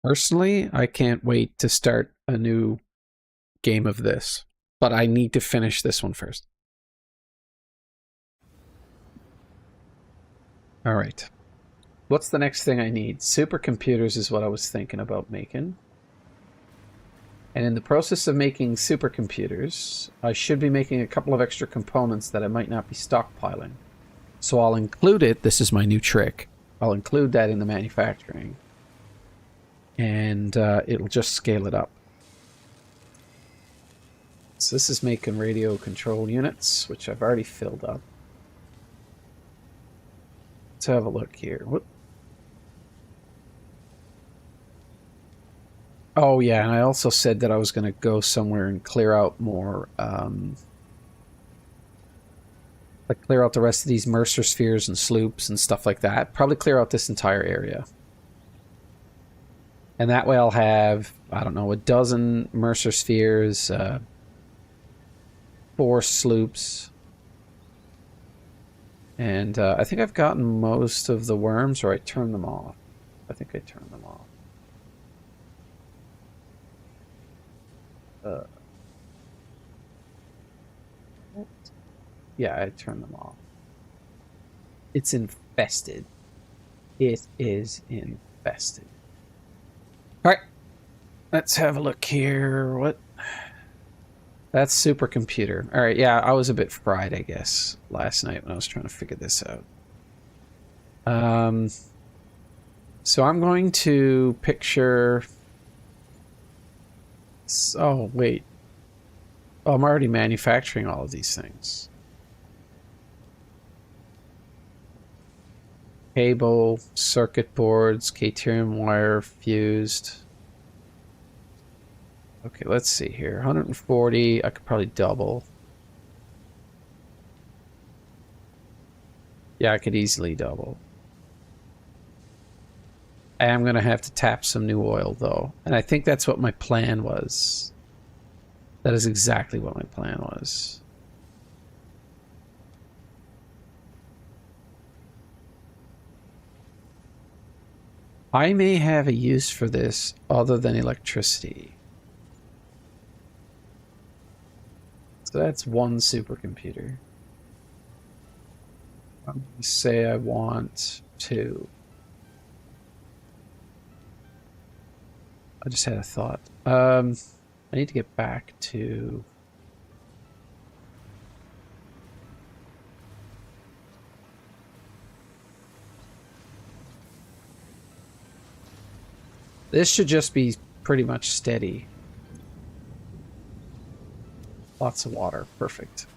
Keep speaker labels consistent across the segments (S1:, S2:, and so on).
S1: Personally, I can't wait to start a new game of this, but I need to finish this one first. All right. What's the next thing I need? Supercomputers is what I was thinking about making. And in the process of making supercomputers, I should be making a couple of extra components that I might not be stockpiling. So I'll include it. This is my new trick. I'll include that in the manufacturing. And it'll just scale it up. So this is making radio control units, which I've already filled up. Let's have a look here. What? Oh yeah, and I also said that I was going to go somewhere and clear out more, like clear out the rest of these Mercer spheres and sloops and stuff like that. Probably clear out this entire area. And that way I'll have, I don't know, a dozen Mercer spheres, 4 sloops. And I think I've gotten most of the worms, or I turned them off. I think I turned them off. Yeah, I turned them off. It's infested. It is infested. All right, let's have a look here. What? That's supercomputer. All right, yeah, I was a bit fried, I guess, last night when I was trying to figure this out. So I'm going to picture... Oh, wait. Oh, I'm already manufacturing all of these things. Cable, circuit boards, Caterium wire, fused. Okay, let's see here. 140, I could probably double. Yeah, I could easily double. I am going to have to tap some new oil, though. And I think that's what my plan was. That is exactly what my plan was. I may have a use for this other than electricity. So that's one supercomputer. I'm going to say I want 2. I just had a thought. I need to get back to... This should just be pretty much steady. Lots of water. Perfect.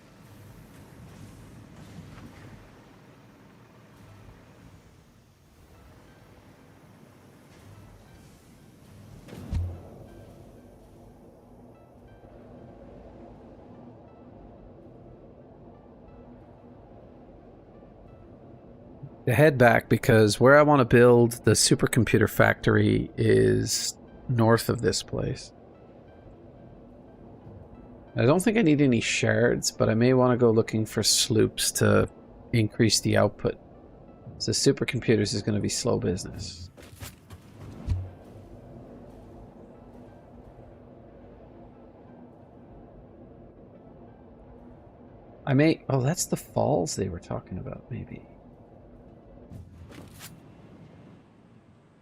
S1: To head back, because where I want to build the supercomputer factory is north of this place. I don't think I need any shards, but I may want to go looking for sloops to increase the output. So supercomputers is going to be slow business. I may... Oh, that's the falls they were talking about, maybe.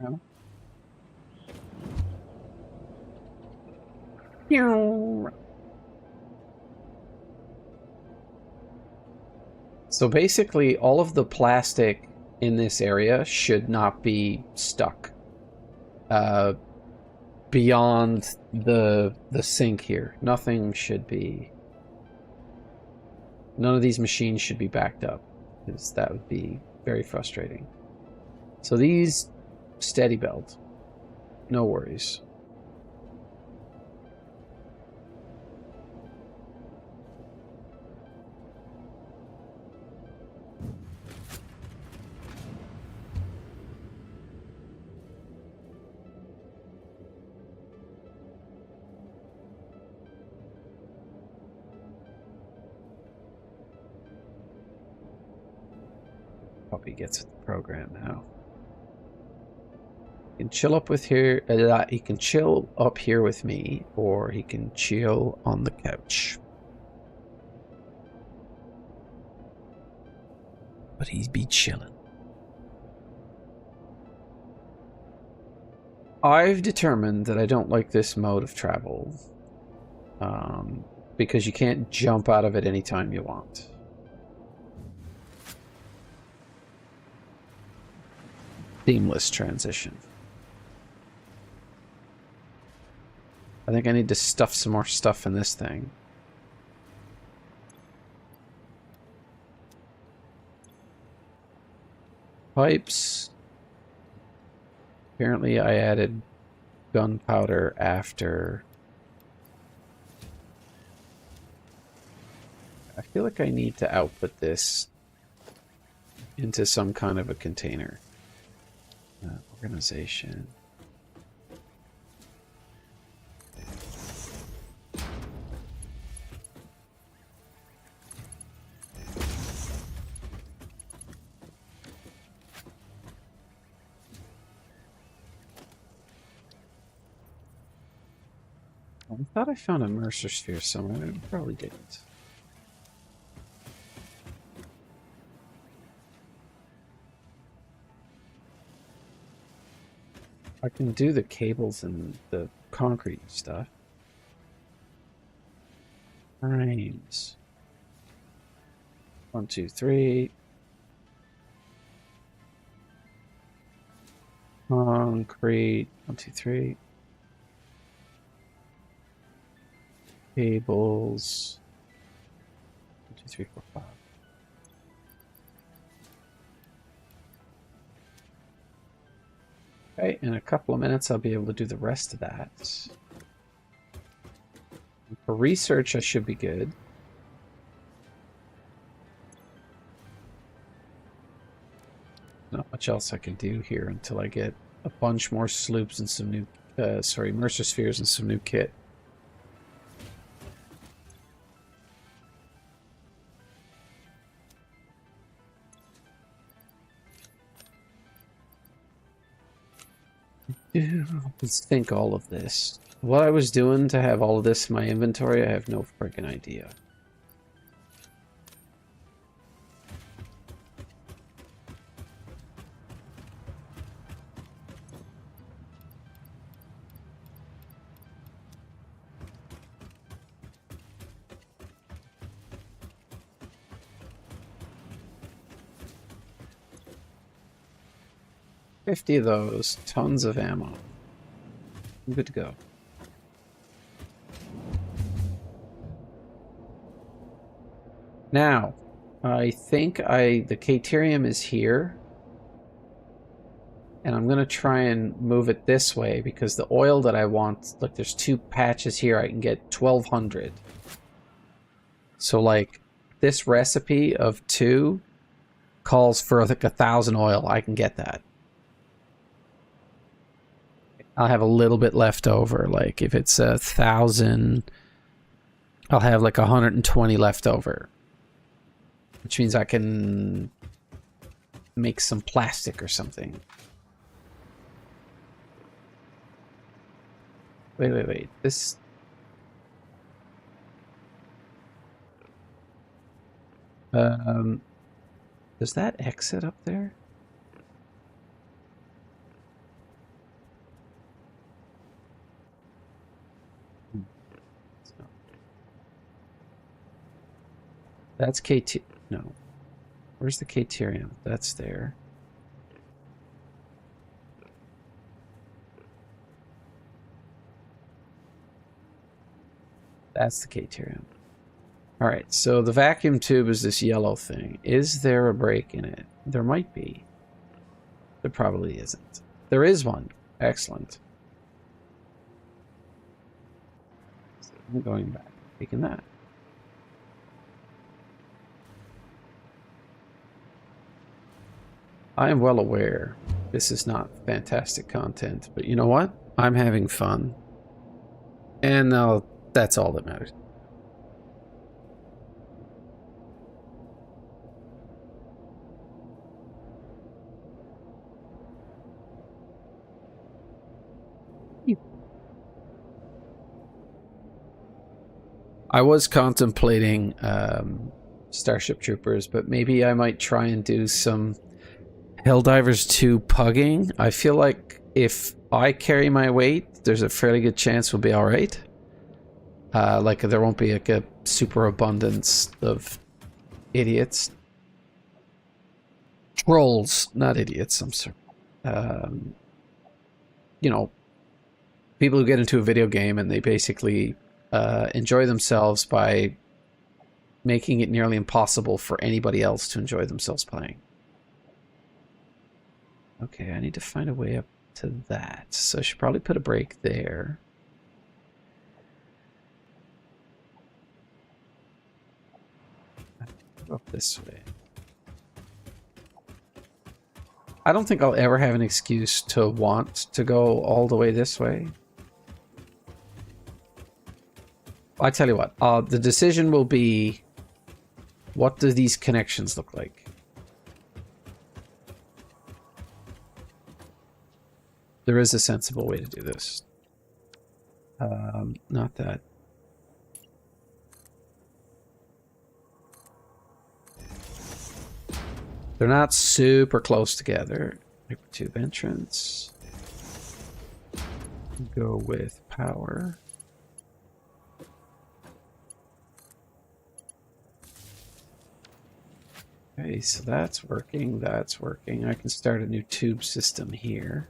S1: No? So basically, all of the plastic in this area should not be stuck beyond the sink here. Nothing should be... None of these machines should be backed up, because that would be very frustrating. So these steady belt, no worries. Puppy gets the program now. He can chill up with here. He can chill up here with me, or he can chill on the couch. But he'd be chilling. I've determined that I don't like this mode of travel. Because you can't jump out of it anytime you want. Seamless transition. I think I need to stuff some more stuff in this thing. Pipes. Apparently I added gunpowder after. I feel like I need to output this into some kind of a container. Organization. I thought I found a Mercer sphere somewhere. I probably didn't. I can do the cables and the concrete stuff. Frames. 1, 2, 3. Concrete. 1, 2, 3. Cables. 1, 2, 3, 4, 5. Okay, in a couple of minutes I'll be able to do the rest of that. For research I should be good. Not much else I can do here until I get a bunch more sloops and some new, Mercer spheres and some new kit. Let's think all of this. What I was doing to have all of this in my inventory, I have no freaking idea. $50 of those, tons of ammo. I'm good to go. Now, I think the Caterium is here. And I'm going to try and move it this way because the oil that I want, like there's 2 patches here, I can get 1,200. So like this recipe of 2 calls for like 1,000 oil. I can get that. I'll have a little bit left over. Like if it's 1,000, I'll have like 120 left over. Which means I can make some plastic or something. Wait. This... does that exit up there? That's KT... No. Where's the Caterium? That's there. That's the Caterium. Alright, so the vacuum tube is this yellow thing. Is there a break in it? There might be. There probably isn't. There is one. Excellent. I'm going back. Taking that. I am well aware this is not fantastic content, but you know what? I'm having fun. And that's all that matters. I was contemplating Starship Troopers, but maybe I might try and do some Helldivers 2 pugging. I feel like if I carry my weight, there's a fairly good chance we'll be alright. Like, there won't be like a super abundance of idiots. Trolls, not idiots, I'm sorry. You know, people who get into a video game and they basically enjoy themselves by making it nearly impossible for anybody else to enjoy themselves playing. Okay, I need to find a way up to that. So I should probably put a break there. Go up this way. I don't think I'll ever have an excuse to want to go all the way this way. I tell you what, the decision will be, what do these connections look like? There is a sensible way to do this. Not that. They're not super close together. Tube entrance. Go with power. Okay, so that's working, that's working. I can start a new tube system here.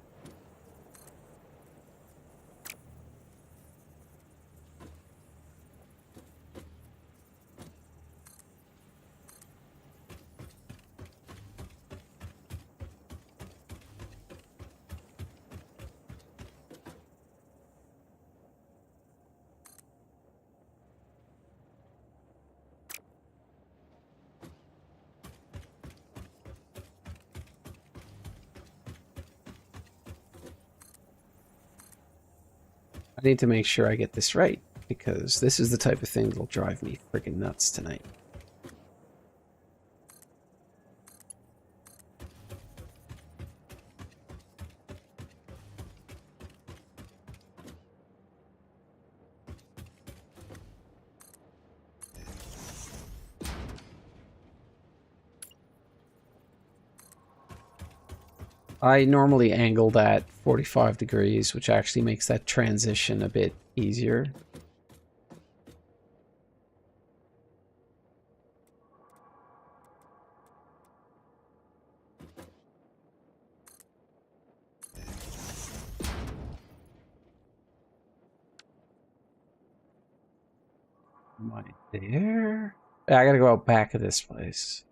S1: I need to make sure I get this right, because this is the type of thing that'll drive me freaking nuts tonight. I normally angle that 45 degrees, which actually makes that transition a bit easier. Am I there? I gotta go out back of this place.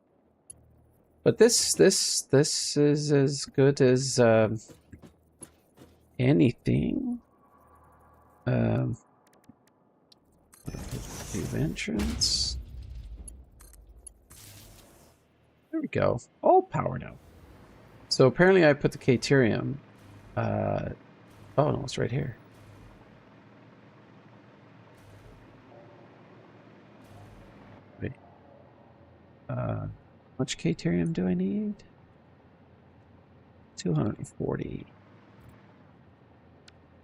S1: But this is as good as anything. Tube entrance. There we go. All powered up. So apparently I put the Caterium. Oh no, it's right here. Wait. How much Caterium do I need? 240.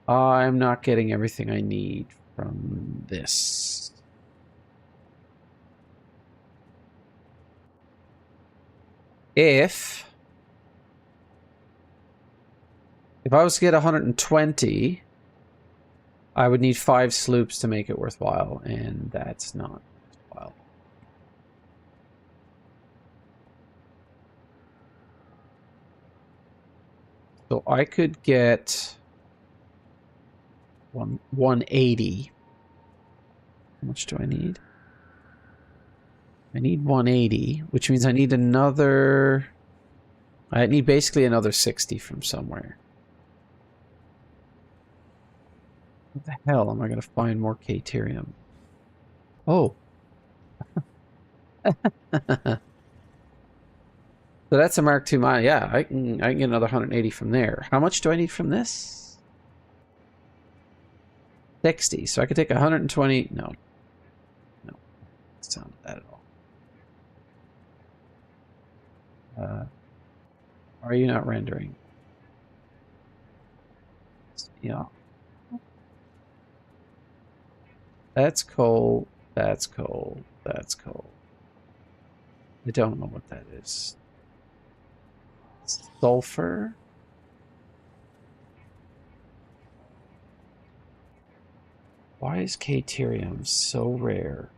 S1: I'm not getting everything I need from this. If I was to get 120, I would need 5 sloops to make it worthwhile, and that's not worthwhile. So I could get 180. How much do I need? I need 180, which means I need another... I need basically another 60 from somewhere. What the hell am I going to find more Caterium? Oh. So that's a Mark II mine. Yeah, I can get another 180 from there. How much do I need from this? 60. So I could take 120. No. No. It's not that at all. Are you not rendering? Yeah. That's coal. That's coal. That's coal. I don't know what that is. Sulfur? Why is Caterium so rare?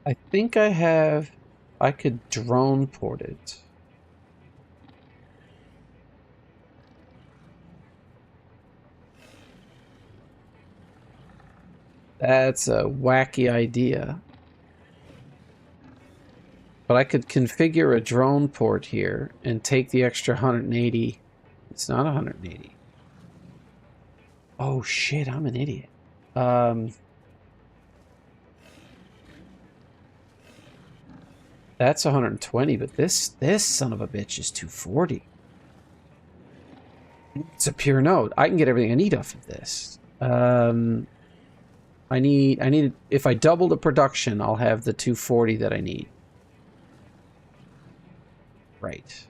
S1: I think I could drone port it. That's a wacky idea. But I could configure a drone port here and take the extra 180. It's not 180. Oh shit, I'm an idiot. That's 120, but this son of a bitch is 240. It's a pure node. I can get everything I need off of this. I need if I double the production, I'll have the 240 that I need. Right.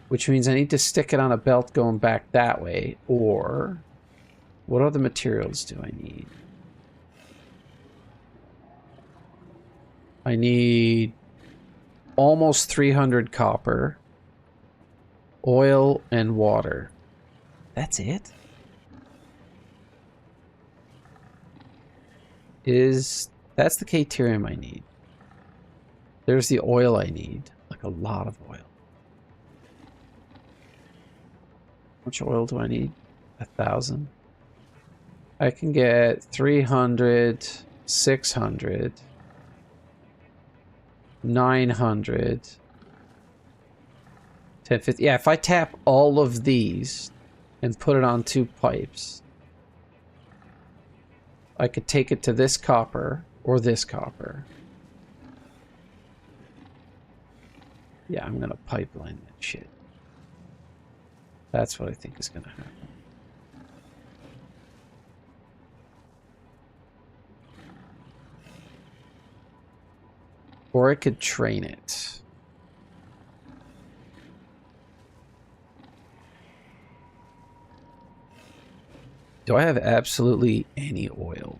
S1: Which means I need to stick it on a belt going back that way, or what other materials do I need? I need almost 300 copper, oil, and water. That's it? That's the Caterium I need. There's the oil I need. Like a lot of oil. How much oil do I need? 1,000. I can get 300, 600, 900, 1050. Yeah, if I tap all of these and put it on 2 pipes, I could take it to this copper or this copper. Yeah, I'm gonna pipeline that shit. That's what I think is gonna happen. Or I could train it. Do I have absolutely any oil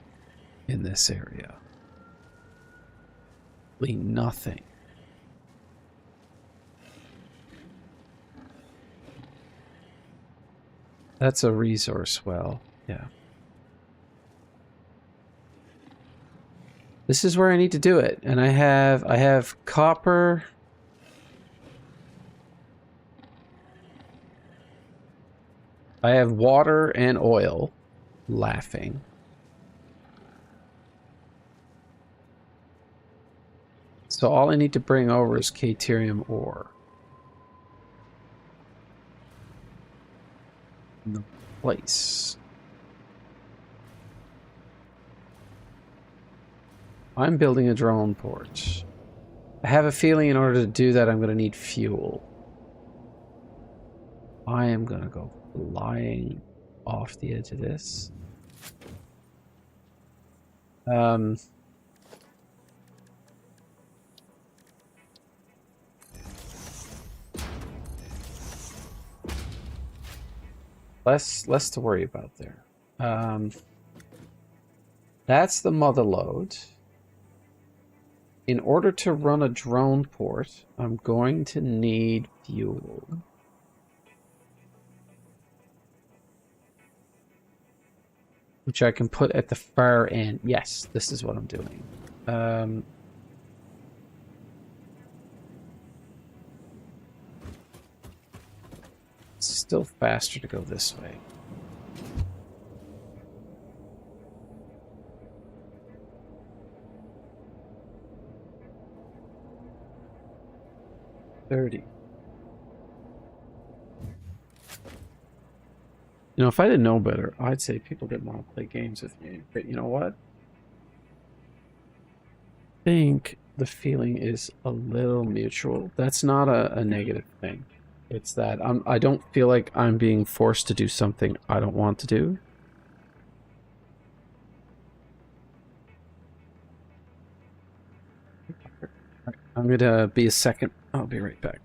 S1: in this area? Nothing. That's a resource well, yeah. This is where I need to do it, and I have copper. I have water and oil. Laughing. So all I need to bring over is Caterium ore. In the place. I'm building a drone port. I have a feeling in order to do that, I'm going to need fuel. I am going to go flying off the edge of this. Less to worry about there. That's the mother load. In order to run a drone port, I'm going to need fuel. Which I can put at the far end. Yes, this is what I'm doing. It's still faster to go this way. $30. You know, if I didn't know better, I'd say people didn't want to play games with me. But you know what? think the feeling is a little mutual. That's not a negative thing. It's that I don't feel like I'm being forced to do something I don't want to do. I'm gonna be a second. I'll be right back.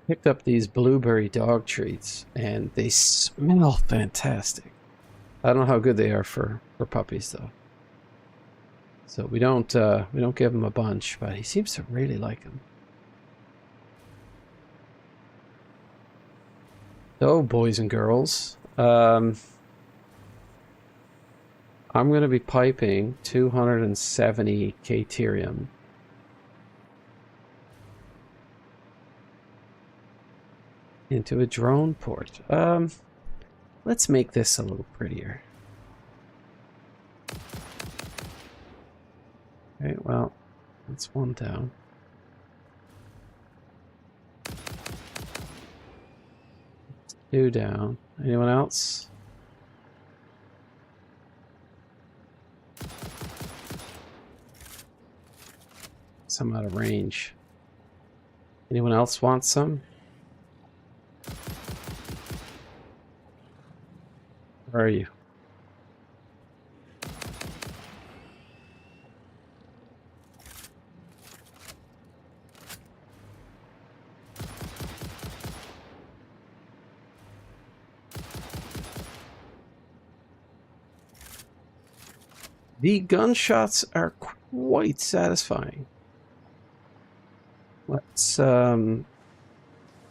S1: Picked up these blueberry dog treats, and they smell fantastic. I don't know how good they are for puppies, though. So we don't give him a bunch, but he seems to really like him. So, boys and girls, I'm going to be piping 270 Caterium into a drone port. Let's make this a little prettier. Okay, well, that's one down. Two down. Anyone else? Some out of range. Anyone else want some? Where are you? The gunshots are quite satisfying. Let's, now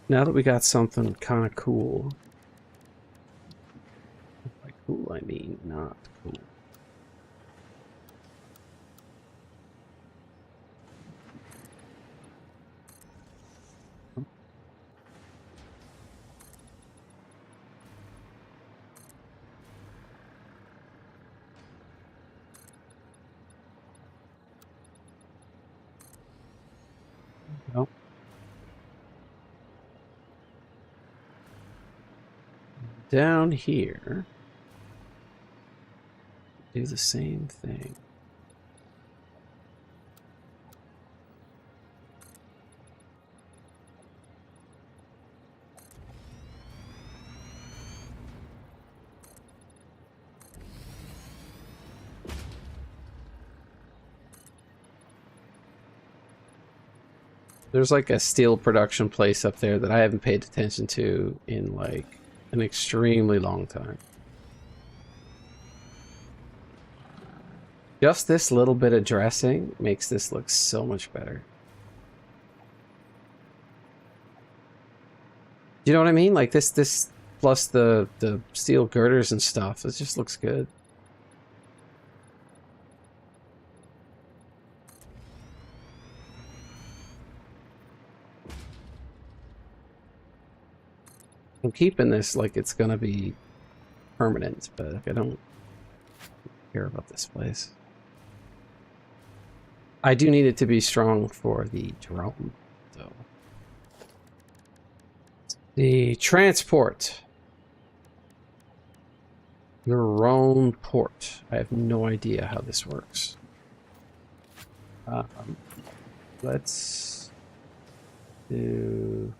S1: that we got something kind of cool. By cool, I mean not cool. Well, down here, do the same thing. There's like a steel production place up there that I haven't paid attention to in like an extremely long time. Just this little bit of dressing makes this look so much better. Do you know what I mean? Like this plus the steel girders and stuff. It just looks good. I'm keeping this like it's gonna be permanent, but I don't care about this place. I do need it to be strong for the drone, though. The transport. Your own port. I have no idea how this works. Let's do...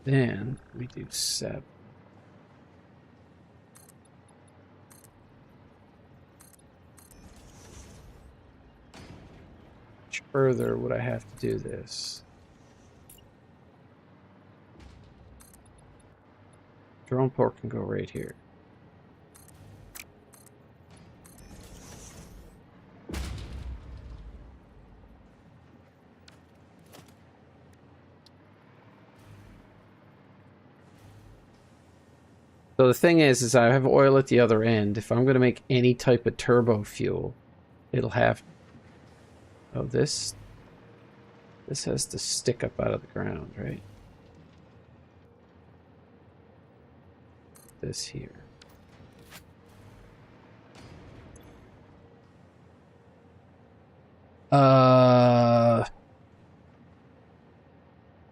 S1: Then we do 7. Much further would I have to do this? Drone port can go right here. So the thing is I have oil at the other end. If I'm going to make any type of turbo fuel, it'll have... Oh, this has to stick up out of the ground, right? This here.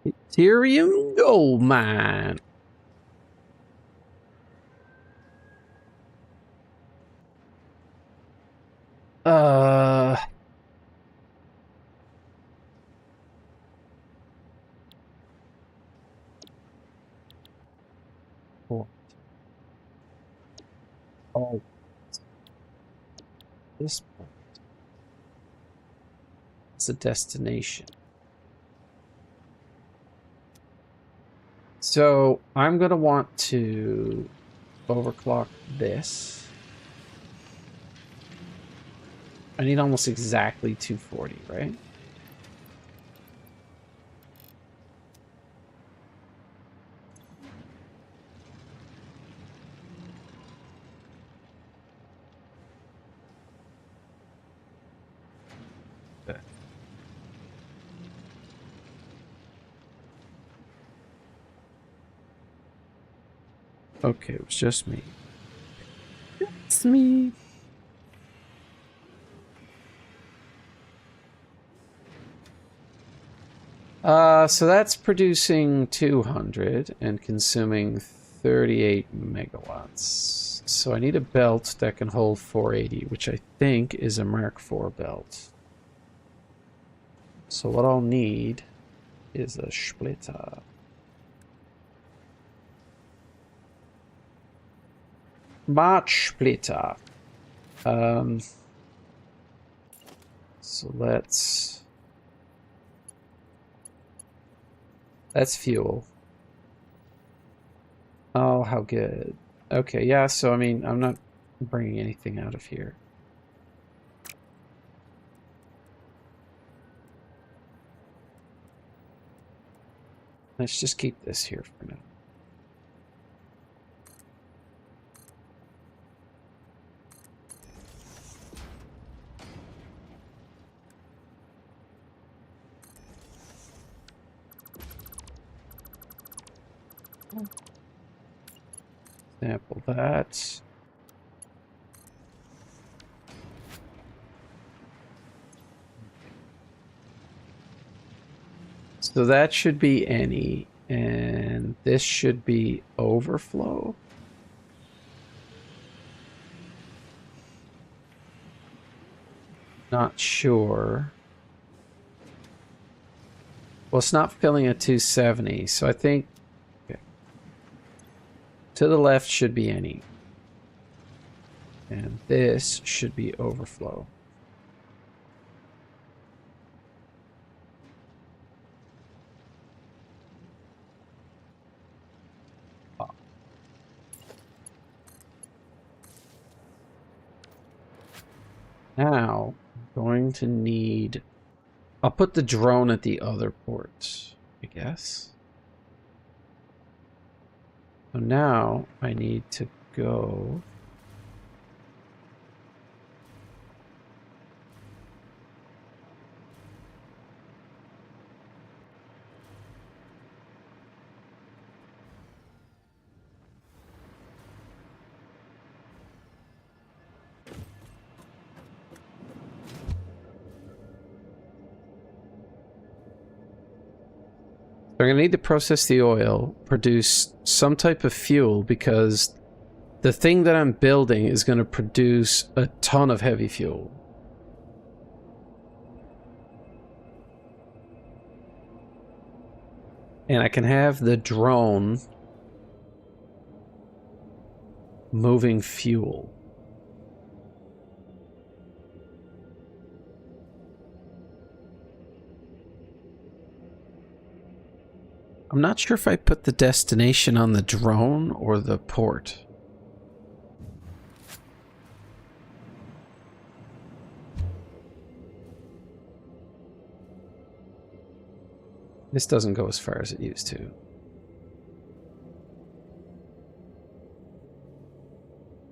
S1: Ethereum gold mine. Oh. this point. It's a destination. So I'm going to want to overclock this. I need almost exactly 240, right? Okay, it was just me. It's me. So that's producing 200 and consuming 38 megawatts. So I need a belt that can hold 480, which I think is a Mark IV belt. So what I'll need is a splitter. March splitter. So that's fuel. Oh, how good. Okay, yeah, so I mean, I'm not bringing anything out of here. Let's just keep this here for now. Sample that. So that should be any, and this should be overflow. Not sure. Well, it's not filling at 270, so I think okay. To the left should be any. And this should be overflow. Now, I'm going to need... I'll put the drone at the other port, I guess. So now I need to go... I'm going to need to process the oil, produce some type of fuel, because the thing that I'm building is going to produce a ton of heavy fuel. And I can have the drone moving fuel. I'm not sure if I put the destination on the drone or the port. This doesn't go as far as it used to.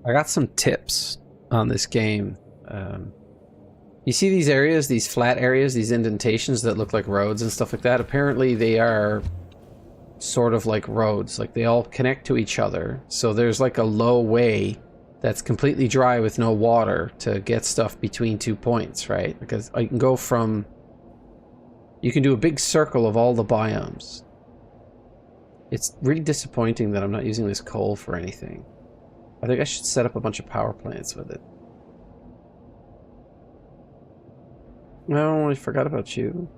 S1: I got some tips on this game. You see these areas, these flat areas, these indentations that look like roads and stuff like that? Apparently they are sort of like roads, like they all connect to each other. So there's like a low way that's completely dry with no water to get stuff between 2 points, right? Because I can go from... You can do a big circle of all the biomes. It's really disappointing that I'm not using this coal for anything. I think I should set up a bunch of power plants with it. No, I forgot about you.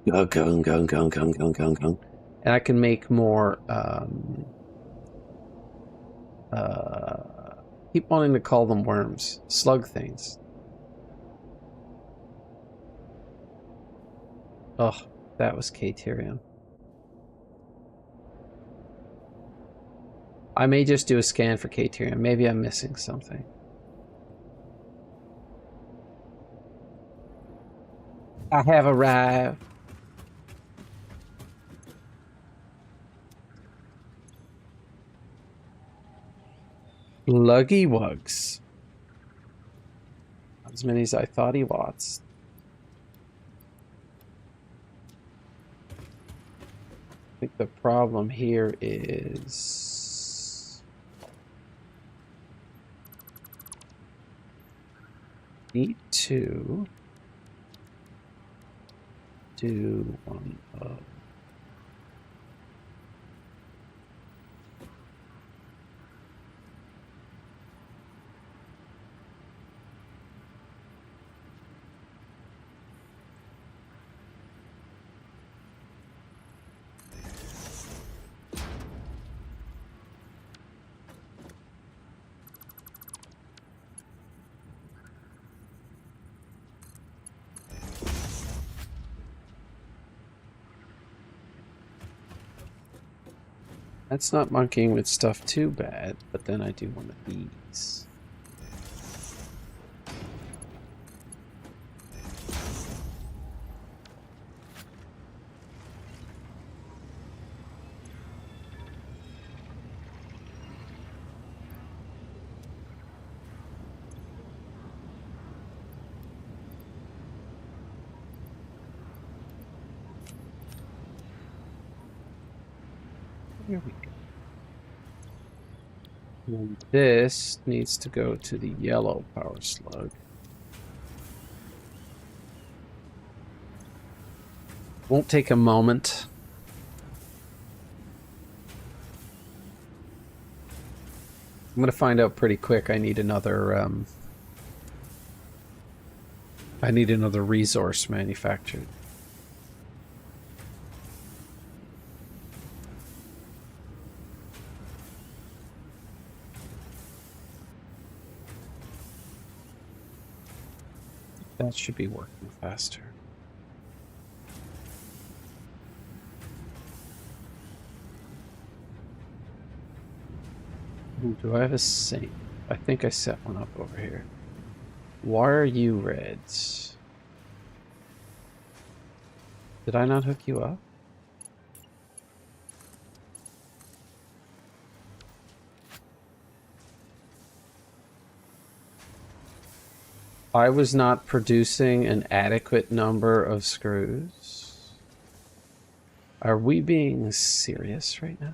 S1: Go. And I can make more Keep wanting to call them worms. Slug things. Oh, that was Caterium. I may just do a scan for Caterium. Maybe I'm missing something. I have arrived. Luggy Wugs. Not as many as I thought he was. I think the problem here is need to do one of that's not monkeying with stuff too bad, but then I do one of these. Here we go. And this needs to go to the yellow power slug. Won't take a moment. I'm gonna find out pretty quick. I need another resource manufactured. That should be working faster. Ooh, do I have a sink? I think I set one up over here. Why are you reds? Did I not hook you up? I was not producing an adequate number of screws. Are we being serious right now?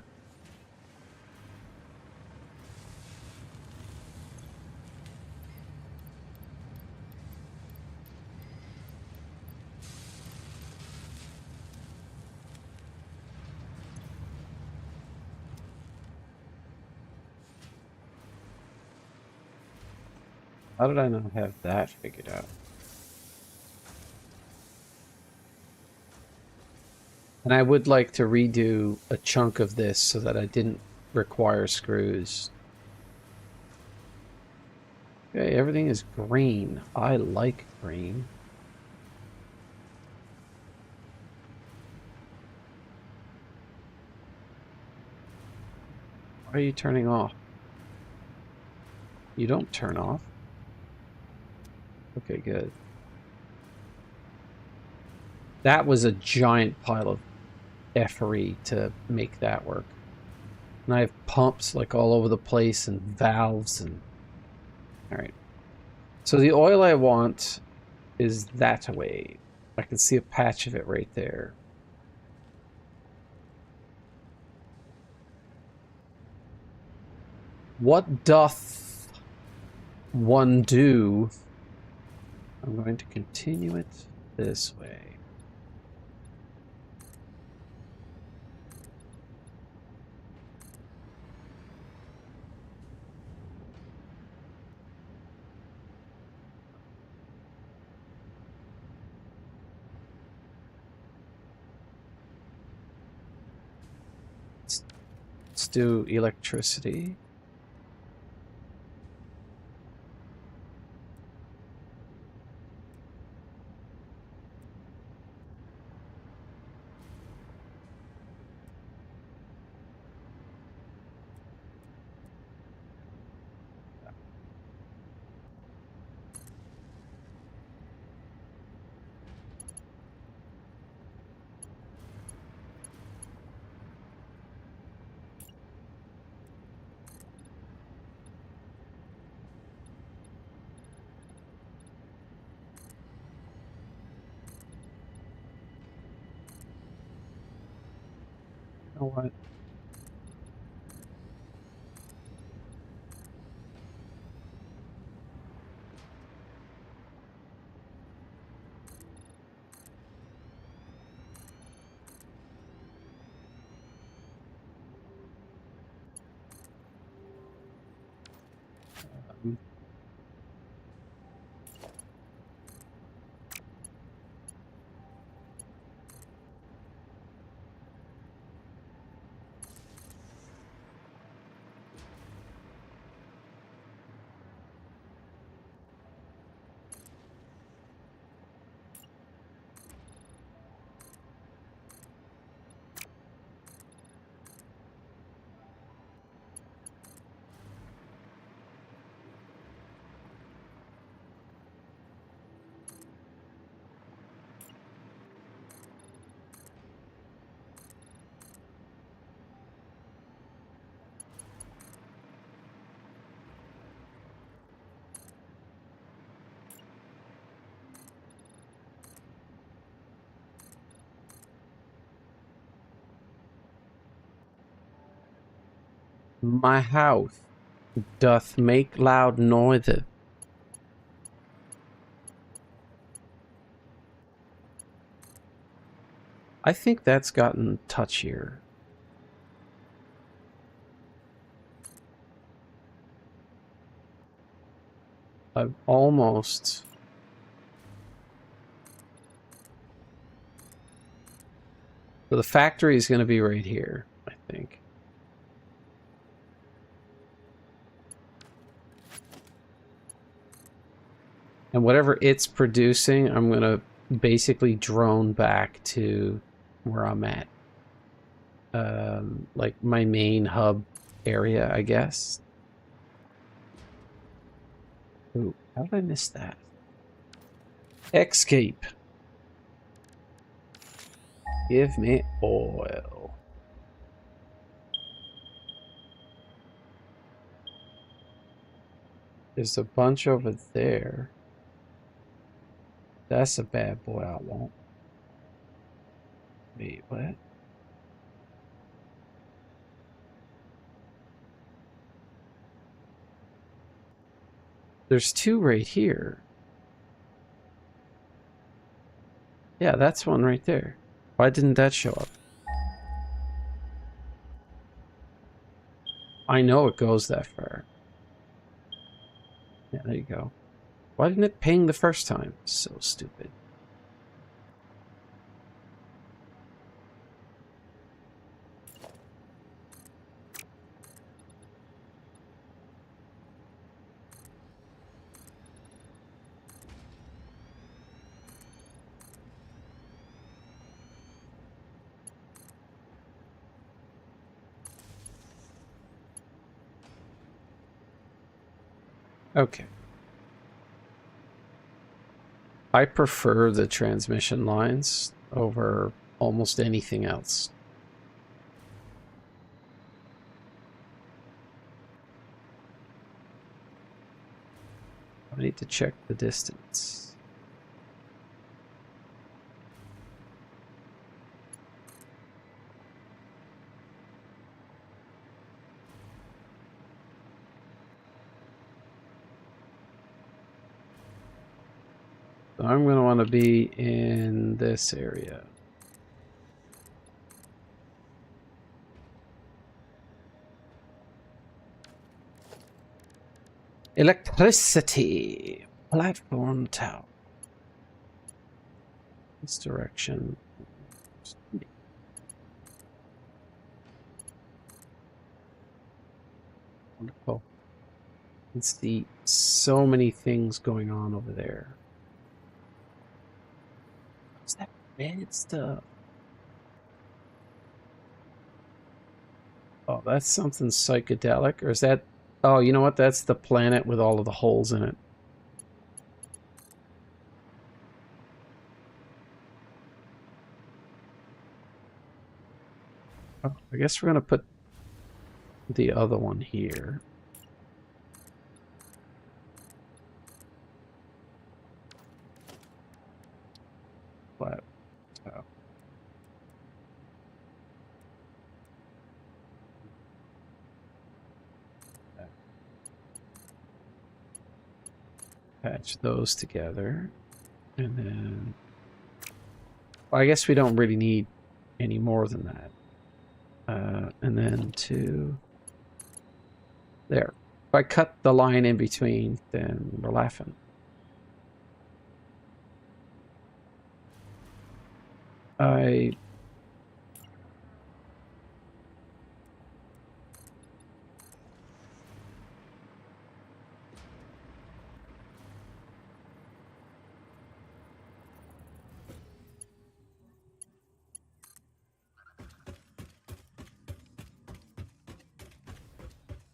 S1: How did I not have that figured out? And I would like to redo a chunk of this so that I didn't require screws. Okay, everything is green. I like green. Why are you turning off? You don't turn off. Okay, good. That was a giant pile of effery to make that work. And I have pumps like all over the place and valves and... Alright. So the oil I want is that way. I can see a patch of it right there. What doth one do? I'm going to continue it this way. Let's do electricity. know what? Um, My house doth make loud noises. I think that's gotten touchier. I've almost... So the factory is going to be right here, I think. And whatever it's producing, I'm going to basically drone back to where I'm at. Like my main hub area, I guess. Ooh, how did I miss that? Escape. Give me oil. There's a bunch over there. That's a bad boy I want. Wait, what? There's two right here. Yeah, that's one right there. Why didn't that show up? I know it goes that far. Yeah, there you go. Why didn't it ping the first time? So stupid. Okay. I prefer the transmission lines over almost anything else. I need to check the distance. So I'm going to want to be in this area. Electricity. Platform tower. This direction. Wonderful. You can see so many things going on over there. What's that red stuff? Oh, that's something psychedelic. Or is that... Oh, you know what? That's the planet with all of the holes in it. Oh, I guess we're going to put the other one here. Flat top. Patch those together. And then... Well, I guess we don't really need any more than that. And then to... There. If I cut the line in between, then we're laughing.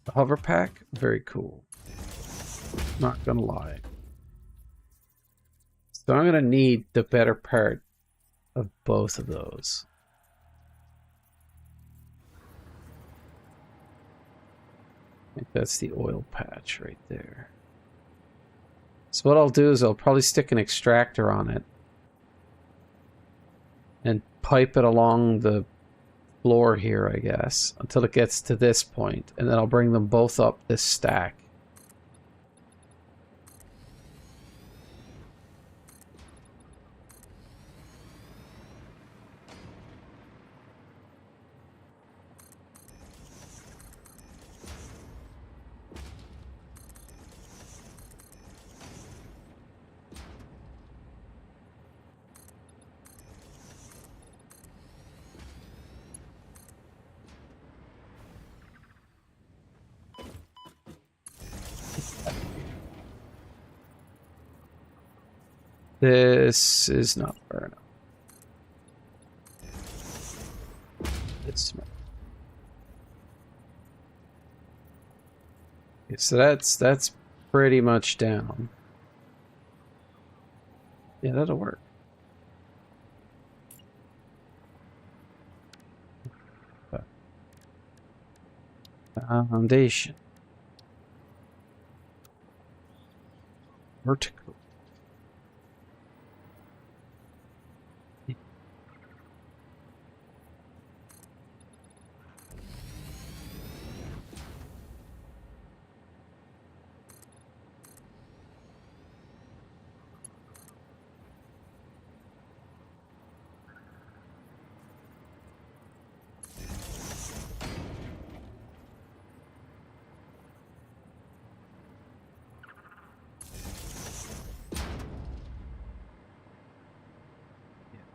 S1: The hover pack, very cool. Not gonna lie. So I'm gonna need the better part of both of those. I think that's the oil patch right there. So what I'll do is I'll probably stick an extractor on it and pipe it along the floor here, I guess, until it gets to this point, and then I'll bring them both up this stack. This is not far enough. It's smart. Okay, so that's pretty much down. Yeah, that'll work. Foundation. Vertical.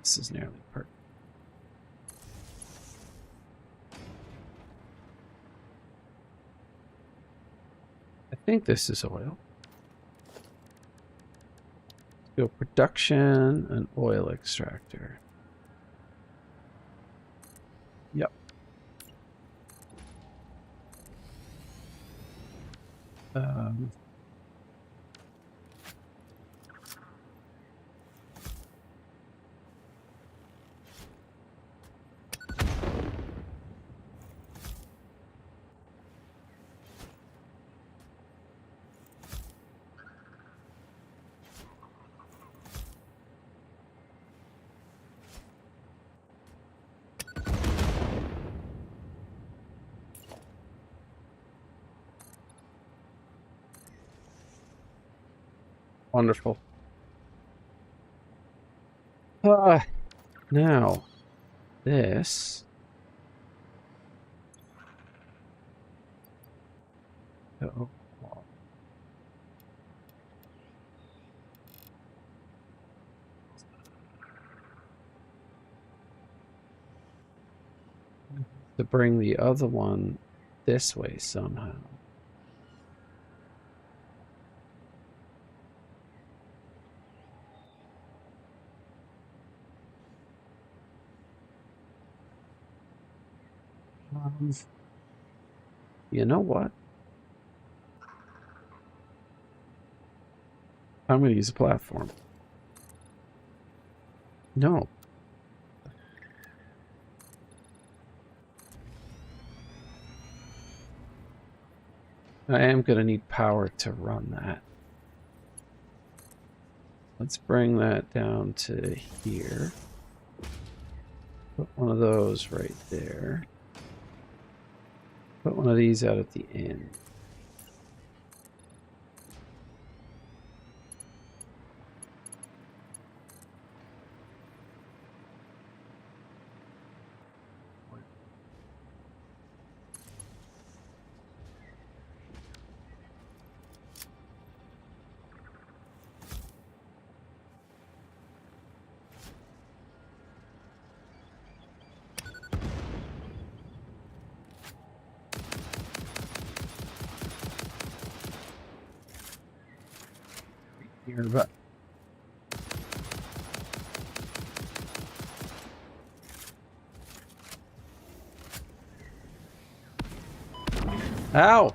S1: This is nearly perfect. I think this is oil. Go production and oil extractor. Yep. Wonderful. Now, this. Oh. To bring the other one this way somehow. You know what? I'm going to use a platform. No. I am going to need power to run that. Let's bring that down to here. Put one of those right there. Put one of these out at the end. here, but ow!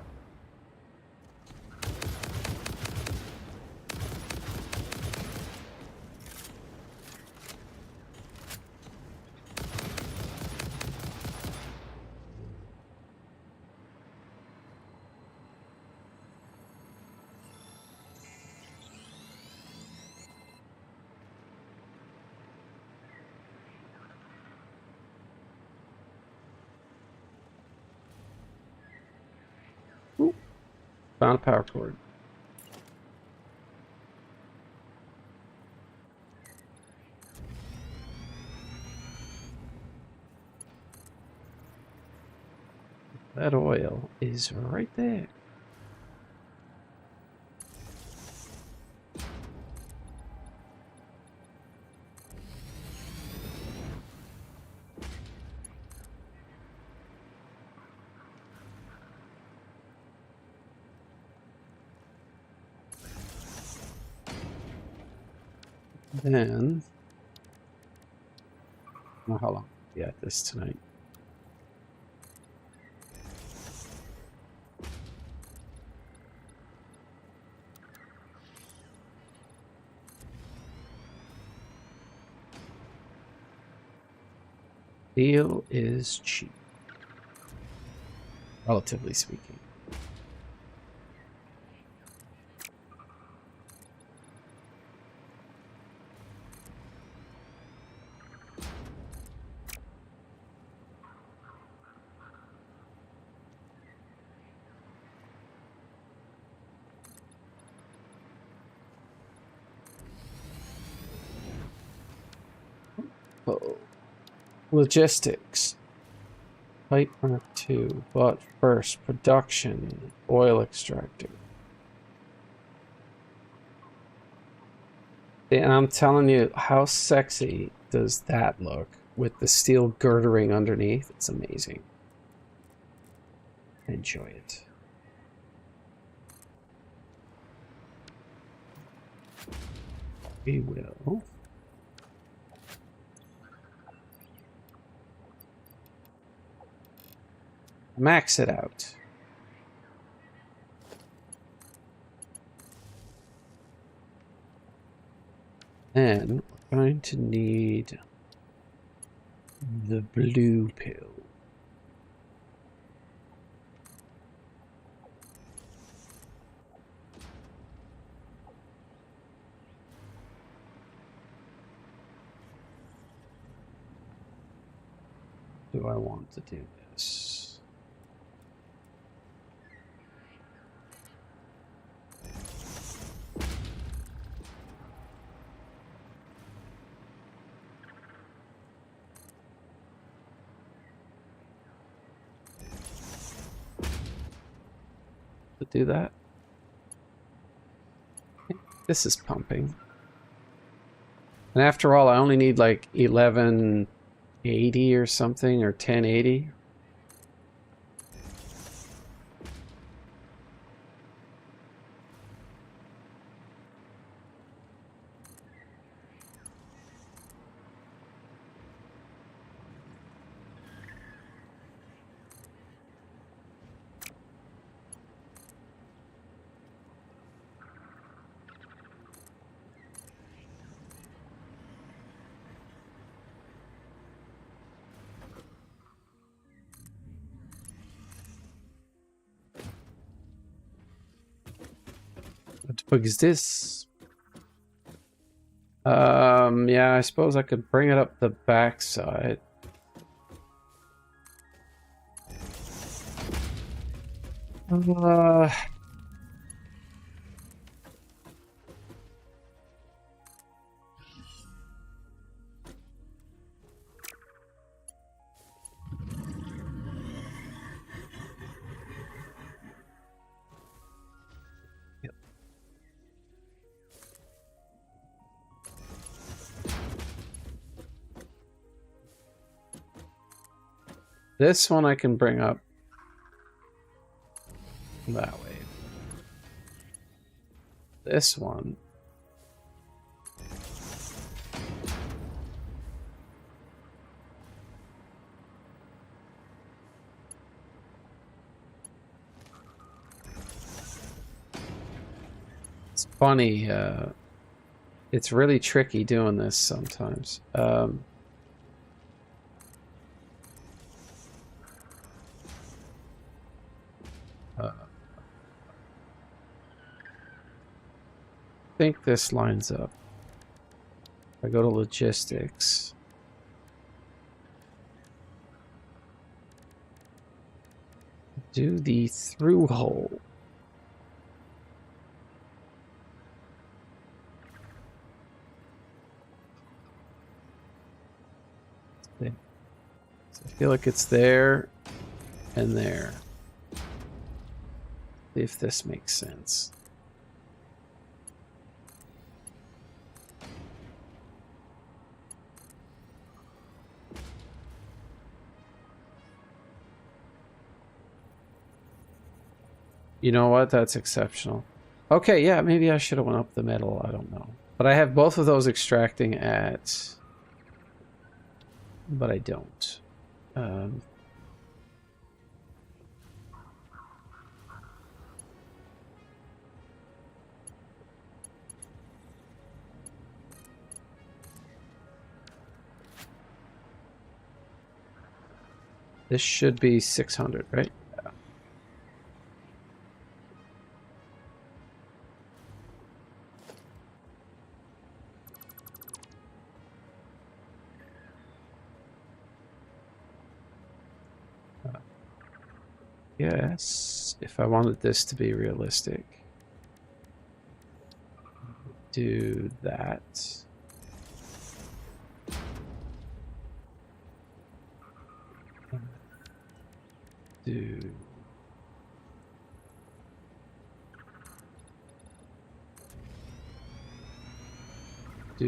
S1: Ooh, found a power cord. That oil is right there. Then, well, how long will we be at this tonight? Steel is cheap, relatively speaking. Oh. Logistics. Pipe Mark II. But first, production. Oil extractor. And I'm telling you, how sexy does that look with the steel girdering underneath? It's amazing. Enjoy it. We will. Max it out. And we're going to need the blue pill. Do I want to do this? To do that? This is pumping. And after all, I only need like 1180 or something, or 1080. What the fuck is this? Yeah, I suppose I could bring it up the backside. This one I can bring up that way. This one funny. It's really tricky doing this sometimes. I think this lines up. If I go to logistics. Do the through hole. So I feel like it's there and there. See if this makes sense. You know what? That's exceptional. Okay, yeah, maybe I should have went up the middle. I don't know. But I have both of those extracting at... But I don't. This should be 600, right? Yes, if I wanted this to be realistic. Do that. Do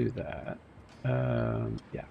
S1: that. Yeah.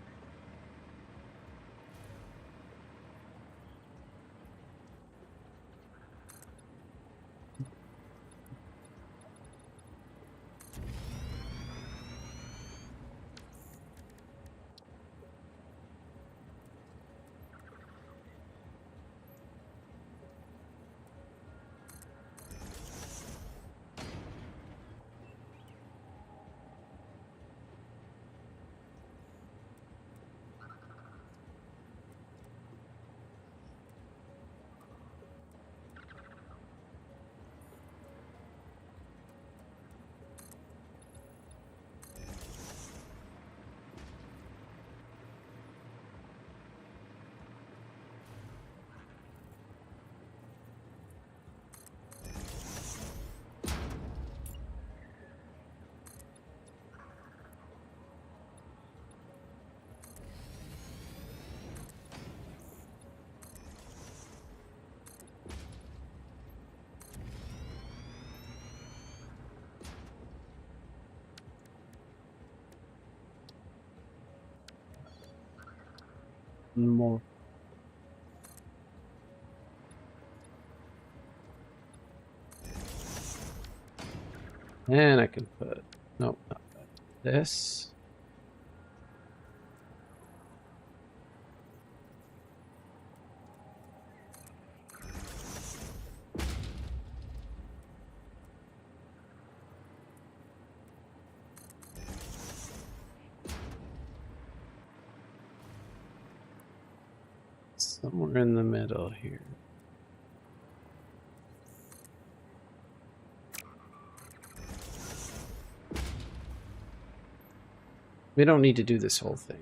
S1: More. And I can put, nope, not that. This. Somewhere in the middle here. We don't need to do this whole thing.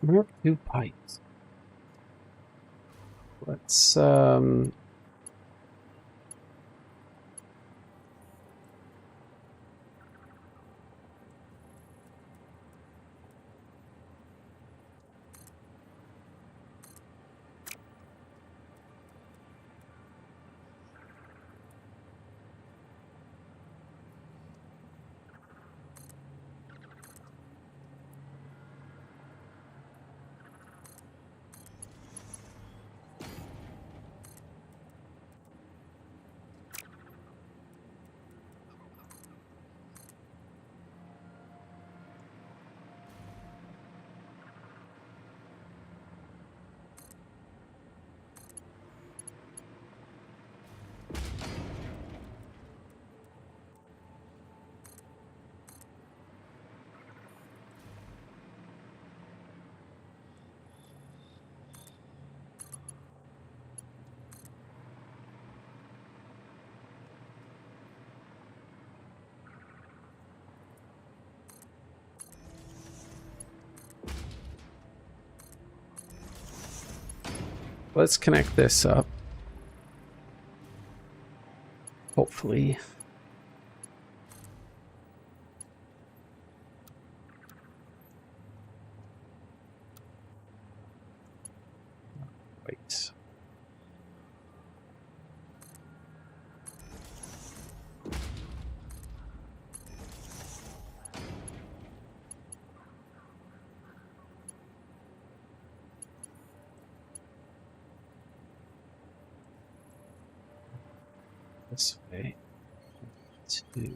S1: We have 2 pipes. Let's Let's connect this up. Hopefully. Wait. This way. 2.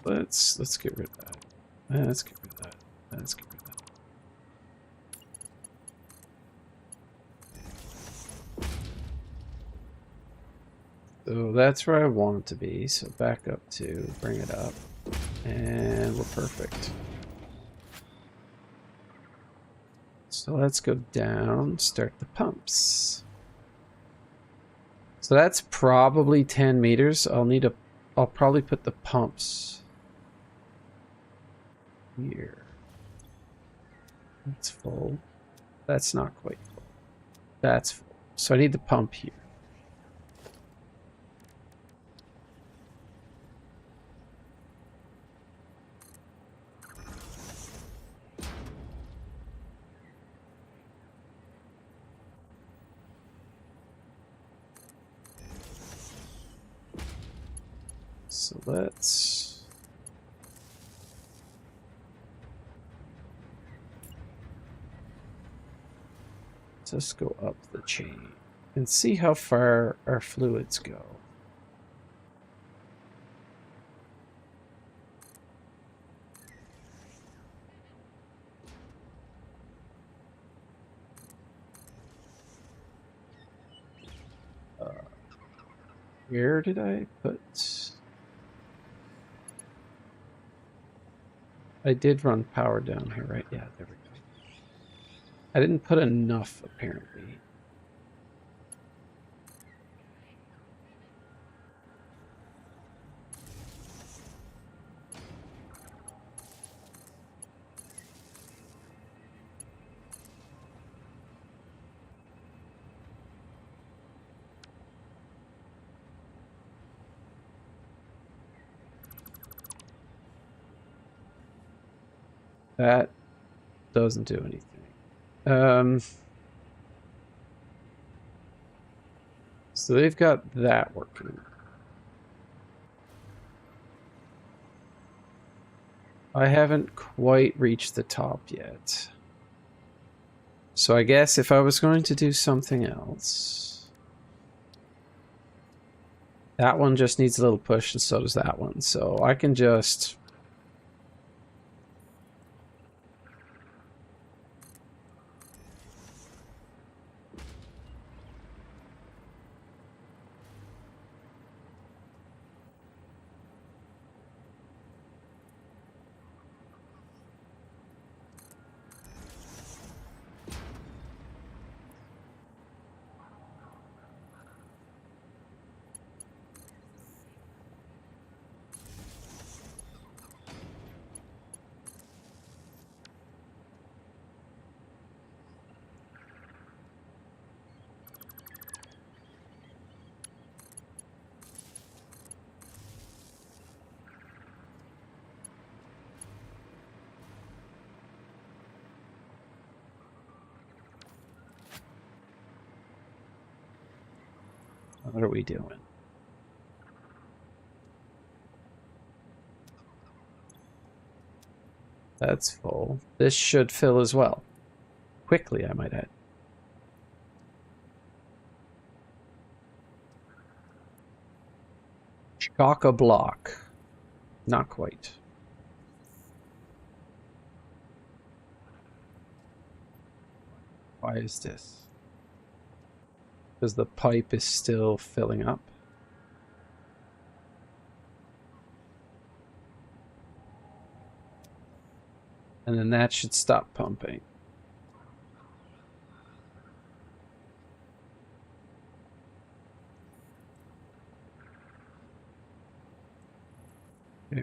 S1: Let's get rid of that. Let's get rid of that. Let's get rid of that. So that's where I want it to be. So back up to bring it up. And we're perfect. So let's go down, start the pumps. So that's probably 10 meters. I'll probably put the pumps here. That's full. That's not quite full. That's full. So I need the pump here. So let's just go up the chain and see how far our fluids go. Where did I put... I did run power down here, right? Yeah, there we go. I didn't put enough, apparently. That doesn't do anything. So they've got that working. I haven't quite reached the top yet. So I guess if I was going to do something else... That one just needs a little push, and so does that one. So I can just... What are we doing? That's full. This should fill as well. Quickly, I might add. Chock-a-block. Not quite. Why is this? Because the pipe is still filling up. And then that should stop pumping.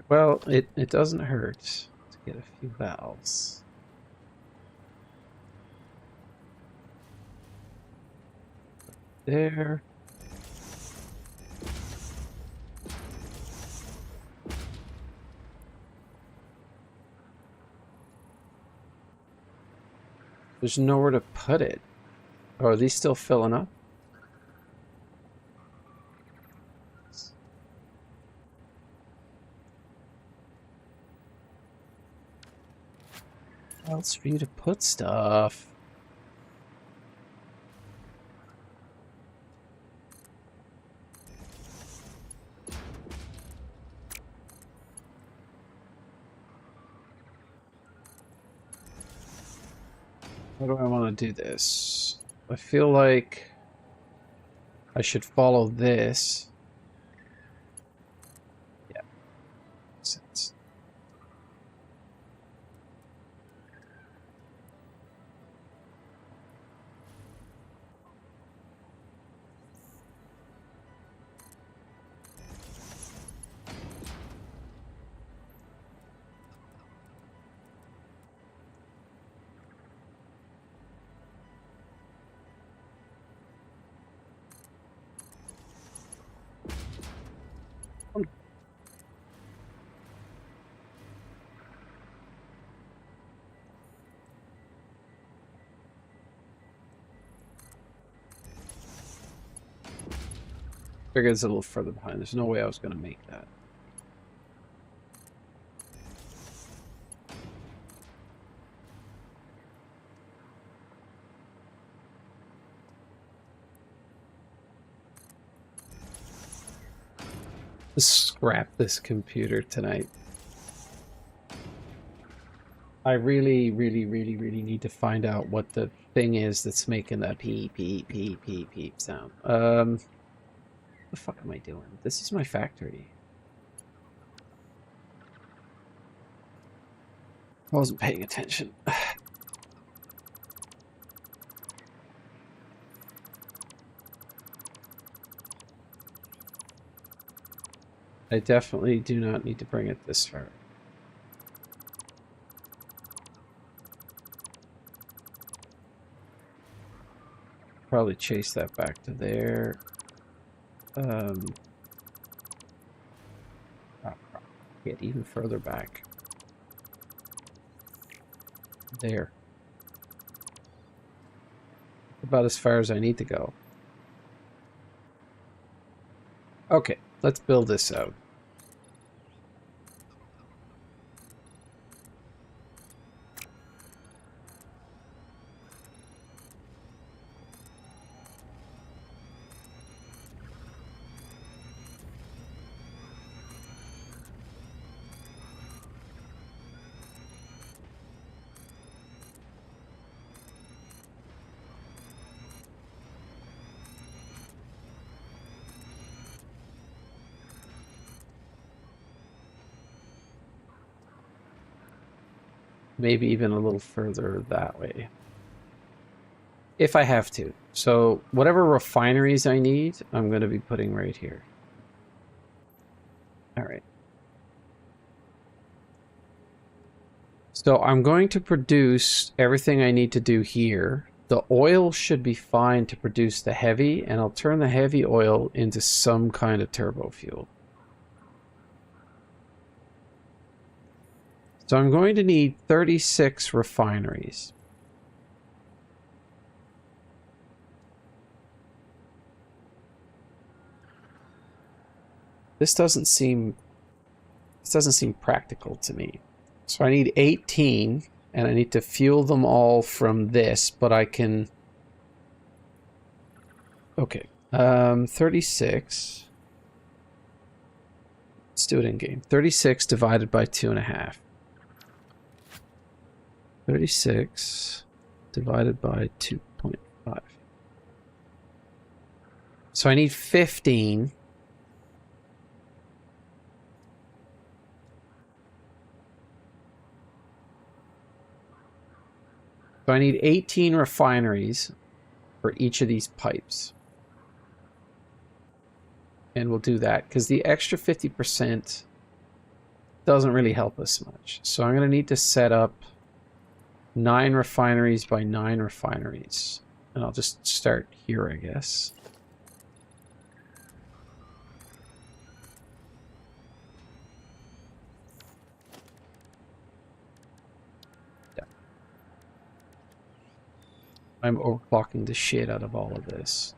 S1: Well, it doesn't hurt to get a few valves. There. There's nowhere to put it. Oh, are these still filling up? What else for you to put stuff? How do I want to do this? I feel like I should follow this. Yeah. Makes sense. Figure it's a little further behind. There's no way I was going to make that. Let's scrap this computer tonight. I really need to find out what the thing is that's making that peep sound. What the fuck am I doing? This is my factory. I wasn't paying attention. I definitely do not need to bring it this far. Probably chase that back to there. Get even further back. There. About as far as I need to go. Okay, let's build this out. Maybe even a little further that way. If I have to. So whatever refineries I need, I'm going to be putting right here. All right. So I'm going to produce everything I need to do here. The oil should be fine to produce the heavy, and I'll turn the heavy oil into some kind of turbo fuel. So I'm going to need 36 refineries. This doesn't seem practical to me. So I need 18, and I need to fuel them all from this, but I can... Okay, 36. Let's do it in game. 36 divided by 2.5. 36 divided by 2.5. So I need 15. So I need 18 refineries for each of these pipes. And we'll do that, because the extra 50%... doesn't really help us much. So I'm going to need to set up 9 refineries by 9 refineries. And I'll just start here, I guess. Yeah. I'm overclocking the shit out of all of this.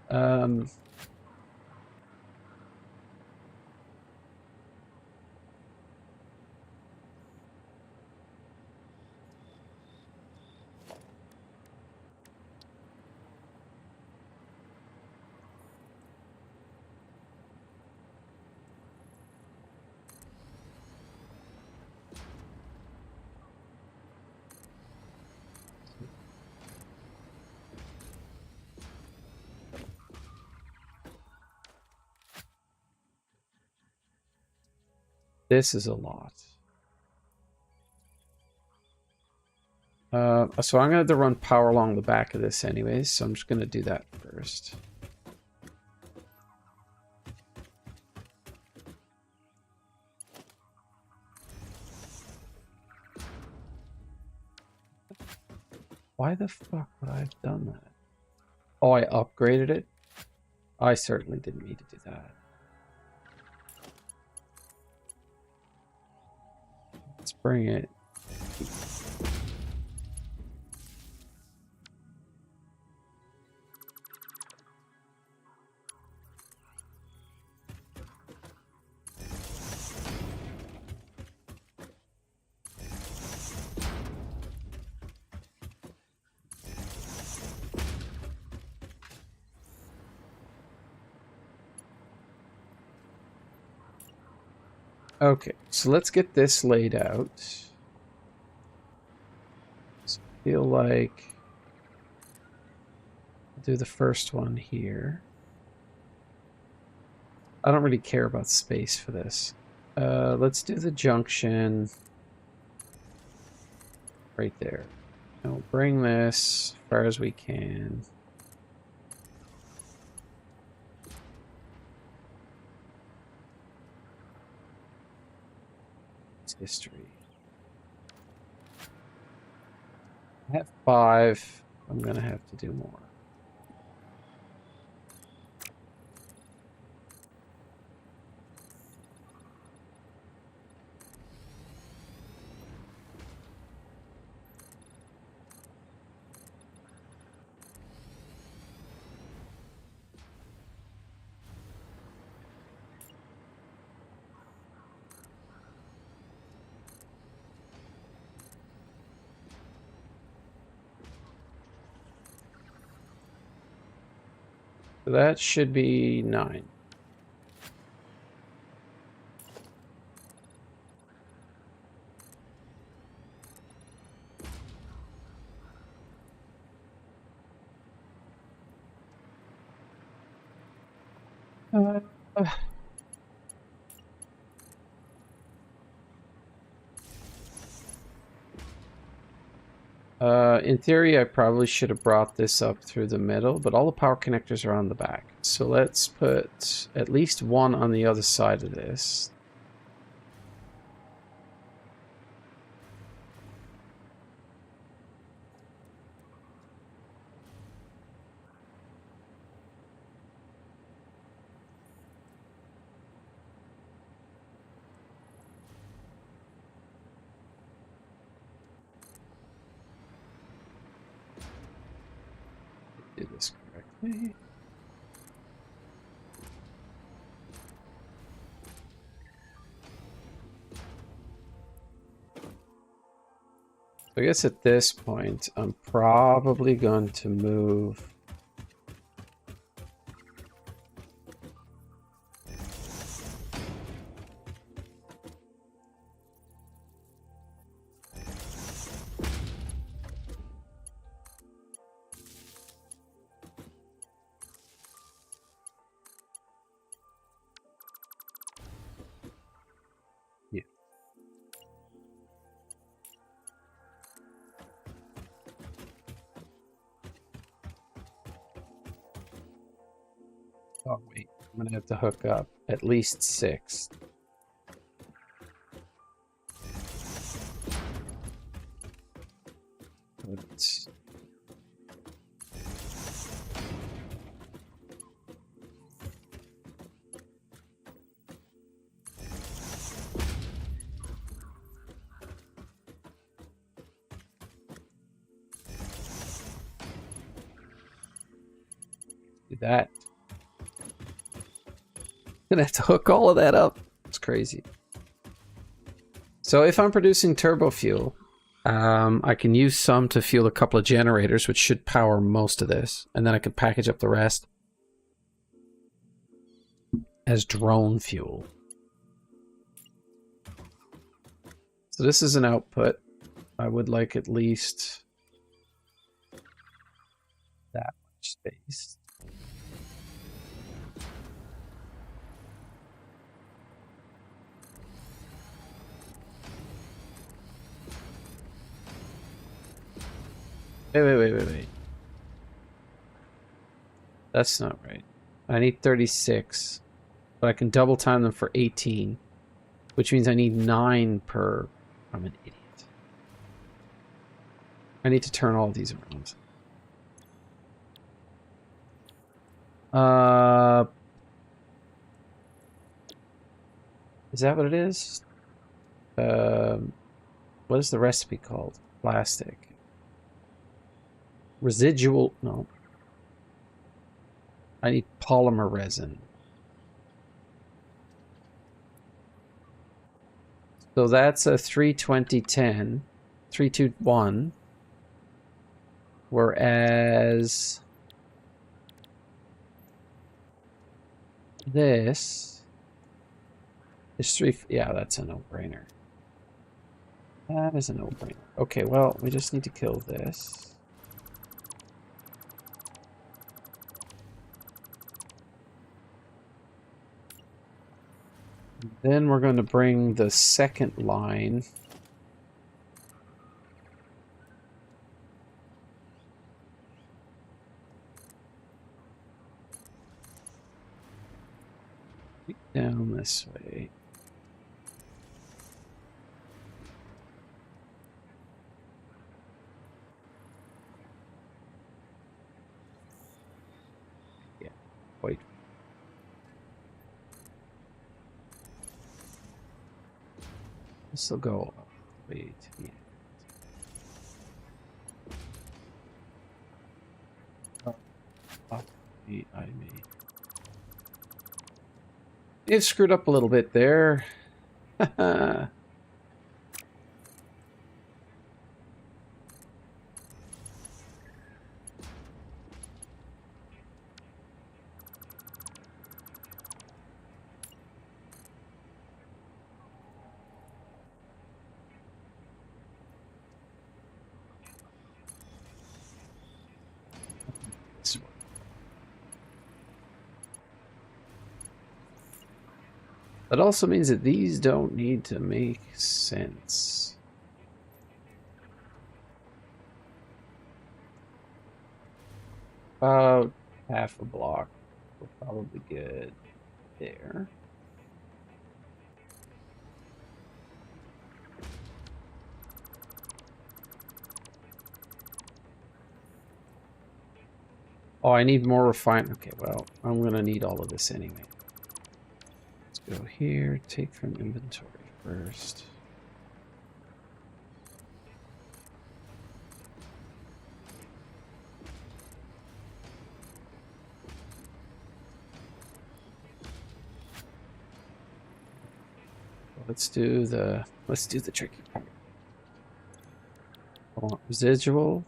S1: This is a lot. So I'm going to have to run power along the back of this anyways, so I'm just going to do that first. Why the fuck would I have done that? Oh, I upgraded it? I certainly didn't need to do that. Let's bring it. Okay, so let's get this laid out. So I feel like I'll do the first one here. I don't really care about space for this. Let's do the junction right there. And we'll bring this as far as we can. It's history. I have 5. I'm gonna have to do more. So that should be 9. Uh, in theory, I probably should have brought this up through the middle, but all the power connectors are on the back. So let's put at least one on the other side of this. Do this correctly. So I guess at this point, I'm probably going to move. Yeah. Oh, wait. I'm going to have to hook up at least 6. output. Do that. Gonna have to hook all of that up. It's crazy. So if I'm producing turbo fuel, I can use some to fuel a couple of generators, which should power most of this, and then I can package up the rest as drone fuel. So this is an output. I would like at least that much space. Wait. That's not right. I need 36, but I can double time them for 18, which means I need 9 per... I'm an idiot. I need to turn all of these around. Is that what it is? What is the recipe called? Plastic. Residual... No. I need polymer resin. So that's a 32010, 321. Whereas this is 3... Yeah, that's a no-brainer. That is a no-brainer. Okay, well, we just need to kill this. Then we're going to bring the second line down this way. Yeah, wait. This will go all the way to the end. I may. It screwed up a little bit there. That also means that these don't need to make sense. About half a block will probably good there. Oh, I need more refined. Okay, well, I'm gonna need all of this anyway. Go here, take from inventory first. Let's do the tricky part. I want residual.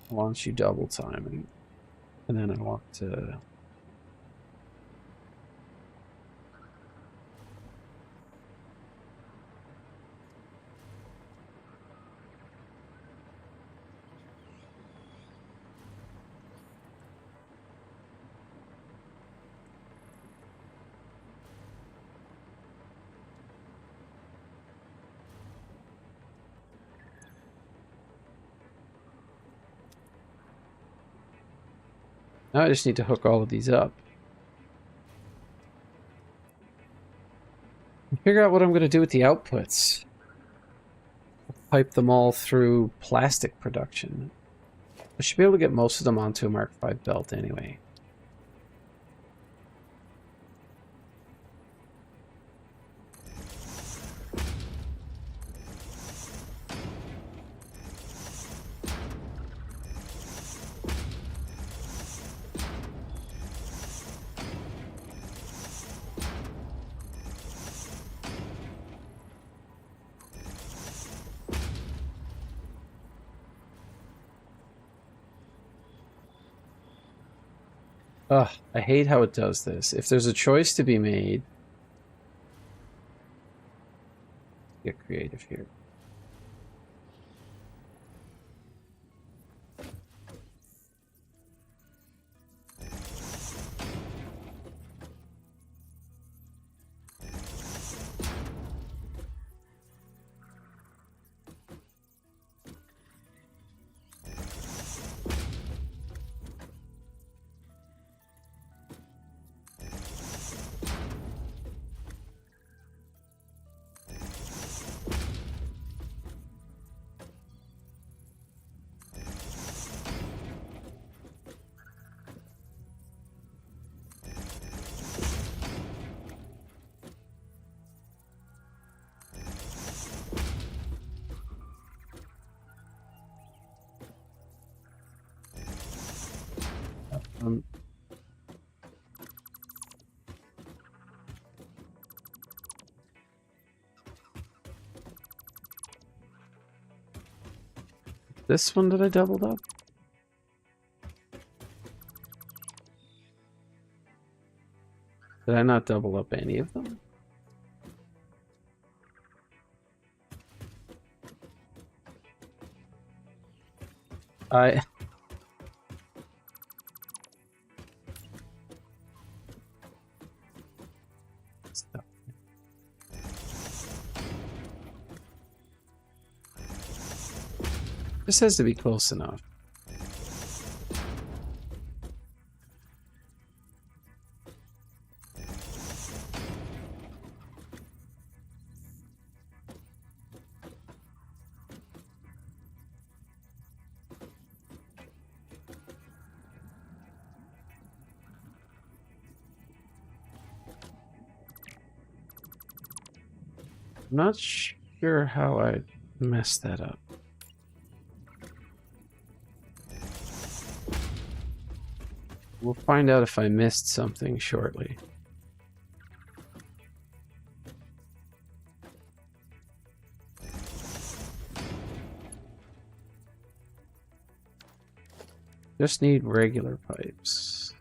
S1: I want you double timing. And then I want to now I just need to hook all of these up. And figure out what I'm going to do with the outputs. pipe them all through plastic production. I should be able to get most of them onto a Mark V belt anyway. Ugh, I hate how it does this. If there's a choice to be made, get creative here. This one that I doubled up? Did I not double up any of them? I... Stop. This has to be close enough. I'm not sure how I messed that up. We'll find out if I missed something shortly. Just need regular pipes.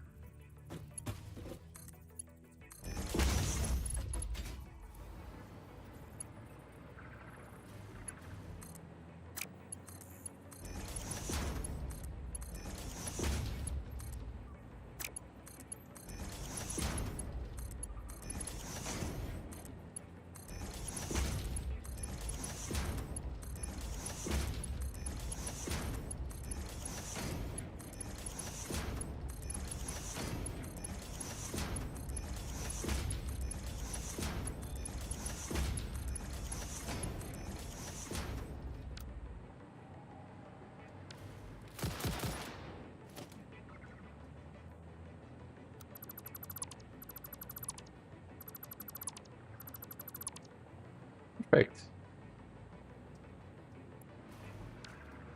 S1: Perfect.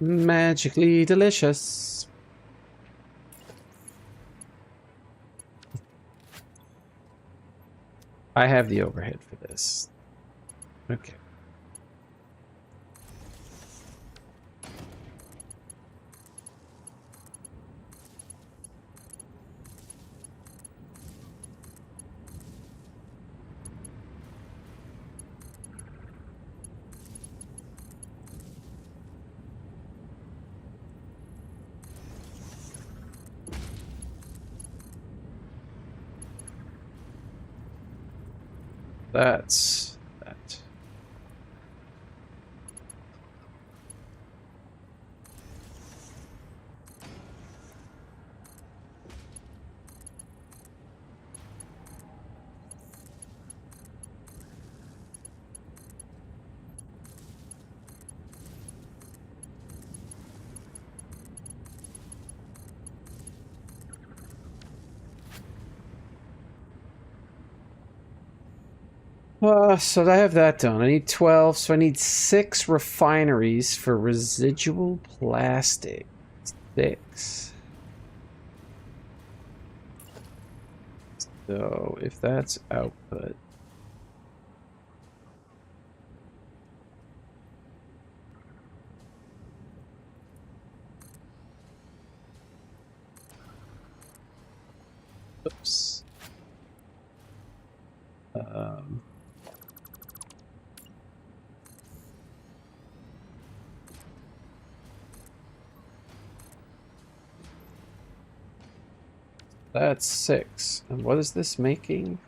S1: Magically delicious. I have the overhead for this. Okay. That's that. So I have that done. I need 12, so I need 6 refineries for residual plastic. 6. So if that's output, oops. That's 6. And what is this making?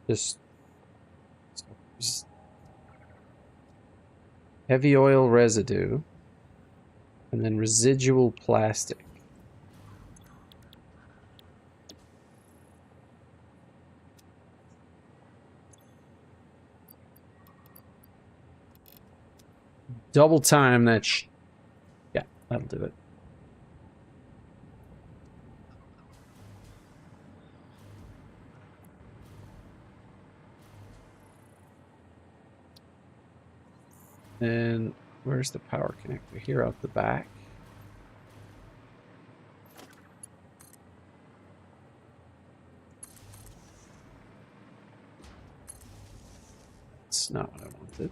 S1: Just heavy oil residue, and then residual plastic. Double time that yeah, that'll do it. And where's the power connector? Here out the back. That's not what I wanted.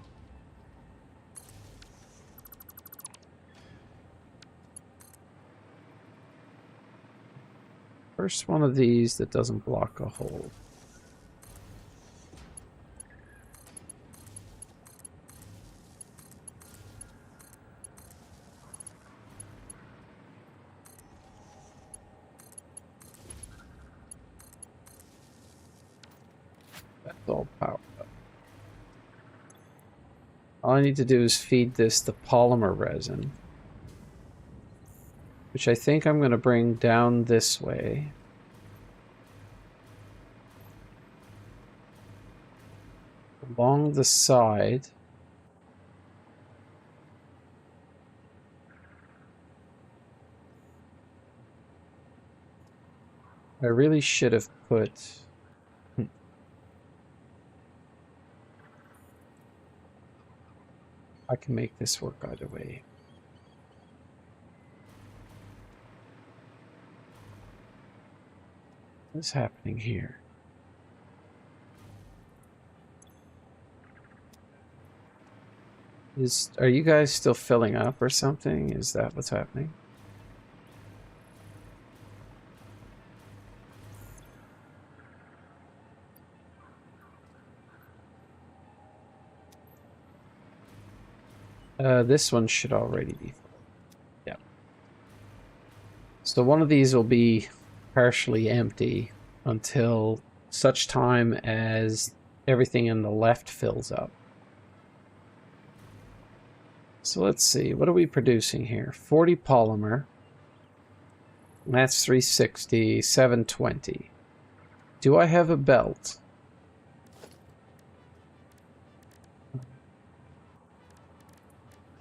S1: First one of these that doesn't block a hole. That's all powered up. All I need to do is feed this the polymer resin, which I think I'm going to bring down this way. Along the side. I really should have put... I can make this work either way. What's happening here? Are you guys still filling up or something? Is that what's happening? This one should already be full. Yeah. So one of these will be partially empty until such time as everything in the left fills up. So let's see, what are we producing here? 40 polymer. That's 360, 720. Do I have a belt?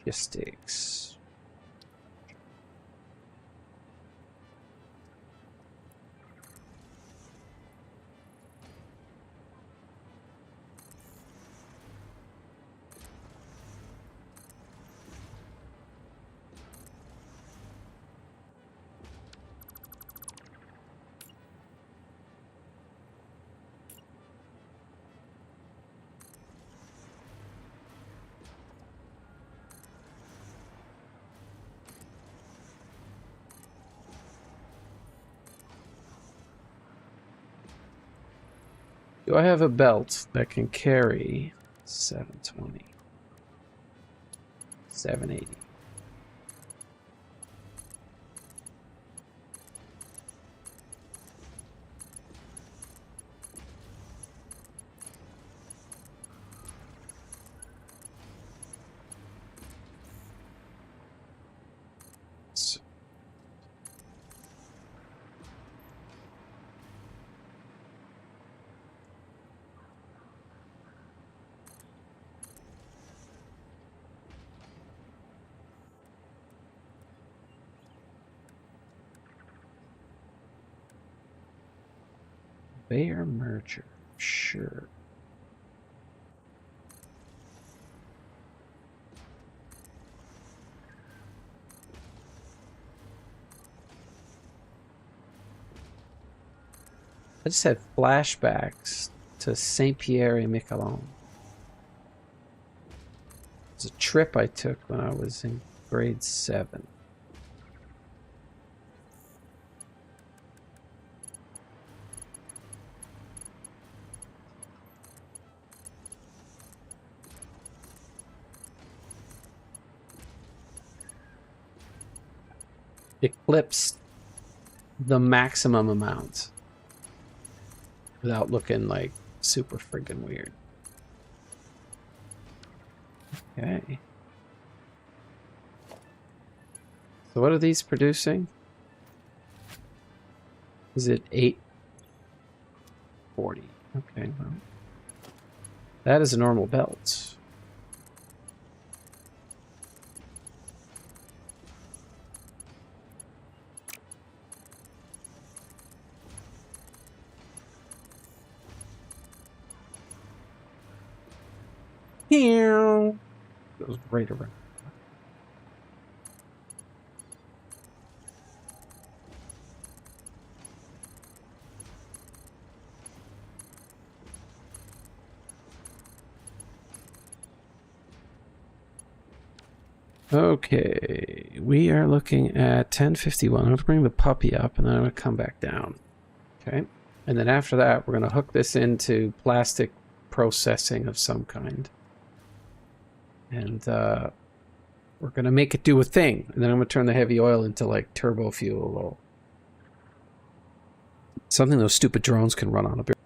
S1: Logistics. Do I have a belt that can carry 720? 780. Conveyor merger. Sure. I just had flashbacks to Saint Pierre et Miquelon. It's a trip I took when I was in grade 7. Eclipsed the maximum amount without looking like super friggin' weird. Okay. So what are these producing? Is it 840? Okay, well. That is a normal belt. Goes right around. Okay, we are looking at 1051. I'm going to bring the puppy up and then I'm going to come back down. Okay, and then after that, we're going to hook this into plastic processing of some kind. And we're going to make it do a thing. And then I'm going to turn the heavy oil into like turbo fuel or something those stupid drones can run on a bit.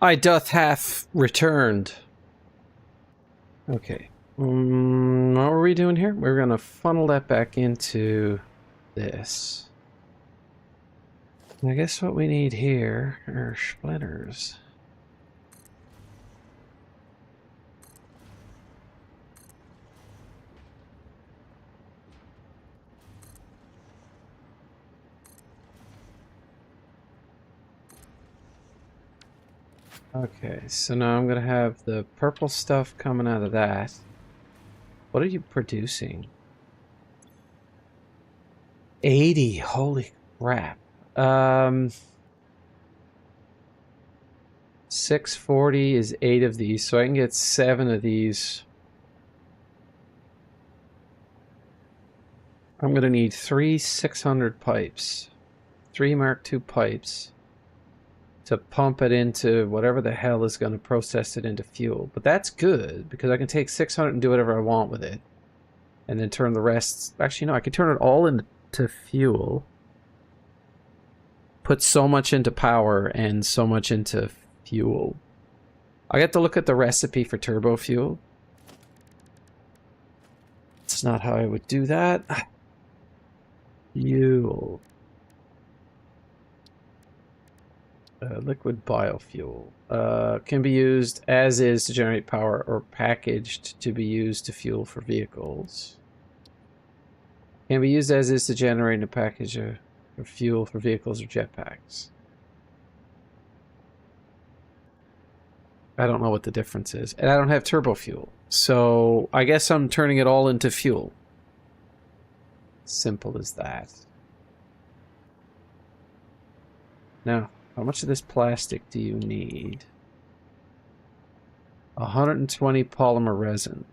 S1: I doth hath returned. Okay. What were we doing here? We're going to funnel that back into this. And I guess what we need here are splitters. Okay, so now I'm going to have the purple stuff coming out of that. What are you producing? 80, holy crap. 640 is 8 of these, so I can get 7 of these. I'm going to need 3 600 pipes. 3 Mark II pipes to pump it into whatever the hell is going to process it into fuel. But that's good, because I can take 600 and do whatever I want with it. And then turn the rest... Actually, no, I can turn it all into fuel. Put so much into power and so much into fuel. I got to look at the recipe for turbo fuel. It's not how I would do that. Fuel. Liquid biofuel. Can be used as is to generate power or packaged to be used to fuel for vehicles. Can be used as is to generate a package of fuel for vehicles or jetpacks. I don't know what the difference is. And I don't have turbo fuel. So I guess I'm turning it all into fuel. Simple as that. Now, how much of this plastic do you need? 120 polymer resin.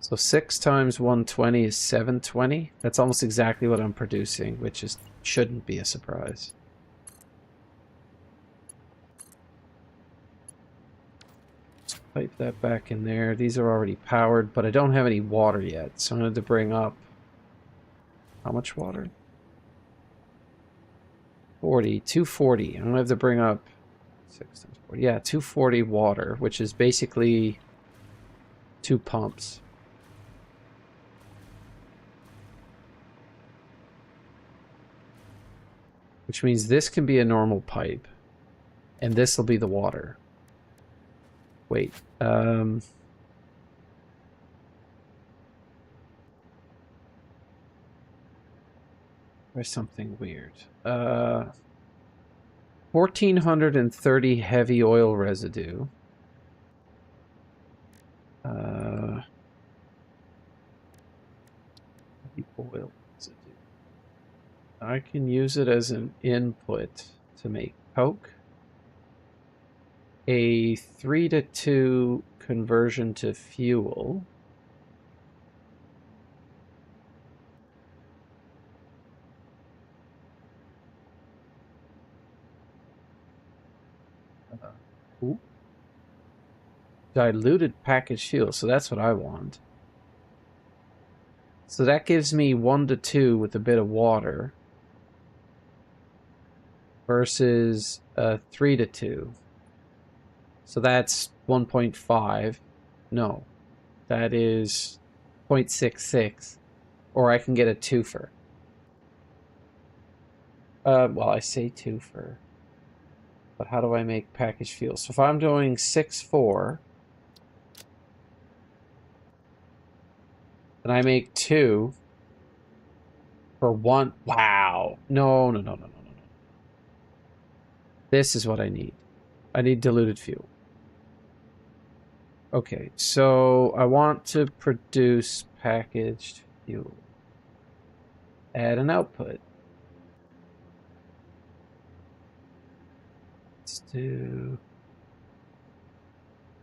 S1: So 6 times 120 is 720. That's almost exactly what I'm producing, which shouldn't be a surprise. Let's pipe that back in there. These are already powered, but I don't have any water yet, so I'm going to bring up... How much water? 40, 240. I'm going to have to bring up 6 times 40. Yeah, 240 water, which is basically 2 pumps. Which means this can be a normal pipe. And this will be the water. Wait. There's something weird. 1,430 heavy oil residue. Heavy oil residue. I can use it as an input to make coke. A 3-to-2 conversion to fuel. Ooh. Diluted packaged fuel, so that's what I want. So that gives me 1-to-2 with a bit of water versus 3-to-2. So that's 1.5. No, that is 0.66. Or I can get a twofer. Well, I say twofer. But how do I make packaged fuel? So if I'm doing 6-4, then I make 2 for 1. Wow. No. This is what I need. I need diluted fuel. Okay, so I want to produce packaged fuel. Add an output. Let's do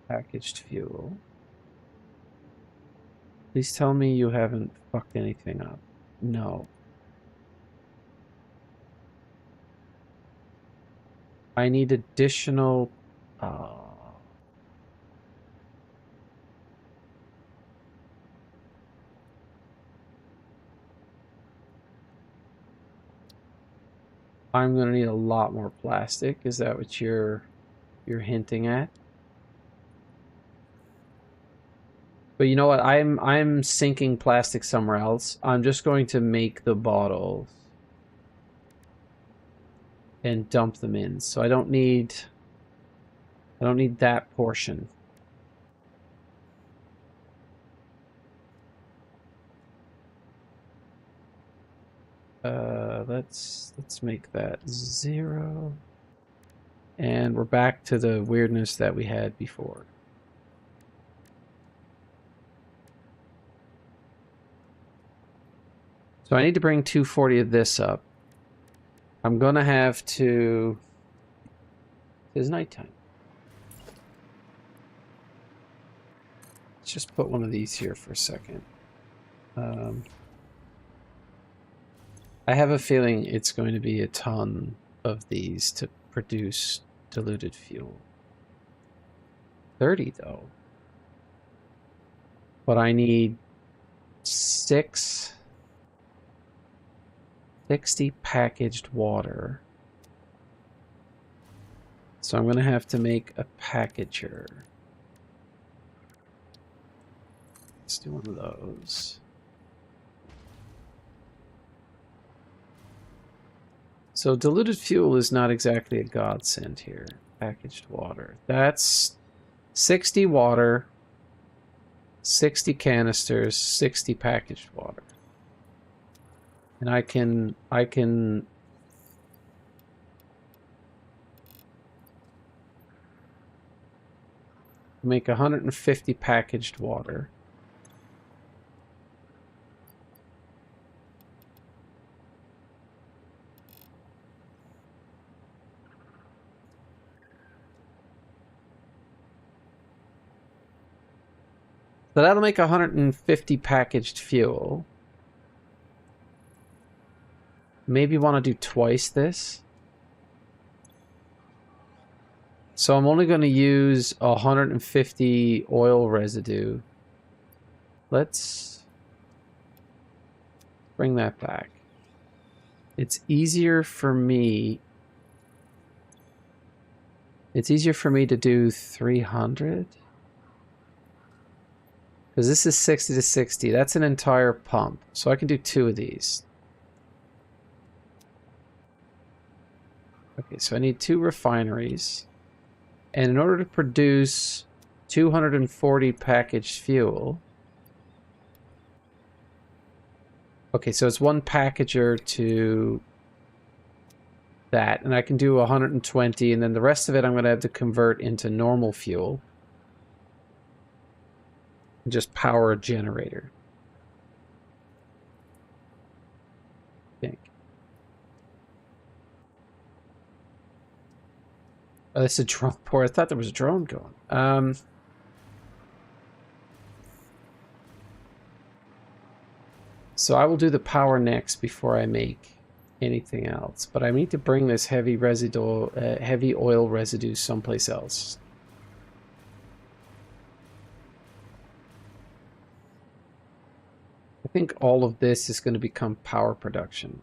S1: packaged fuel. Please tell me you haven't fucked anything up. No. I need additional... I'm going to need a lot more plastic. Is that what you're hinting at? But you know what? I'm sinking plastic somewhere else. I'm just going to make the bottles and dump them in. So I don't need that portion. Let's make that 0. And we're back to the weirdness that we had before. So I need to bring 240 of this up. I'm gonna have to... It's nighttime. Let's just put one of these here for a second. I have a feeling it's going to be a ton of these to produce diluted fuel. 30 though. But I need 60 packaged water. So I'm going to have to make a packager. Let's do one of those. So diluted fuel is not exactly a godsend here. Packaged water. That's 60 water, 60 canisters, 60 packaged water. And I can make 150 packaged water. So that'll make 150 packaged fuel. Maybe want to do twice this. So I'm only going to use 150 oil residue. Let's bring that back. It's easier for me. It's easier for me to do 300. Because this is 60 to 60. That's an entire pump. So I can do 2 of these. Okay, so I need 2 refineries. And in order to produce 240 packaged fuel... Okay, so it's 1 packager to that. And I can do 120, and then the rest of it I'm going to have to convert into normal fuel. And just power a generator. I think. Oh, that's a drone port. I thought there was a drone going. So I will do the power next before I make anything else. But I need to bring this heavy oil residue someplace else. I think all of this is going to become power production.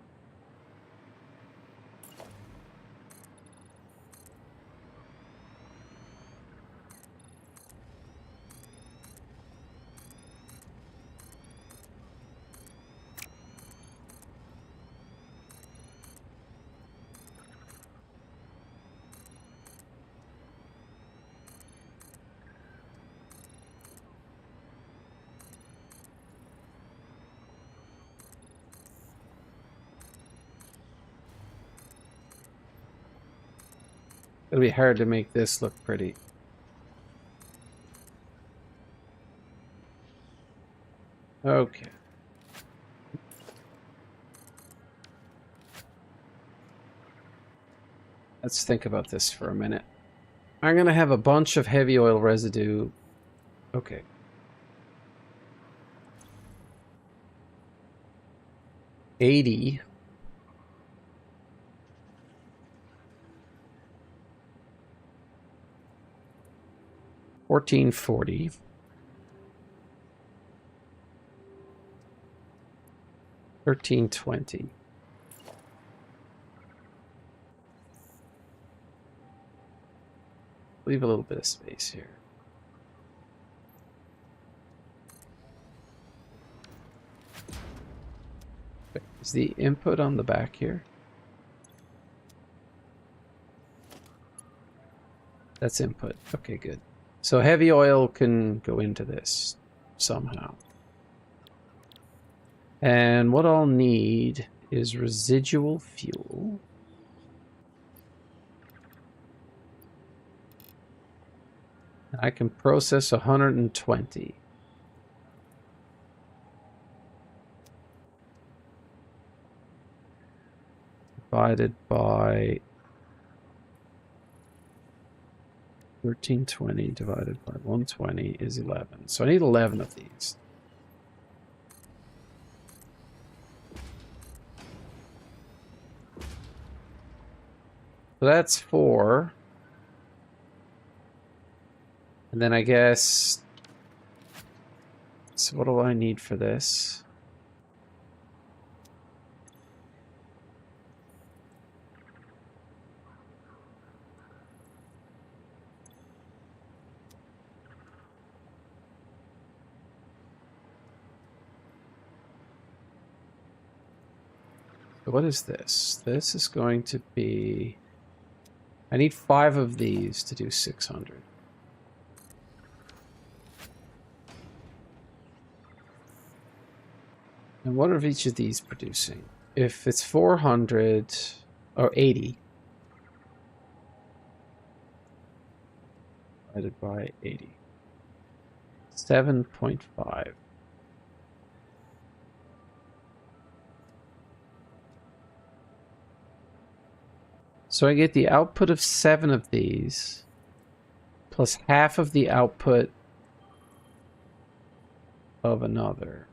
S1: It'll be hard to make this look pretty. Okay. Let's think about this for a minute. I'm going to have a bunch of heavy oil residue. Okay. $80. $14.40. $13.20. leave a little bit of space here. Is the input on the back here? That's input. Okay, good. So heavy oil can go into this somehow. And what I'll need is residual fuel. I can process 120. Divided by 1320 divided by 120 is 11. So I need 11 of these. So that's 4. And then I guess... So what do I need for this? What is this? This is going to be... I need 5 of these to do 600. And what are each of these producing? If it's 400 or 80 divided by 80, 7.5. So I get the output of 7 of these, plus half of the output of another.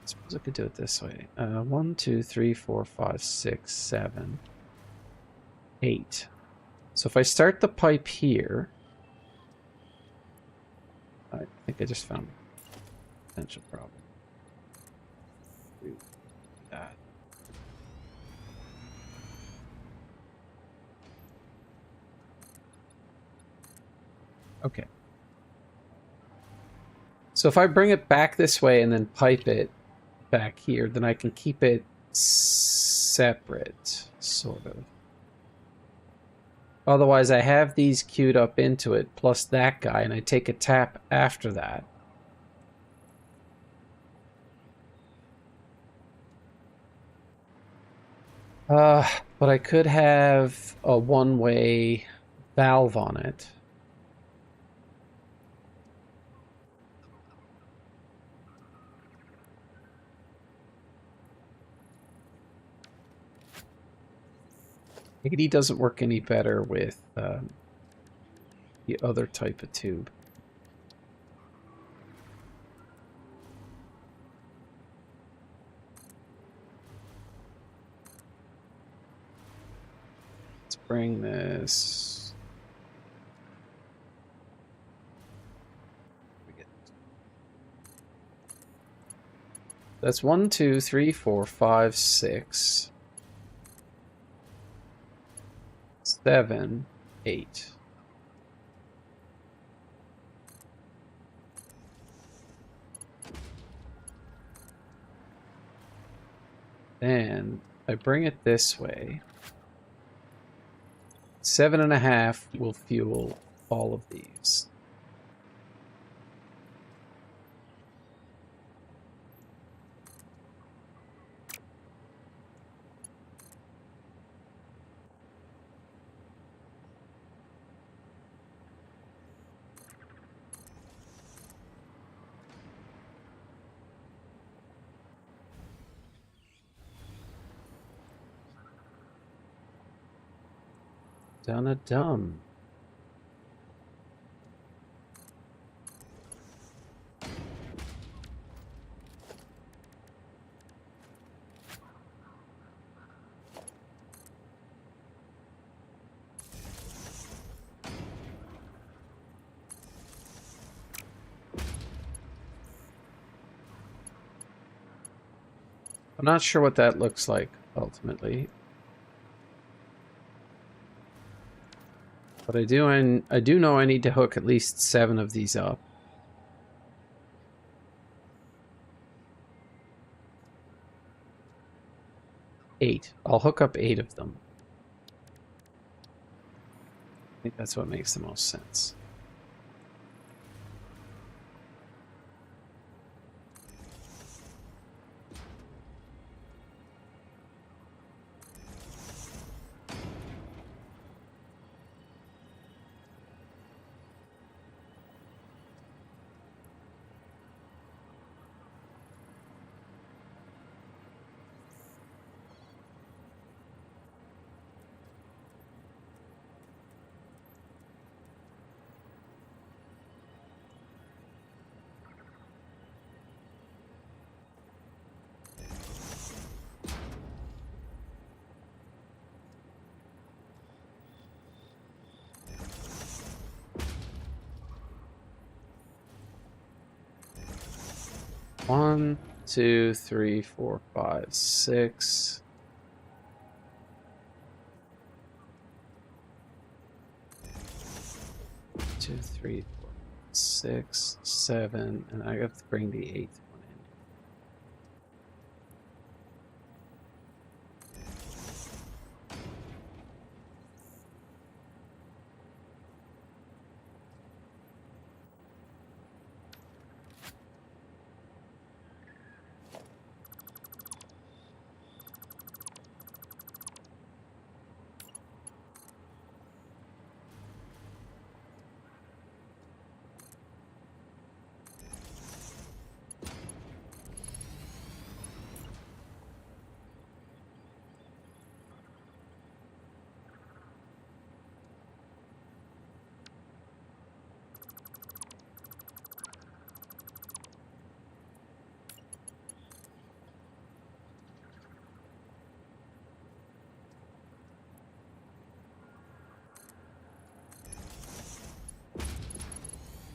S1: I suppose I could do it this way. 1, 2, 3, 4, 5, 6, 7, 8. So if I start the pipe here, I think I just found a potential problem. Do that. Okay. So if I bring it back this way and then pipe it back here, then I can keep it separate, sort of. Otherwise, I have these queued up into it, plus that guy, and I take a tap after that. But I could have a one-way valve on it. AD doesn't work any better with the other type of tube. Let's bring this. That's 1, 2, 3, 4, 5, 6. 7, 8. Then I bring it this way. 7.5 will fuel all of these. Done. I'm not sure what that looks like ultimately. But I do know I need to hook at least 7 of these up. 8. I'll hook up 8 of them. I think that's what makes the most sense. One, 2, 3, 4, 5, 6. Two, 3, 4, 6, 7, and I have to bring the 8th one in.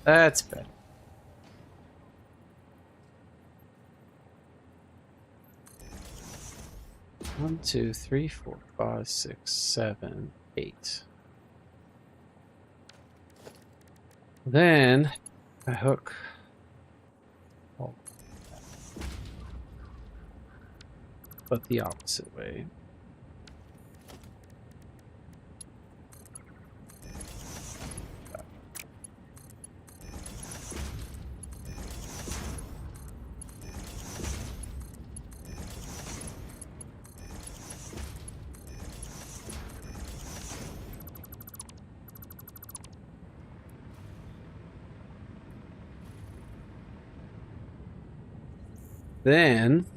S1: That's better. One, 2, 3, 4, 5, 6, 7, 8. Then I hook. Oh, but the opposite way. Then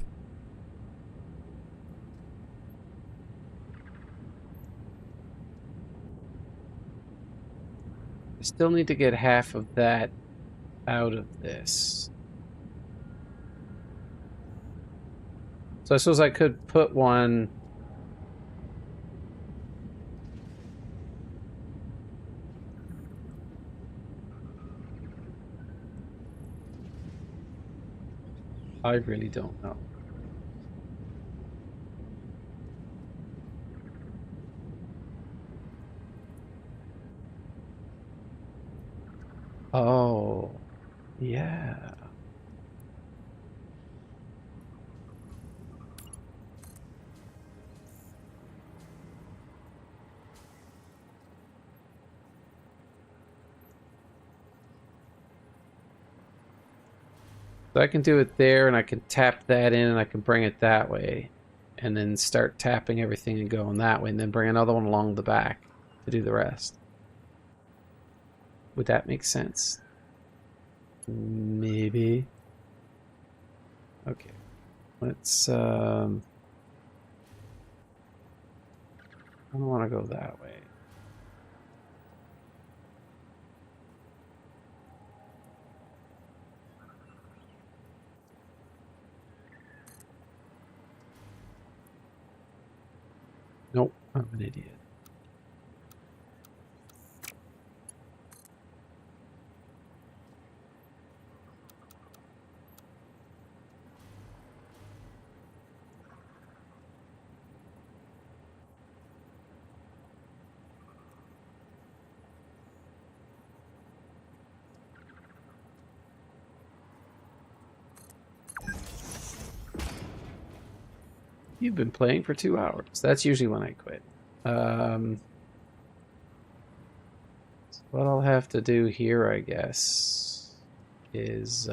S1: I still need to get half of that out of this. So I suppose I could put one. I really don't know. Oh, yeah. So I can do it there, and I can tap that in, and I can bring it that way. And then start tapping everything and going that way, and then bring another one along the back to do the rest. Would that make sense? Maybe. Okay. Let's, I don't want to go that way. Nope, I'm an idiot. You've been playing for 2 hours. That's usually when I quit. So what I'll have to do here, I guess, is...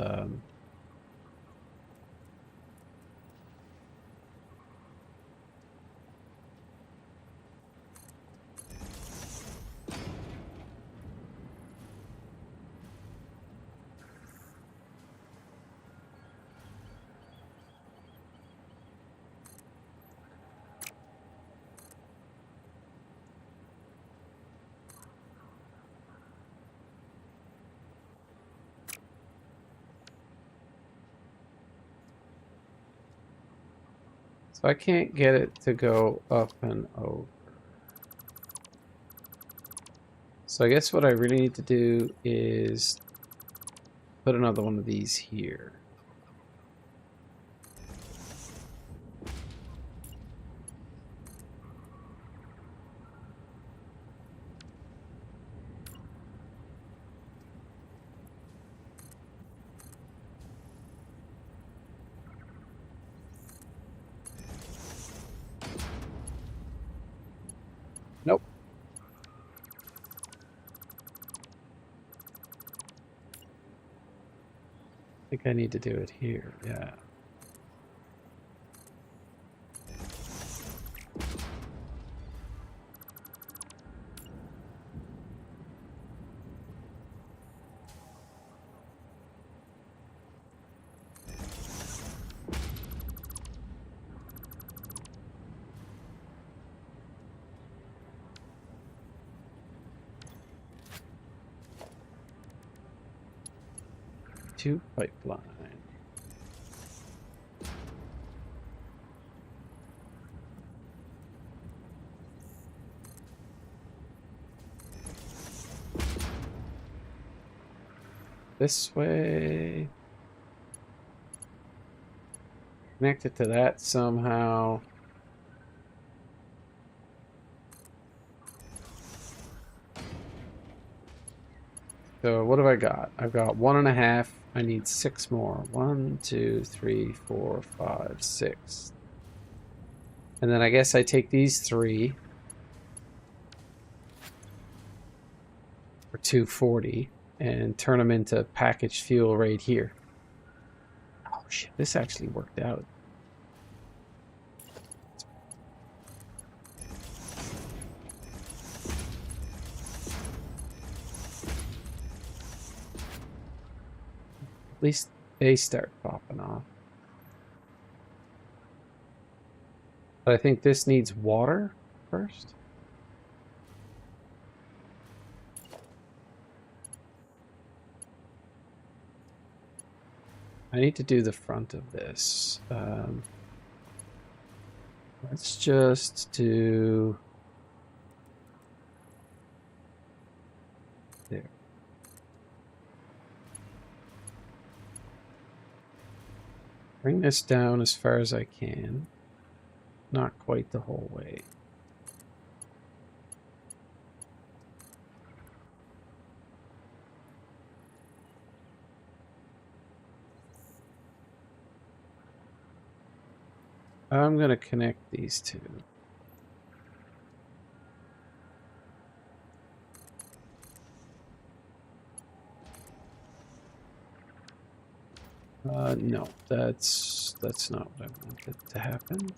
S1: So I can't get it to go up and over. So I guess what I really need to do is put another one of these here. Nope. I think I need to do it here, yeah. To pipeline. This way. Connect it to that somehow. So what have I got? I've got 1.5. I need 6 more. 1, 2, 3, 4, 5, 6. And then I guess I take these 3 for 240 and turn them into packaged fuel right here. Oh shit, this actually worked out. At least they start popping off. But I think this needs water first. I need to do the front of this. Let's just do... there. Bring this down as far as I can. Not quite the whole way. I'm going to connect these two. No, that's not what I wanted to happen.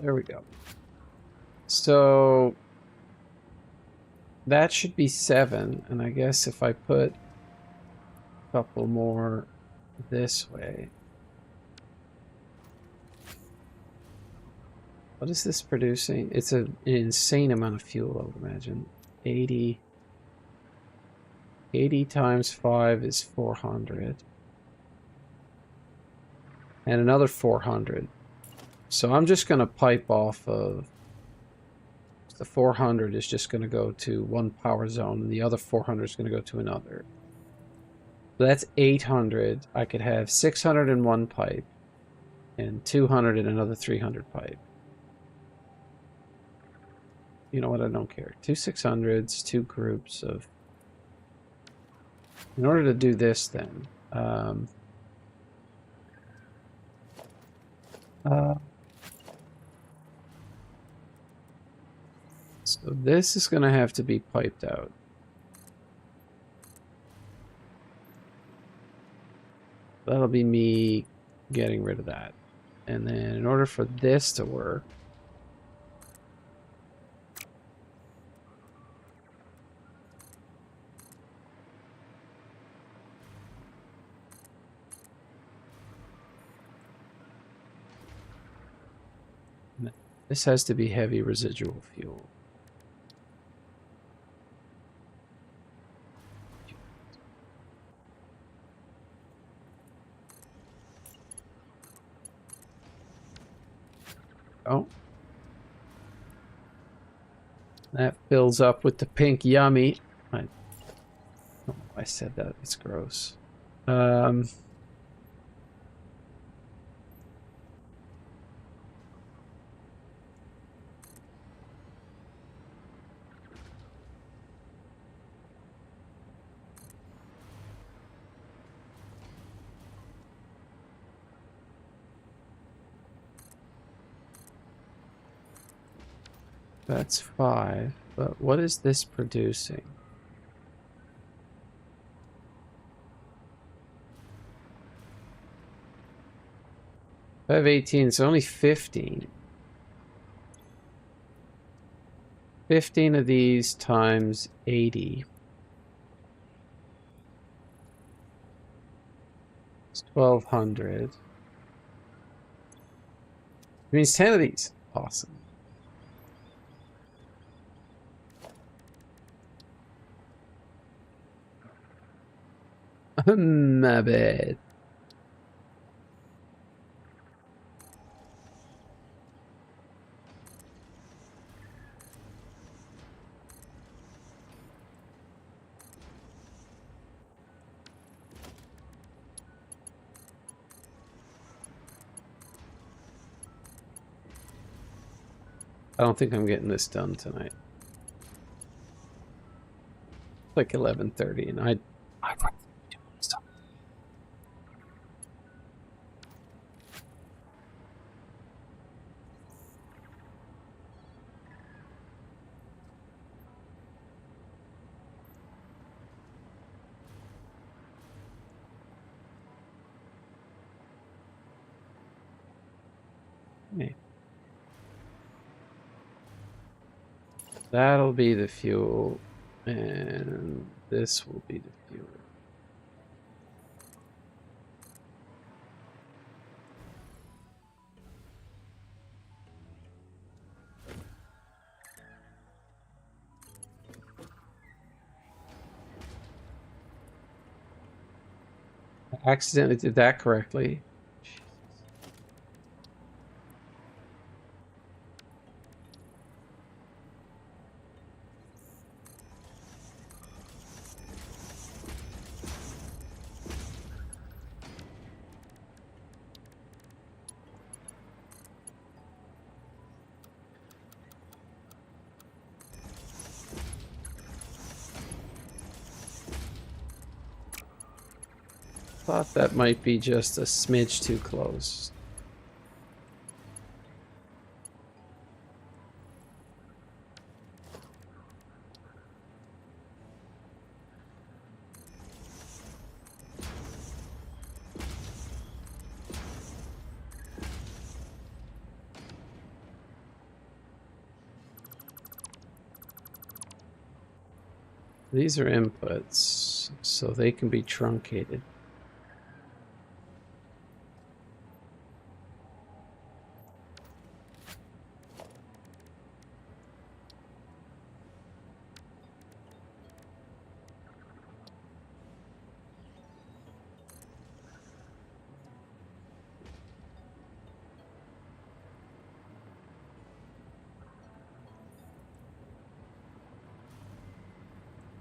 S1: There we go. So that should be 7, and I guess if I put a couple more this way. What is this producing? It's an insane amount of fuel, I would imagine. 80 times 5 is 400. And another 400. So I'm just going to pipe off of... the 400 is just going to go to one power zone, and the other 400 is going to go to another. So that's 800. I could have 600 in one pipe, and 200 and another 300 pipe. You know what? I don't care. 2 600s, 2 groups of... In order to do this, then... so this is going to have to be piped out. That'll be me getting rid of that. And then in order for this to work... This has to be heavy residual fuel. Oh. That fills up with the pink yummy. I said that. It's gross. That's 5, but what is this producing? I have 18, it's only 15. 15 of these times 80. It's 1,200. It means 10 of these. Awesome. My bad. I don't think I'm getting this done tonight. It's like 11:30, and I That'll be the fuel, and this will be the fuel. I accidentally did that correctly. Thought that might be just a smidge too close. These are inputs, so they can be truncated.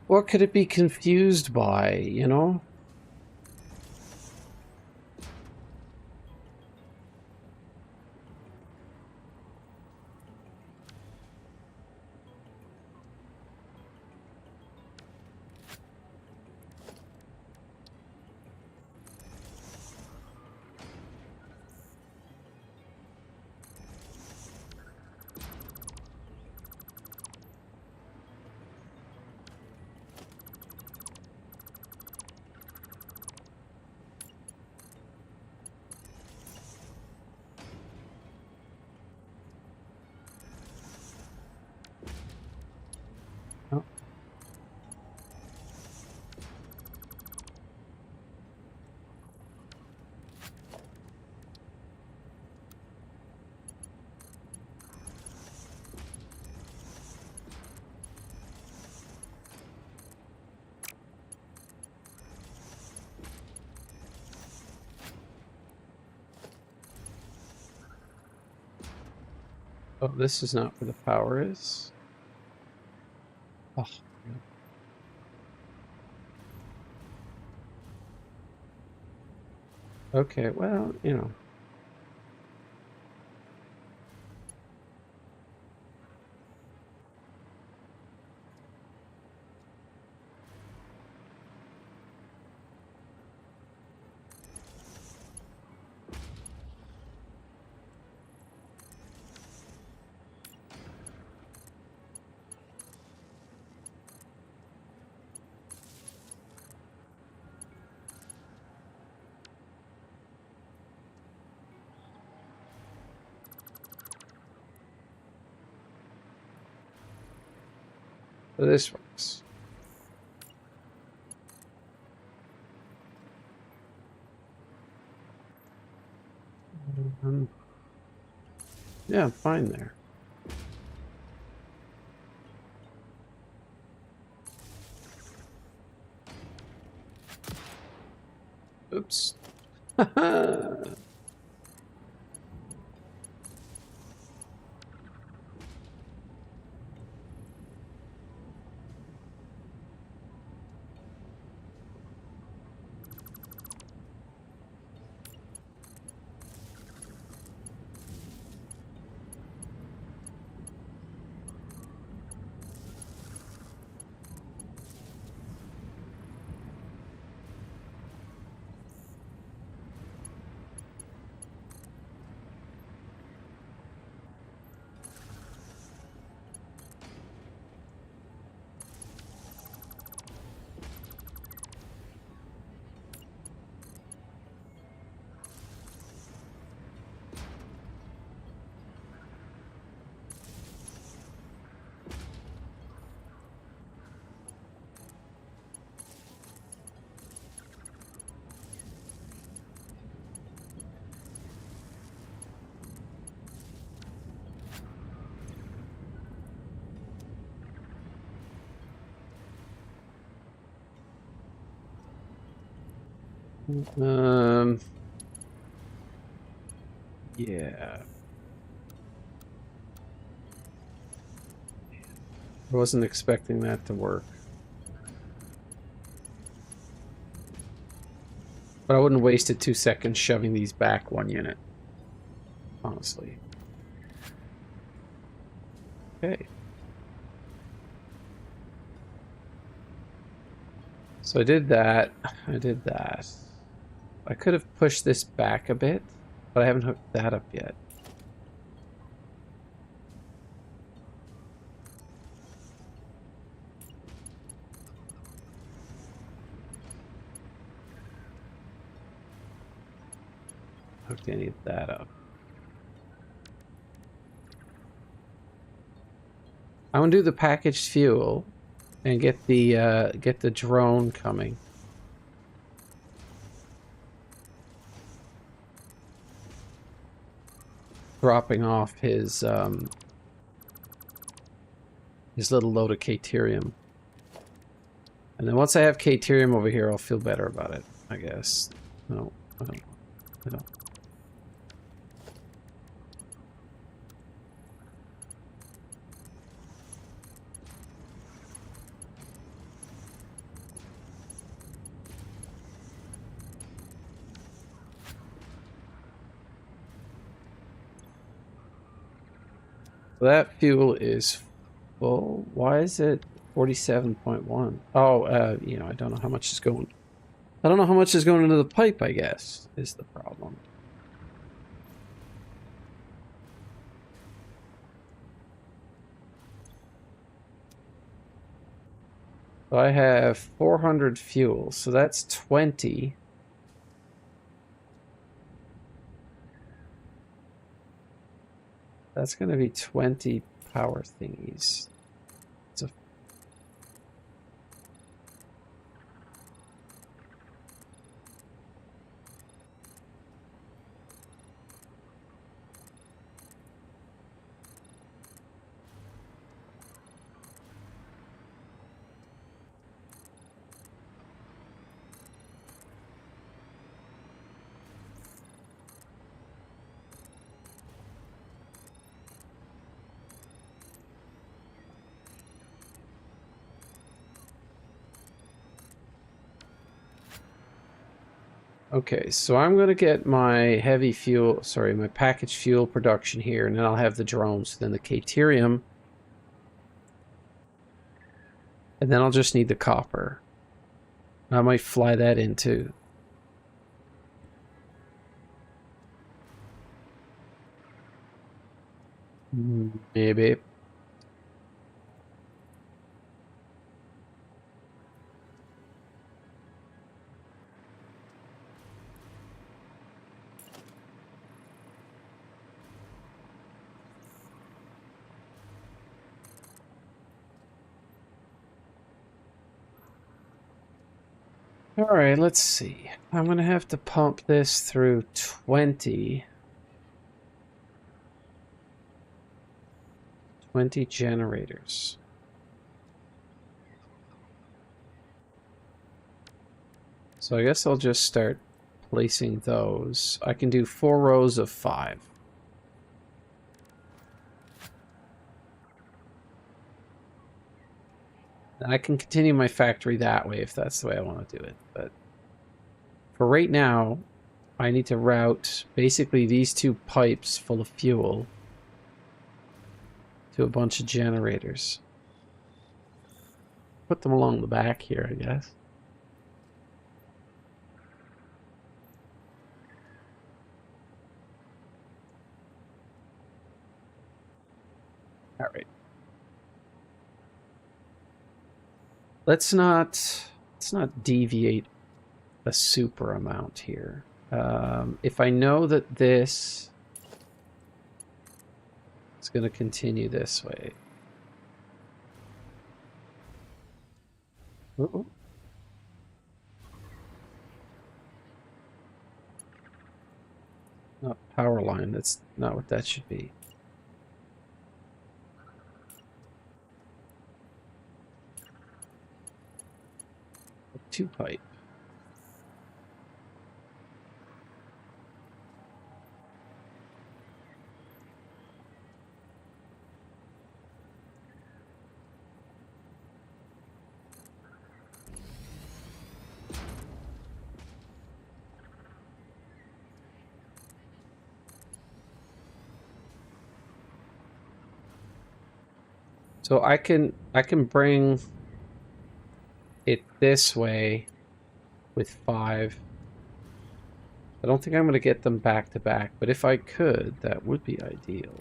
S1: What could it be confused by, you know? Oh, this is not where the power is. Oh, really? Okay, well, you know. So this works. Yeah, I'm fine there. Oops. Yeah. I wasn't expecting that to work. But I wouldn't have wasted 2 seconds shoving these back 1 unit. Honestly. Okay. So I did that. I did that. I could have pushed this back a bit, but I haven't hooked that up yet. Hooked any of that up. I want to do the packaged fuel and get the drone coming. Dropping off his little load of Caterium. And then once I have Caterium over here, I'll feel better about it, I guess. No, I don't. I don't. That fuel is full. Why is it 47.1? Oh, you know, I don't know how much is going. I don't know how much is going into the pipe, I guess, is the problem. So I have 400 fuel, so that's 20. That's going to be 20 power thingies. It's a Okay, so I'm going to get my heavy fuel, sorry, my packaged fuel production here, and then I'll have the drones, then the Caterium, and then I'll just need the copper. I might fly that in too. Maybe. All right, let's see. I'm going to have to pump this through 20 generators. So I guess I'll just start placing those. I can do 4 rows of 5. And I can continue my factory that way if that's the way I want to do it. But for right now, I need to route basically these 2 pipes full of fuel to a bunch of generators. Put them along the back here, I guess. All right. Let's not deviate a super amount here. If I know that this is going to continue this way. Uh-oh. Not power line, that's not what that should be. A 2 pipe. So I can bring it this way with 5. I don't think I'm going to get them back to back, but if I could, that would be ideal.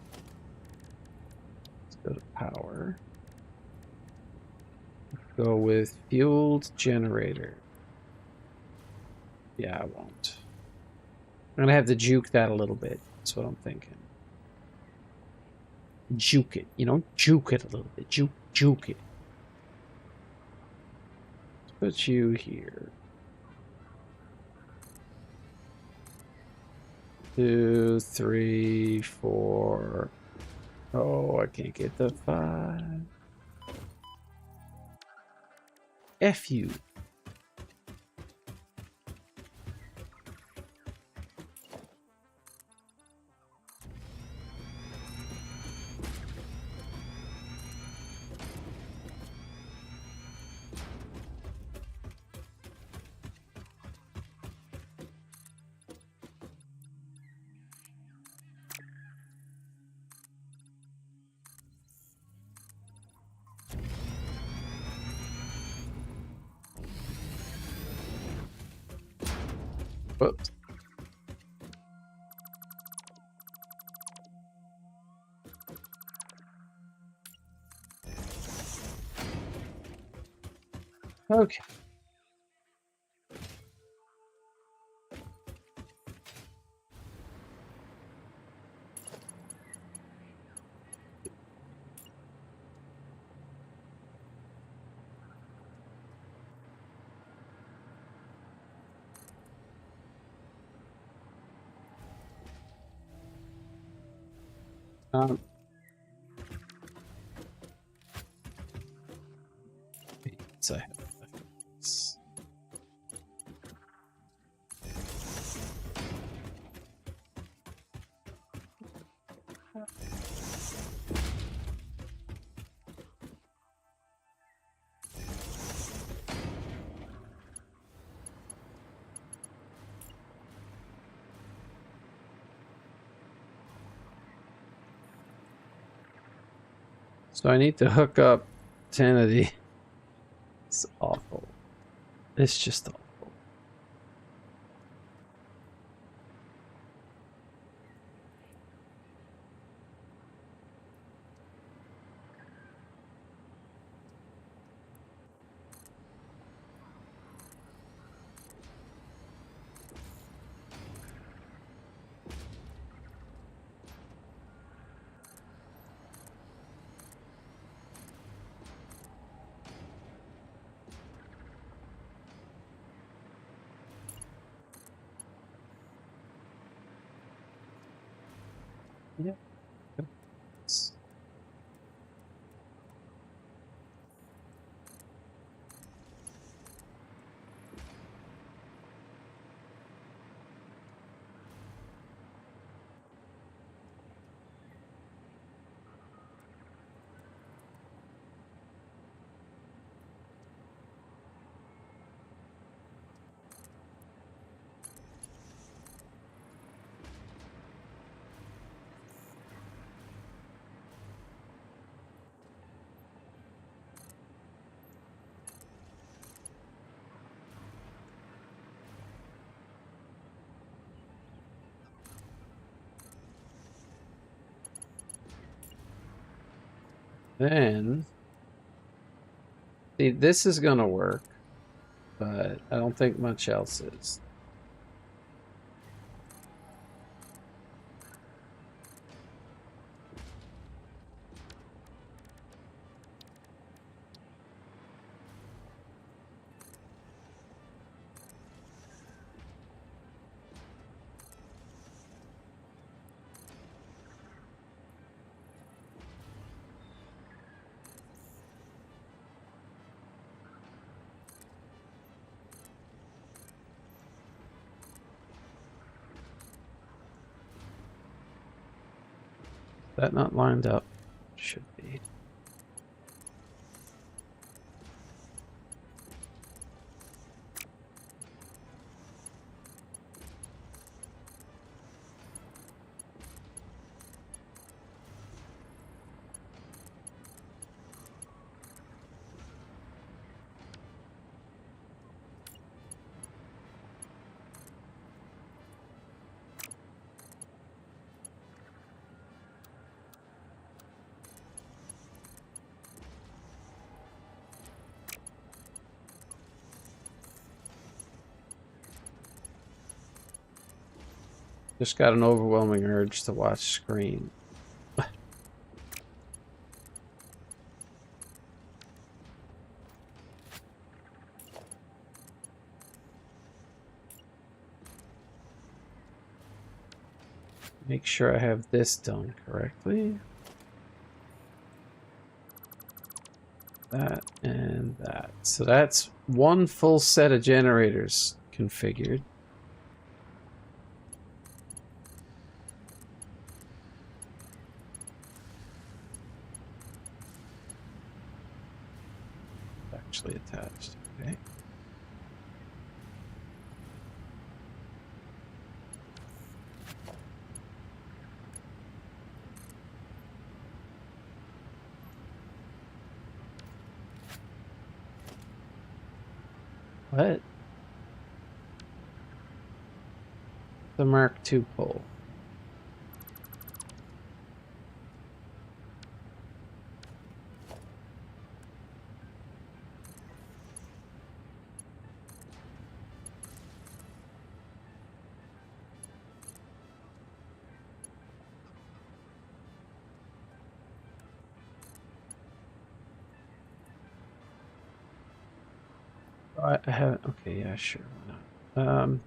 S1: Let's go to power. Go with fueled generator. Yeah, I won't. I'm going to have to juke that a little bit. That's what I'm thinking. Juke it, you know? Juke it a little bit. Juke it. Let's put you here. 2, 3, 4. Oh, I can't get the 5. F you. Whoops. Okay. So I have this. So I need to hook up 10 of these. It's awful. It's just awful. Yeah. Then, see, this is going to work, but I don't think much else is. That not lined up? Should be. Just got an overwhelming urge to watch screen. Make sure I have this done correctly. That and that. So that's one full set of generators configured. Actually attached. Okay. What? The Mark II pole. I haven't. Okay, yeah, sure. Why not?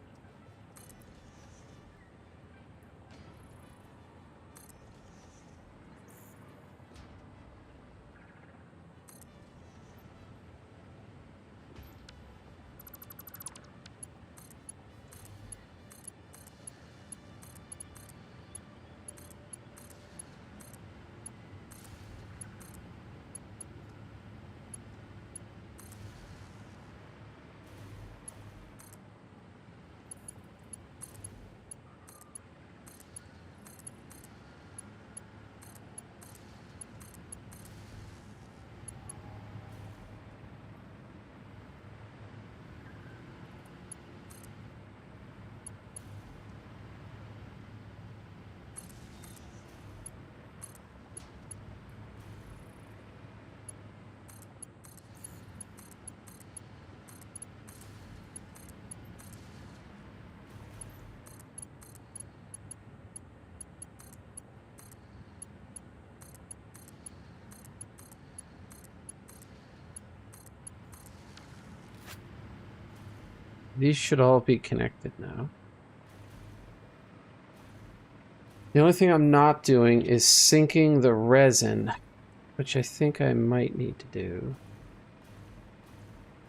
S1: These should all be connected now. The only thing I'm not doing is sinking the resin, which I think I might need to do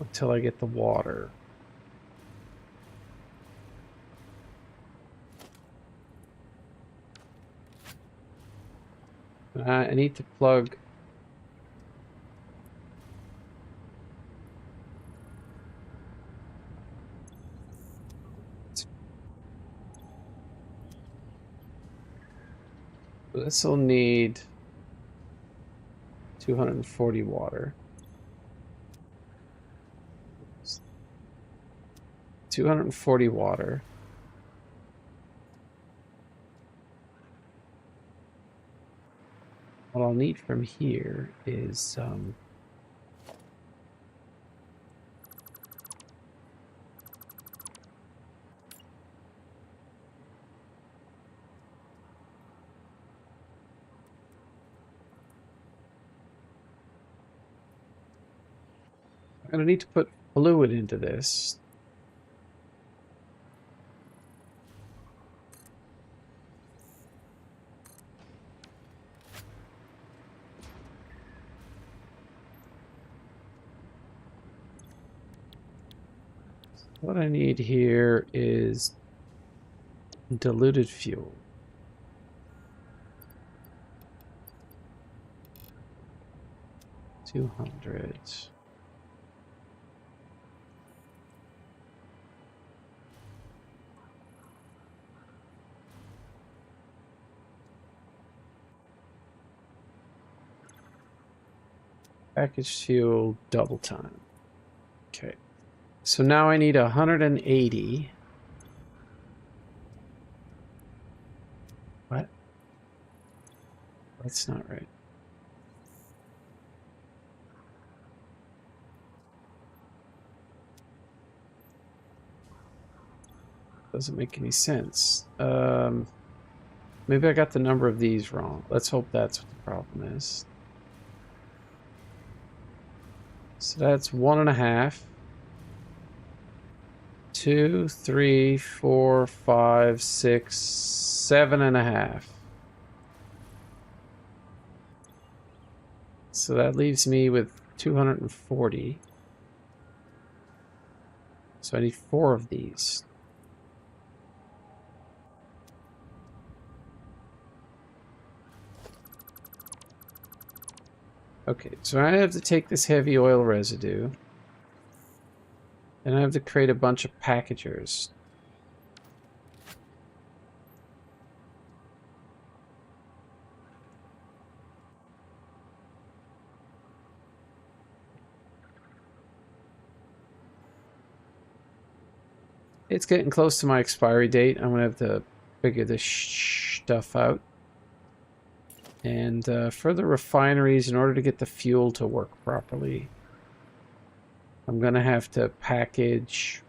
S1: until I get the water. I need to plug this will need 240 water. 240 water. What I'll need from here is I'm gonna need to put fluid into this. What I need here is diluted fuel. $200. Packaged fuel, double time. Okay. So now I need 180. What? That's not right. Doesn't make any sense. Maybe I got the number of these wrong. Let's hope that's what the problem is. So that's 1.5. 2, 3, 4, 5, 6, 7.5. So that leaves me with 240. So I need 4 of these. Okay, so I have to take this heavy oil residue, and I have to create a bunch of packagers. It's getting close to my expiry date. I'm gonna have to figure this stuff out. And for the refineries, in order to get the fuel to work properly, I'm gonna have to package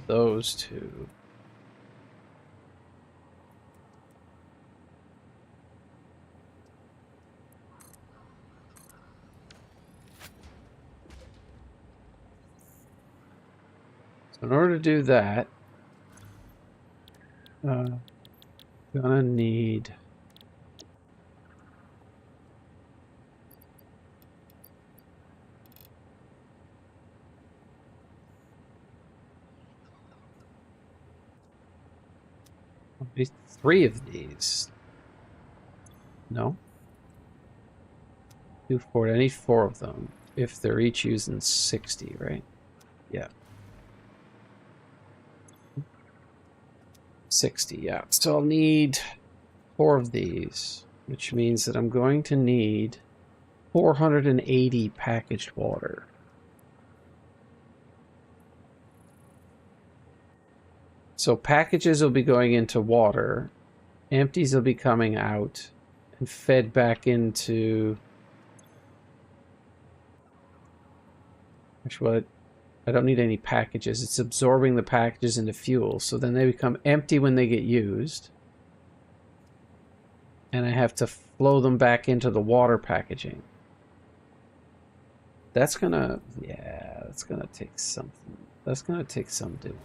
S1: those two. So in order to do that, gonna need at least 3 of these. No? 240. I need 4 of them if they're each using 60, right? Yeah. 60, yeah. So I'll need 4 of these, which means that I'm going to need 480 packaged water. So packages will be going into water, empties will be coming out and fed back into... Actually, I don't need any packages. It's absorbing the packages into fuel, so then they become empty when they get used. And I have to flow them back into the water packaging. That's gonna... yeah, that's gonna take something. That's gonna take some doing.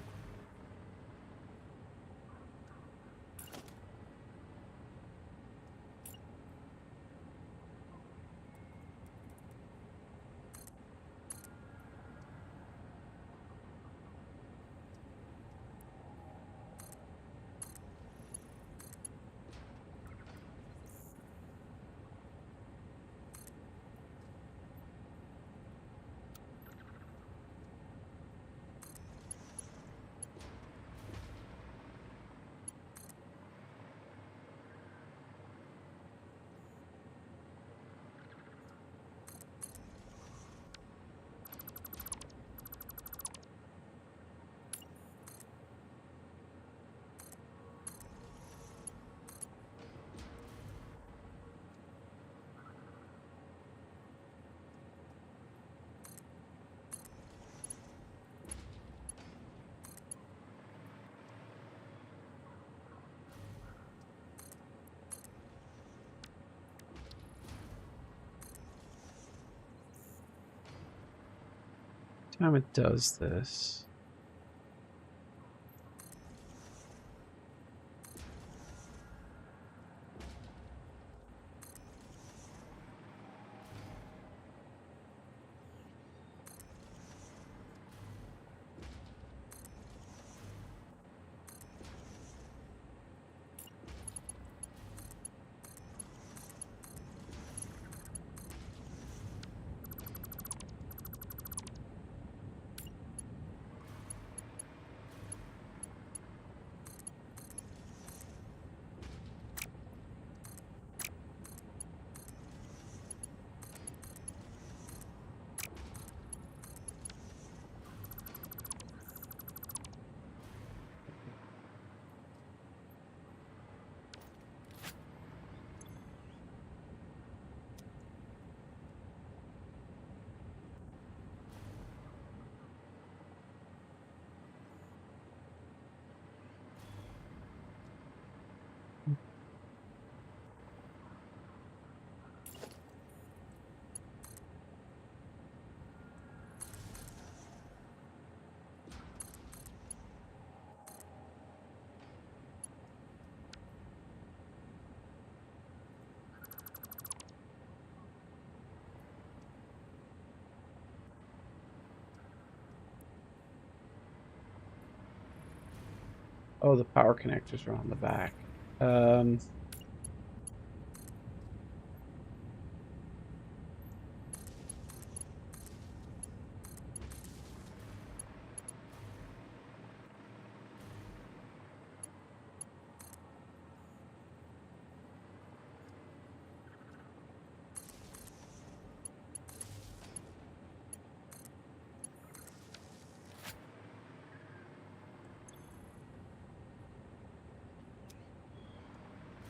S1: Time it does this. Oh, the power connectors are on the back.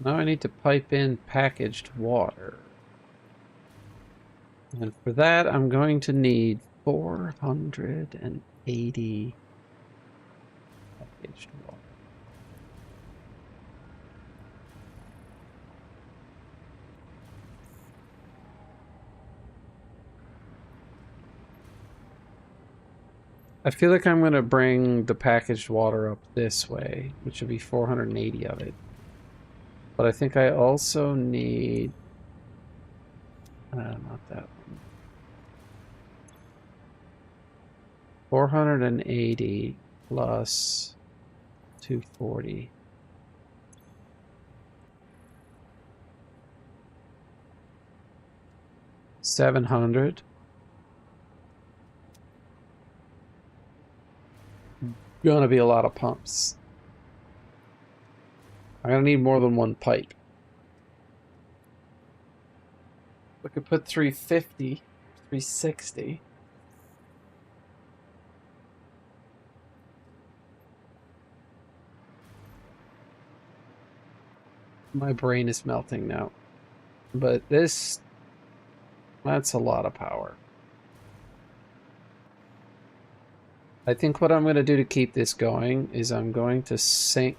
S1: Now I need to pipe in packaged water. And for that, I'm going to need 480 packaged water. I feel like I'm going to bring the packaged water up this way, which would be 480 of it. But I think I also need... not that one. 480 plus 240. 700. Gonna be a lot of pumps. I'm gonna need more than one pipe. We could put 350, 360. My brain is melting now. But this, that's a lot of power. I think what I'm going to do to keep this going is I'm going to sink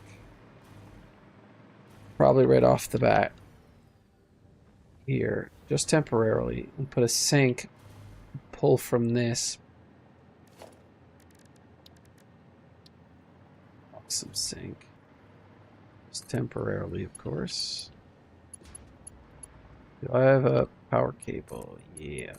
S1: probably right off the bat here, just temporarily, and put a sink, pull from this. Some sink. Just temporarily, of course. Do I have a power cable? Yeah.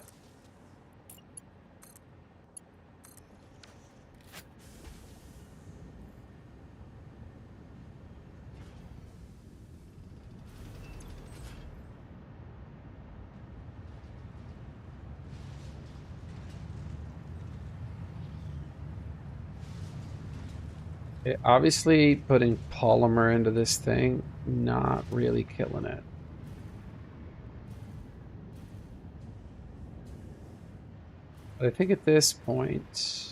S1: Obviously, putting polymer into this thing, not really killing it. But I think at this point...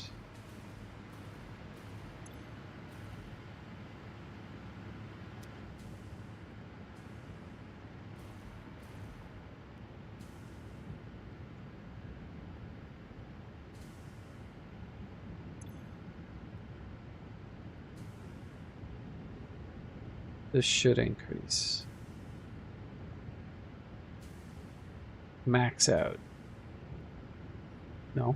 S1: this should increase. Max out. No.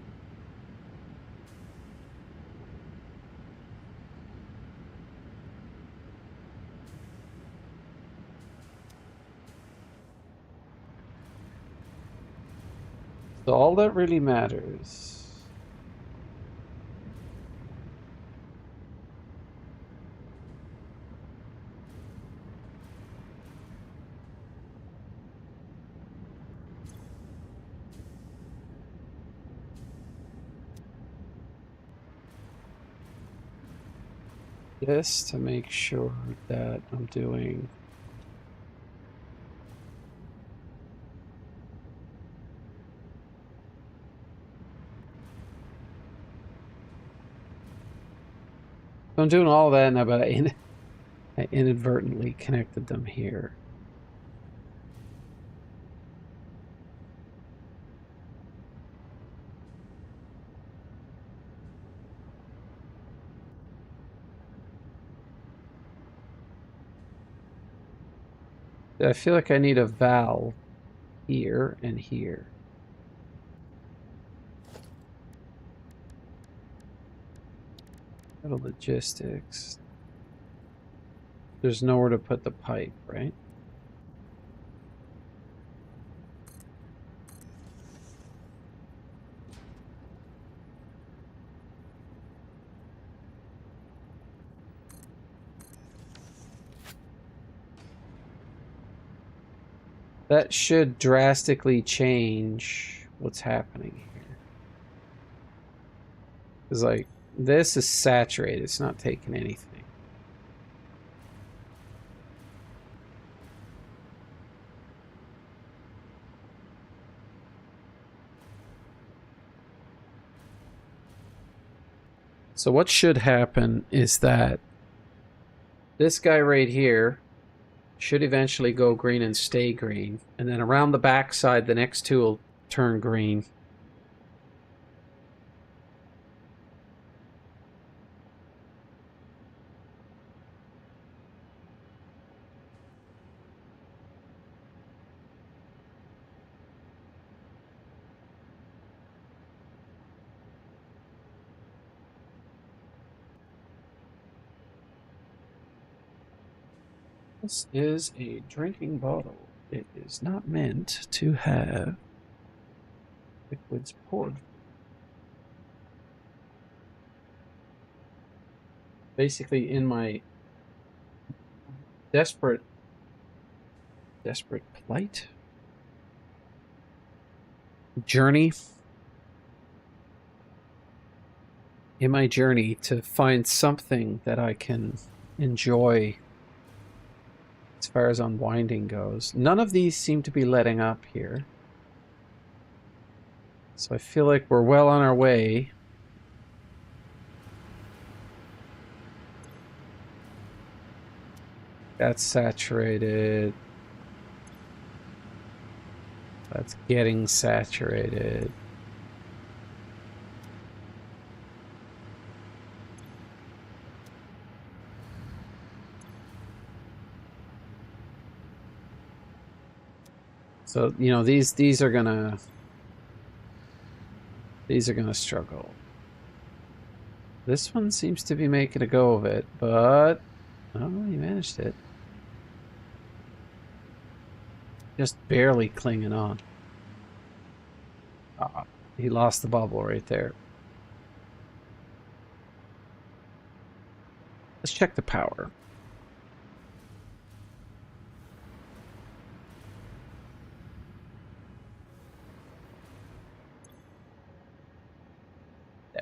S1: So all that really matters... this to make sure that I'm doing... I'm doing all that now, but I inadvertently connected them here. I feel like I need a valve here and here. Little logistics. There's nowhere to put the pipe, right? That should drastically change what's happening here. Because, like, this is saturated. It's not taking anything. So what should happen is that this guy right here should eventually go green and stay green. And then around the back side, the next two will turn green. This is a drinking bottle. It is not meant to have liquids poured. Basically, in my desperate plight, journey. In my journey to find something that I can enjoy as far as unwinding goes. None of these seem to be letting up here. So I feel like we're well on our way. That's saturated. That's getting saturated. So, you know, these are gonna struggle. This one seems to be making a go of it, but oh, he managed it. Just barely clinging on. Ah, he lost the bubble right there. Let's check the power.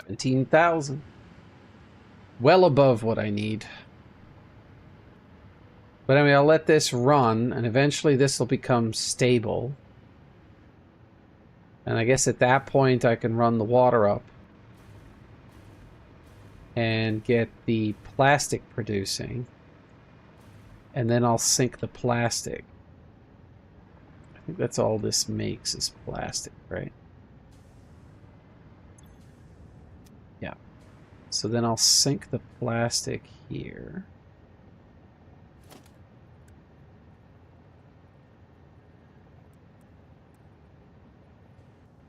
S1: $17,000. Well above what I need. But anyway, I'll let this run, and eventually this will become stable. And I guess at that point I can run the water up and get the plastic producing. And then I'll sink the plastic. I think that's all this makes is plastic, right? Yeah. So then I'll sink the plastic here.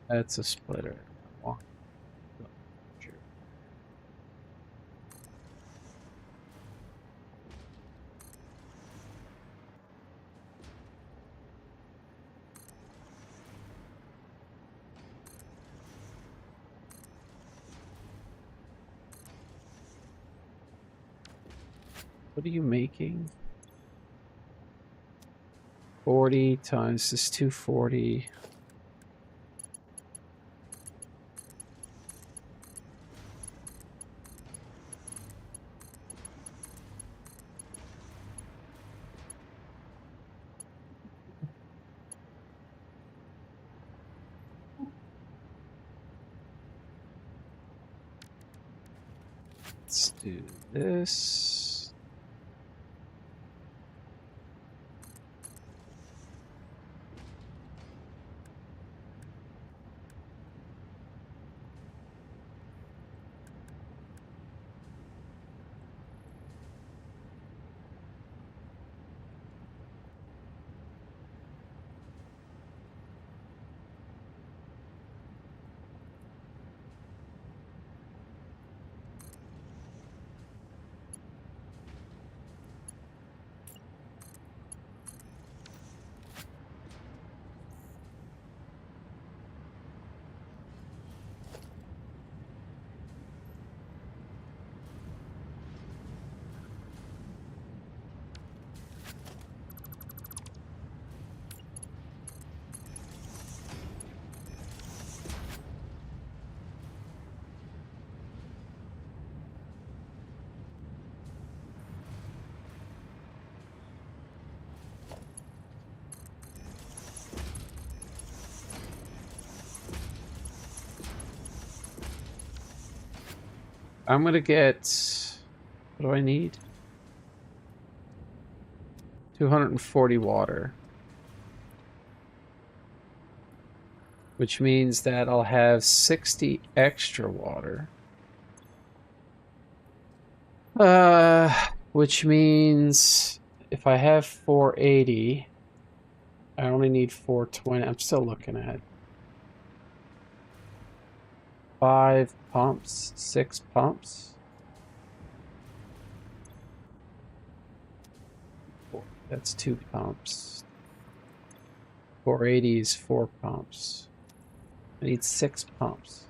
S1: That's a splitter. What are you making? 40 times this 240. Let's do this. I'm gonna get, what do I need? 240 water. Which means that I'll have 60 extra water. Which means if I have 480, I only need 420. I'm still looking at 5 pumps, 6 pumps. That's 2 pumps. 480 is 4 pumps. I need 6 pumps.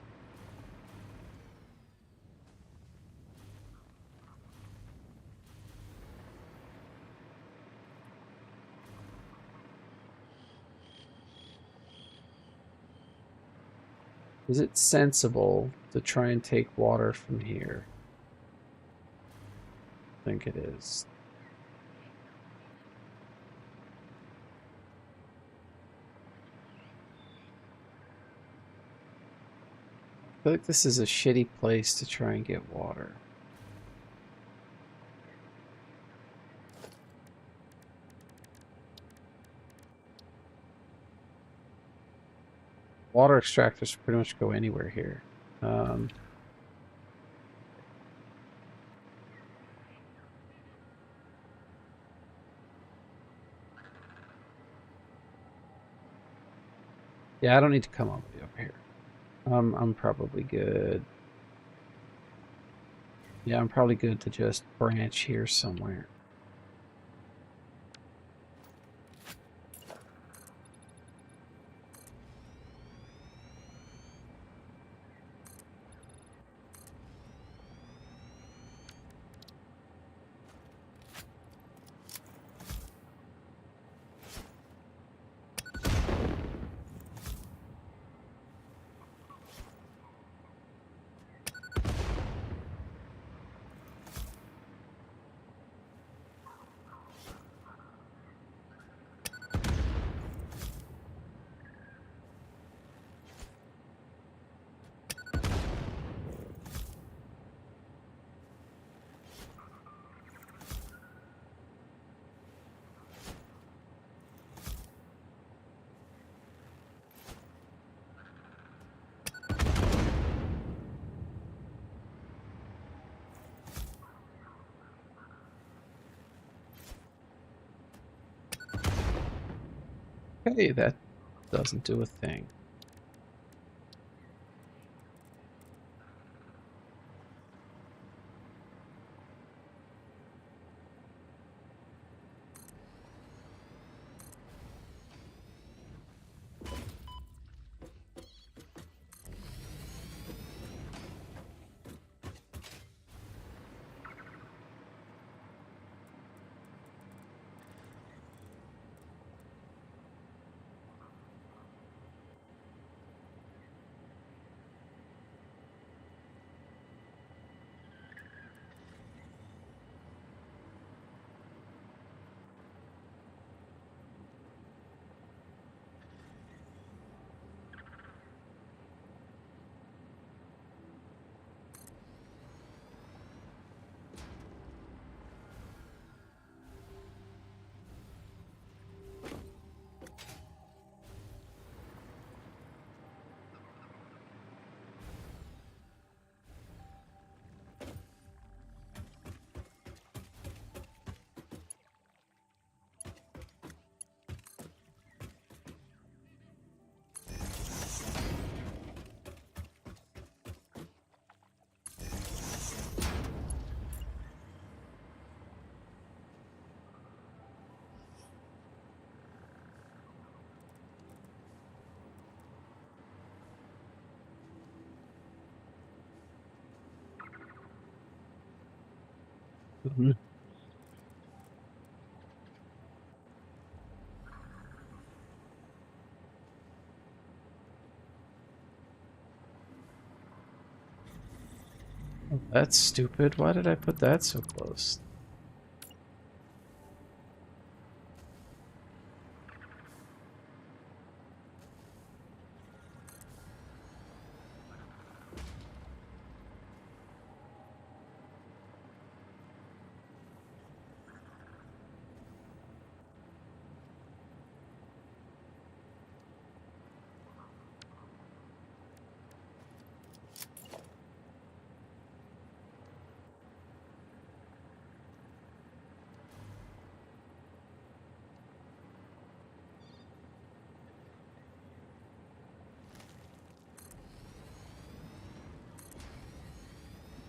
S1: Is it sensible to try and take water from here? I think it is. I feel like this is a shitty place to try and get water. Water extractors pretty much go anywhere here. Yeah, I don't need to come all the way up here. I'm probably good. Yeah, I'm probably good to just branch here somewhere. Okay, that doesn't do a thing. Mhm. Oh, that's stupid. Why did I put that so close?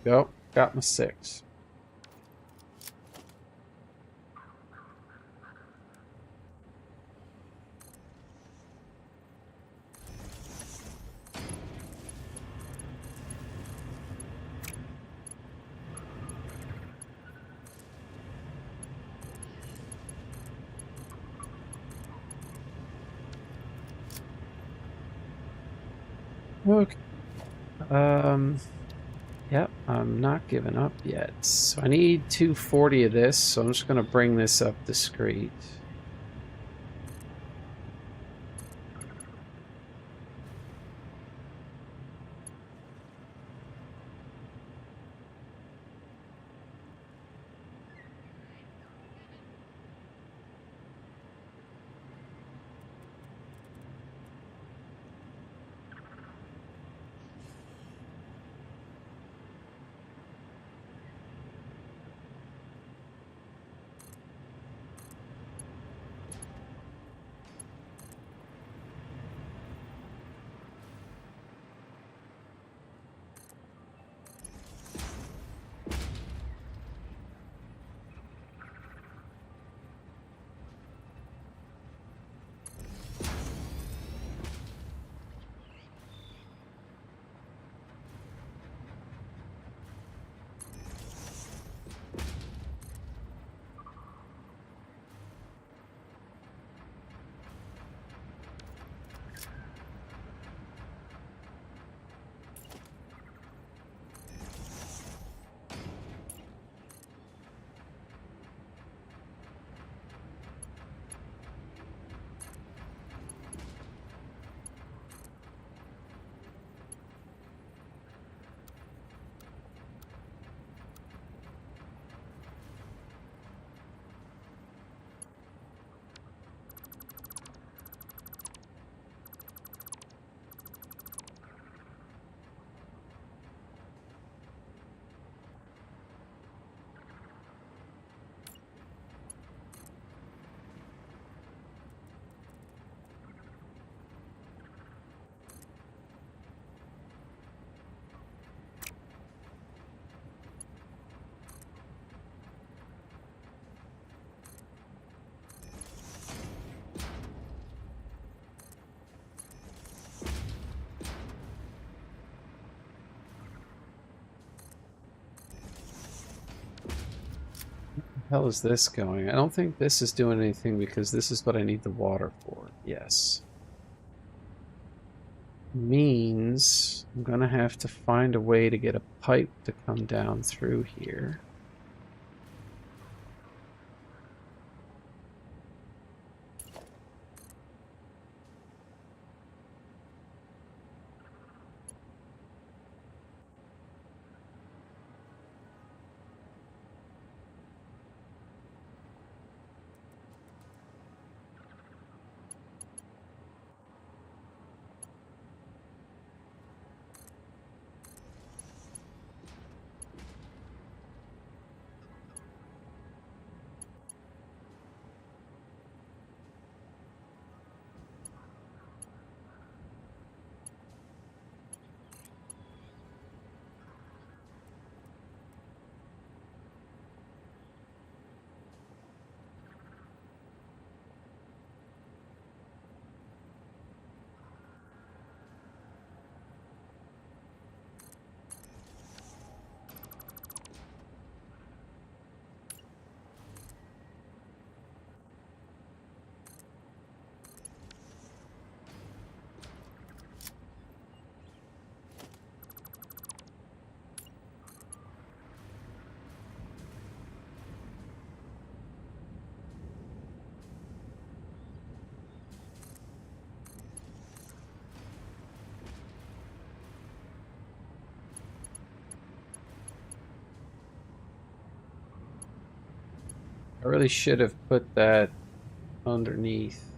S1: Go. Got my 6. Okay. Yep, I'm not giving up yet. So I need 240 of this, so I'm just going to bring this up discrete. Hell is this going? I don't think this is doing anything because this is what I need the water for. Yes. Means I'm gonna have to find a way to get a pipe to come down through here. I really should have put that underneath.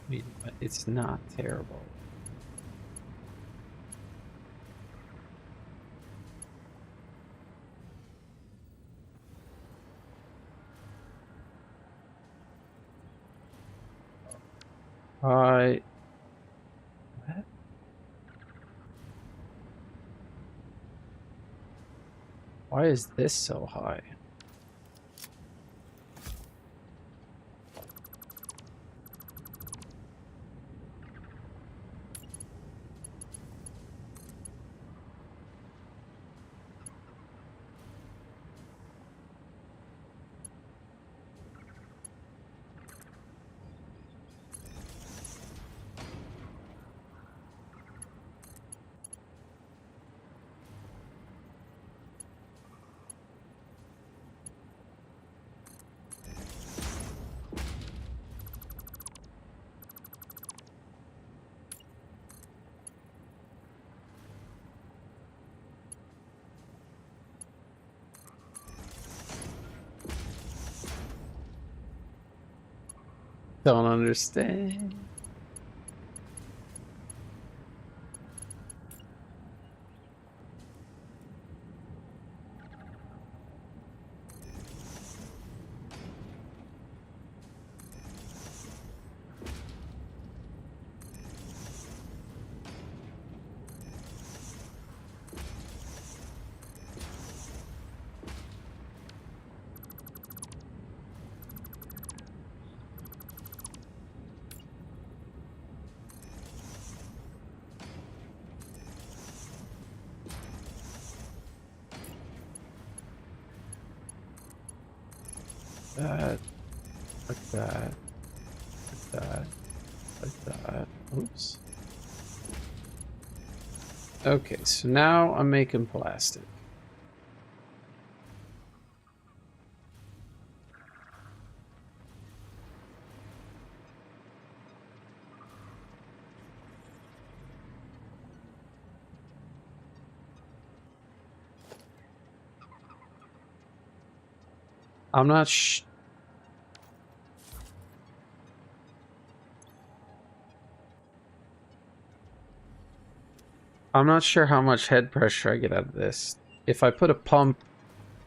S1: I mean, it's not terrible. What? Why is this so high? Don't understand. That, like that, like that, like that. Oops. Okay, so now I'm making plastic. I'm not I'm not sure how much head pressure I get out of this. If I put a pump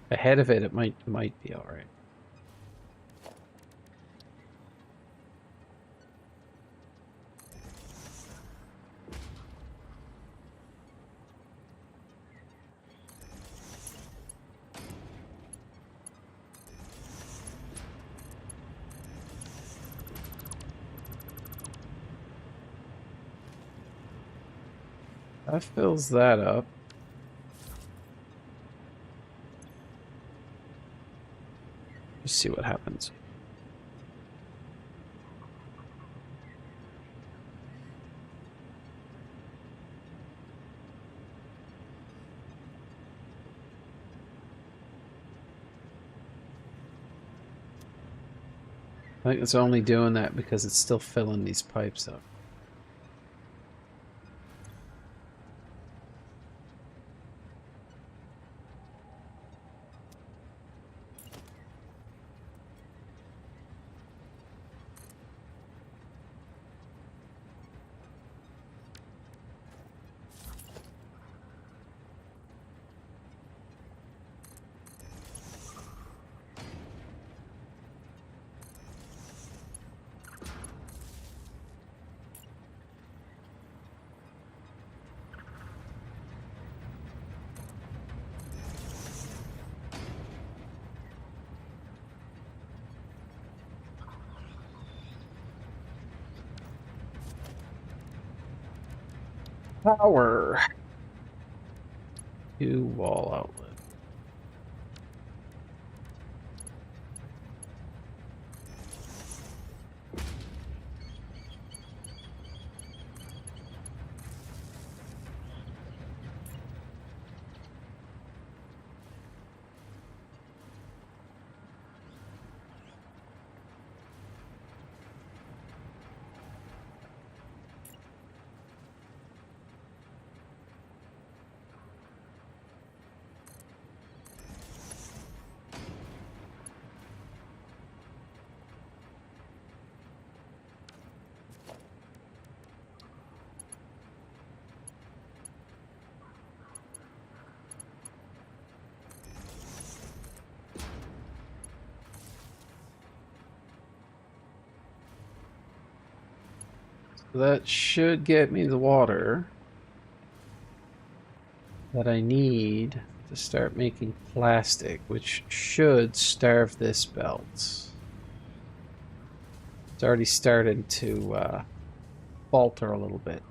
S1: ahead of it, it might be all right. That fills that up. Just see what happens. I think it's only doing that because it's still filling these pipes up. Power to wall outlet. So that should get me the water that I need to start making plastic, which should starve this belt. It's already started to falter a little bit.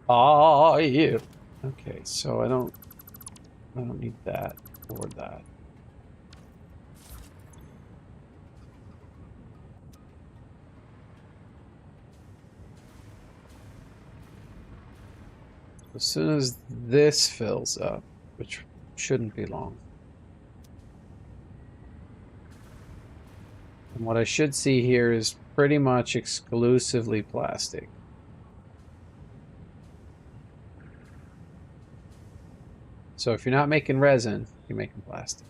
S1: Oh, yeah. Okay, so I don't need that or that. As soon as this fills up, which shouldn't be long. And what I should see here is pretty much exclusively plastic. So if you're not making resin, you're making plastic.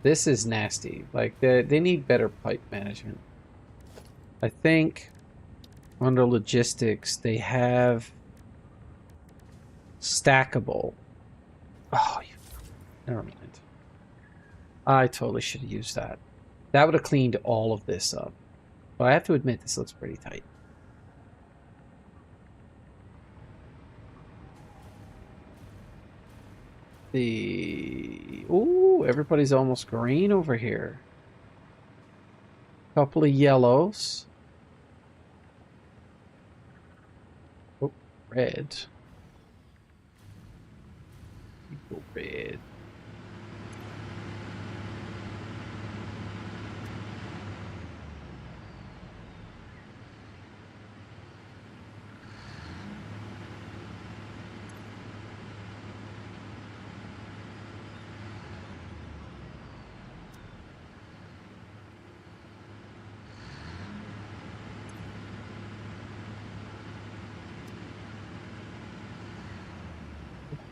S1: This is nasty. Like, they need better pipe management. I think under logistics, they have stackable. Oh, never mind. I totally should have used that. That would have cleaned all of this up. But I have to admit, this looks pretty tight. Ooh, everybody's almost green over here. Couple of yellows. Oh, red. Go red.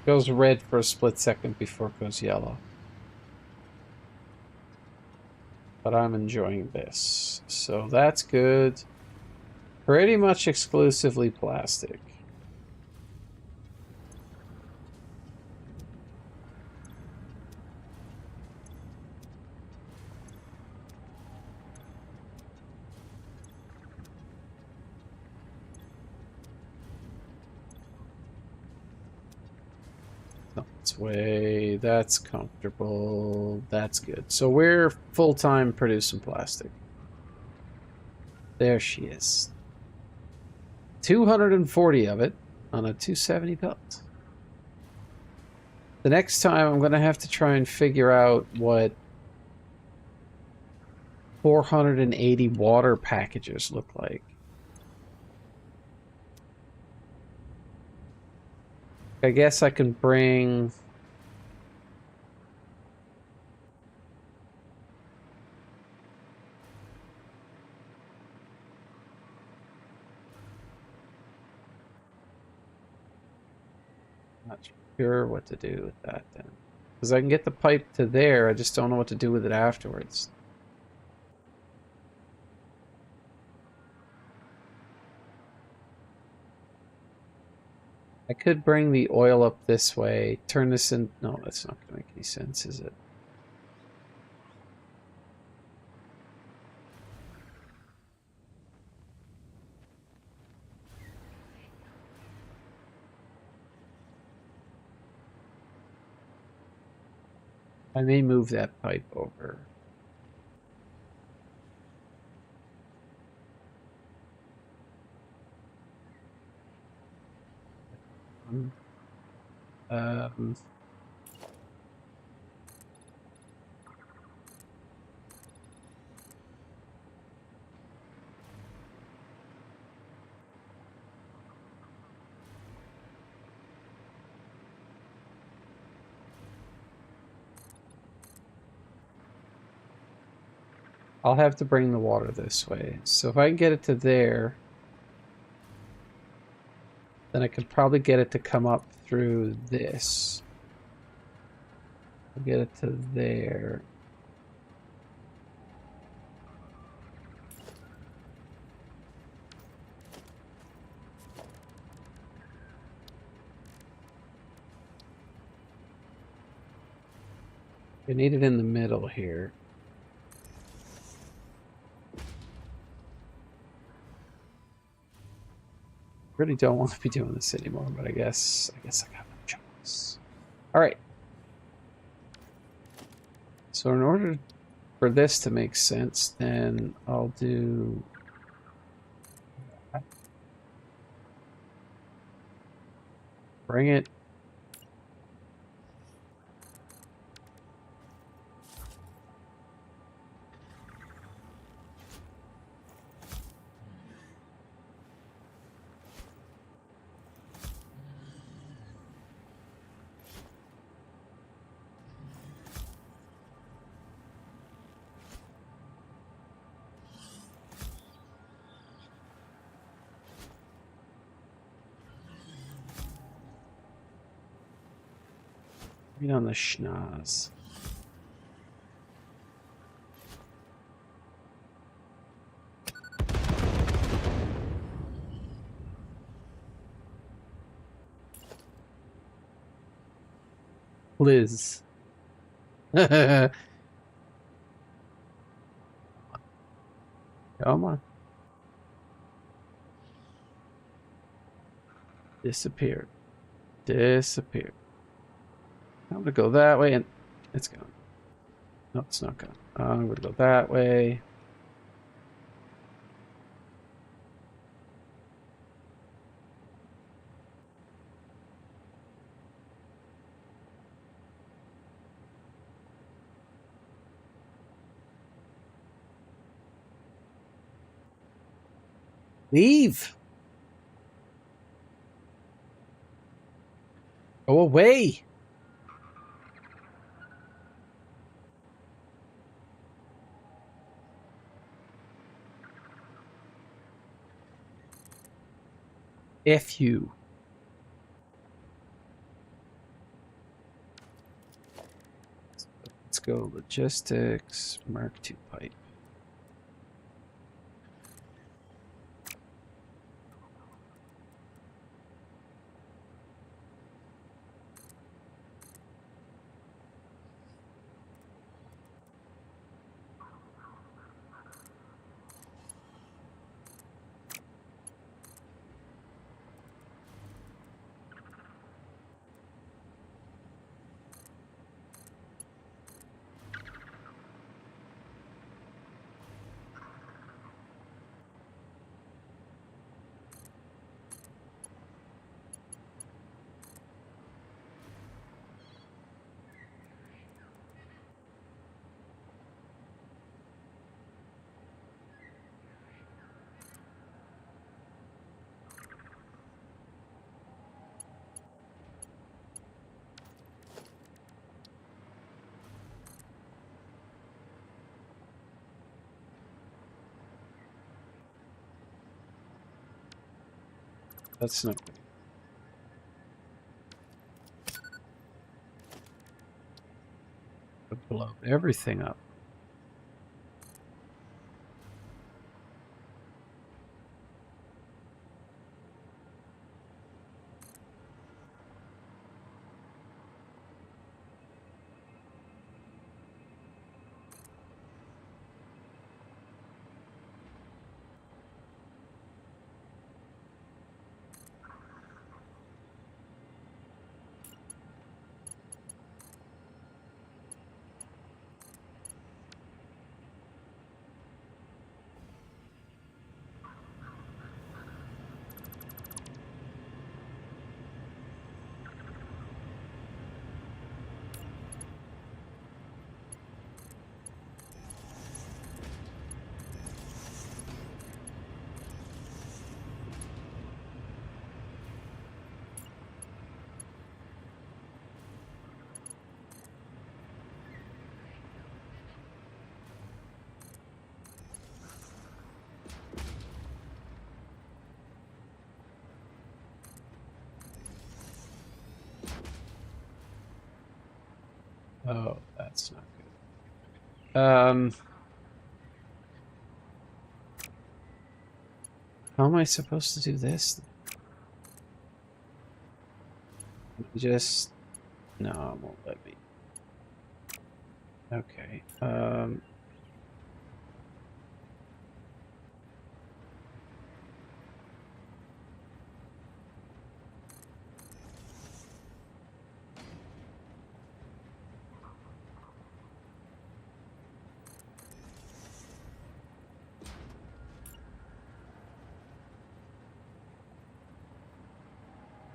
S1: Goes red for a split second before it goes yellow. But I'm enjoying this. So that's good. Pretty much exclusively plastic. That's comfortable. That's good. So we're full-time producing plastic. There she is. 240 of it on a 270 belt. The next time I'm going to have to try and figure out what 480 water packages look like. I guess I can bring... Not sure what to do with that then. Because I can get the pipe to there, I just don't know what to do with it afterwards. I could bring the oil up this way, turn this in... No, that's not going to make any sense, is it? I may move that pipe over. Um, I'll have to bring the water this way. So if I can get it to there, then I could probably get it to come up through this. I'll get it to there. You need it in the middle here. Really don't want to be doing this anymore, but I guess I got no choice. All right. So in order for this to make sense, then I'll do... Bring it. Right on the schnoz. Liz. Come on. Disappeared. Disappeared. I'm gonna go that way and it's gone. No, it's not gone. I'm gonna go that way. Leave. Go away. F you. Let's go logistics, Mark II pipe. That's not good. Blow everything up. Oh, that's not good. How am I supposed to do this? Just no, it won't let me. Okay.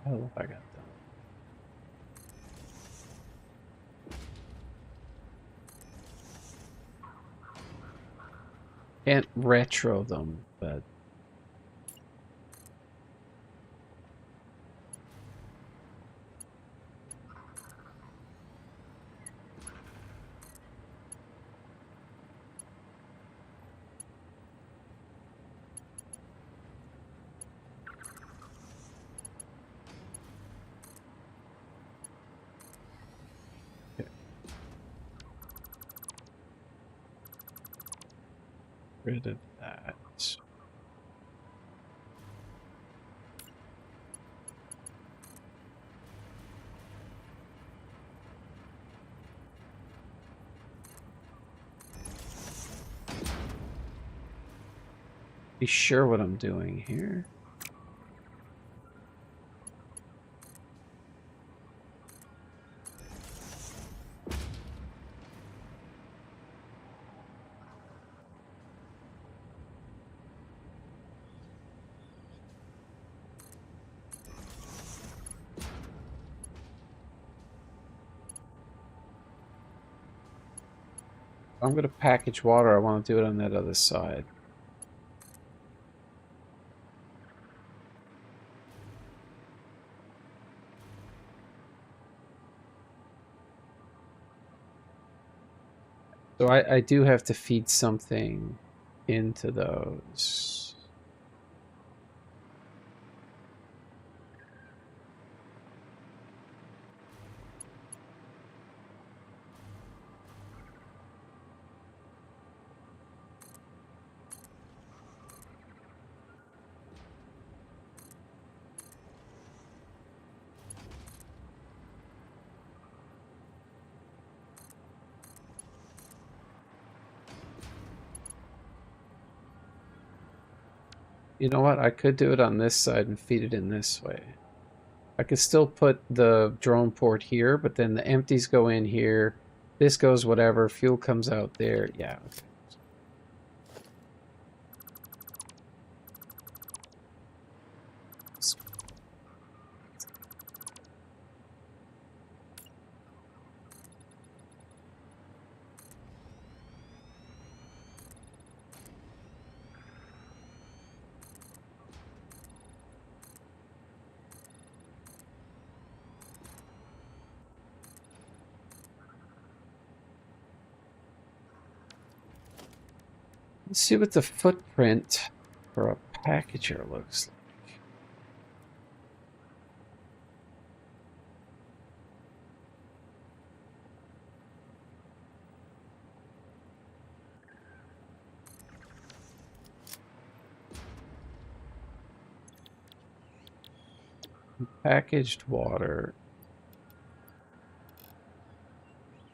S1: Oh, I got done. Can't retro them, but rid of that. Be sure what I'm doing here. I'm going to package water. I want to do it on that other side. So I do have to feed something into those. You know what? I could do it on this side and feed it in this way. I could still put the drone port here, but then the empties go in here. This goes whatever. Fuel comes out there. Yeah, okay. Let's see what the footprint for a packager looks like. Packaged water.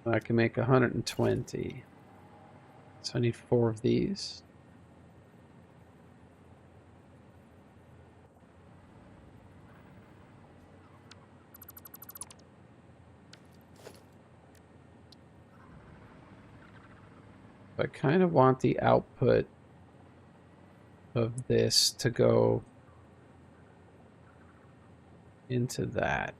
S1: I can make 120. So I need 4 of these. I kind of want the output of this to go into that.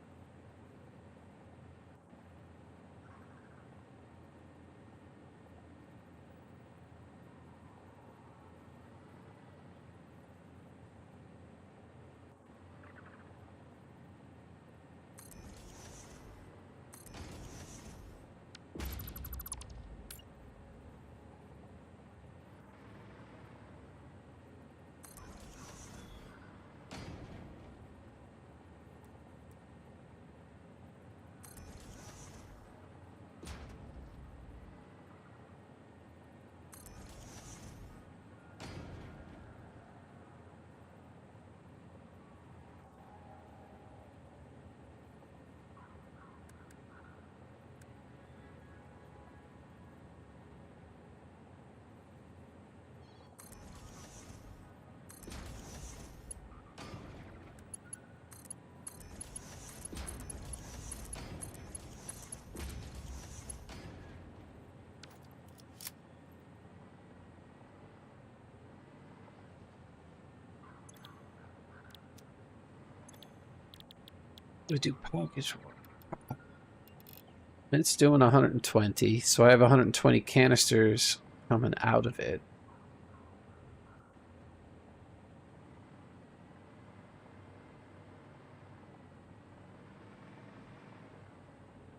S1: We do package water. It's doing 120, so I have 120 canisters coming out of it.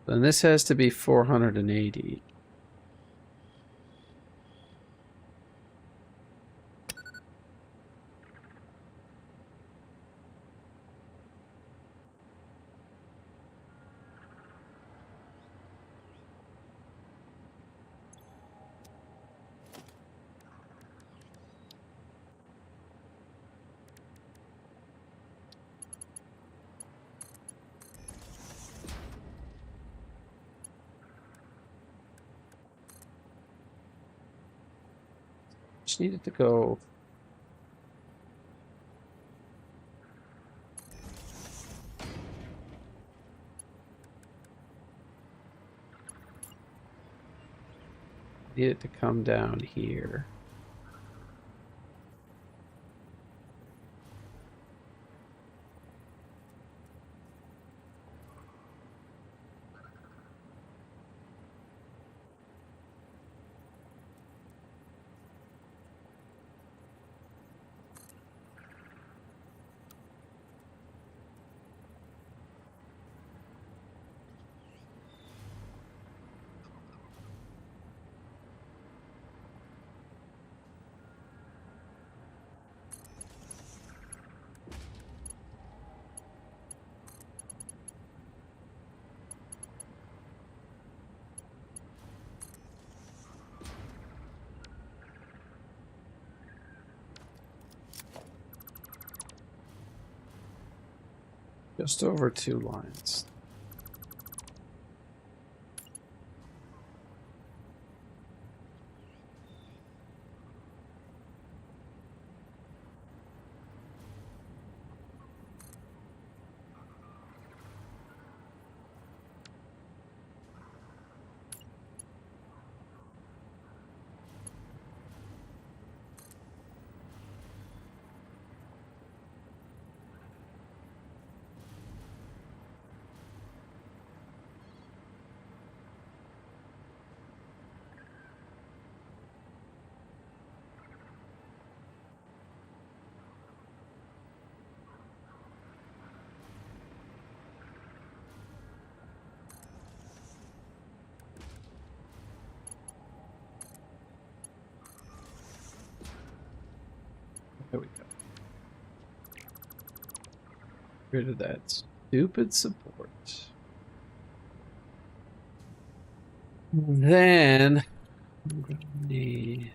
S1: Then this has to be 480. Which needed to go... Needed to come down here. Just over 2 lines. There we go. Get rid of that stupid support. Then I'm going to need...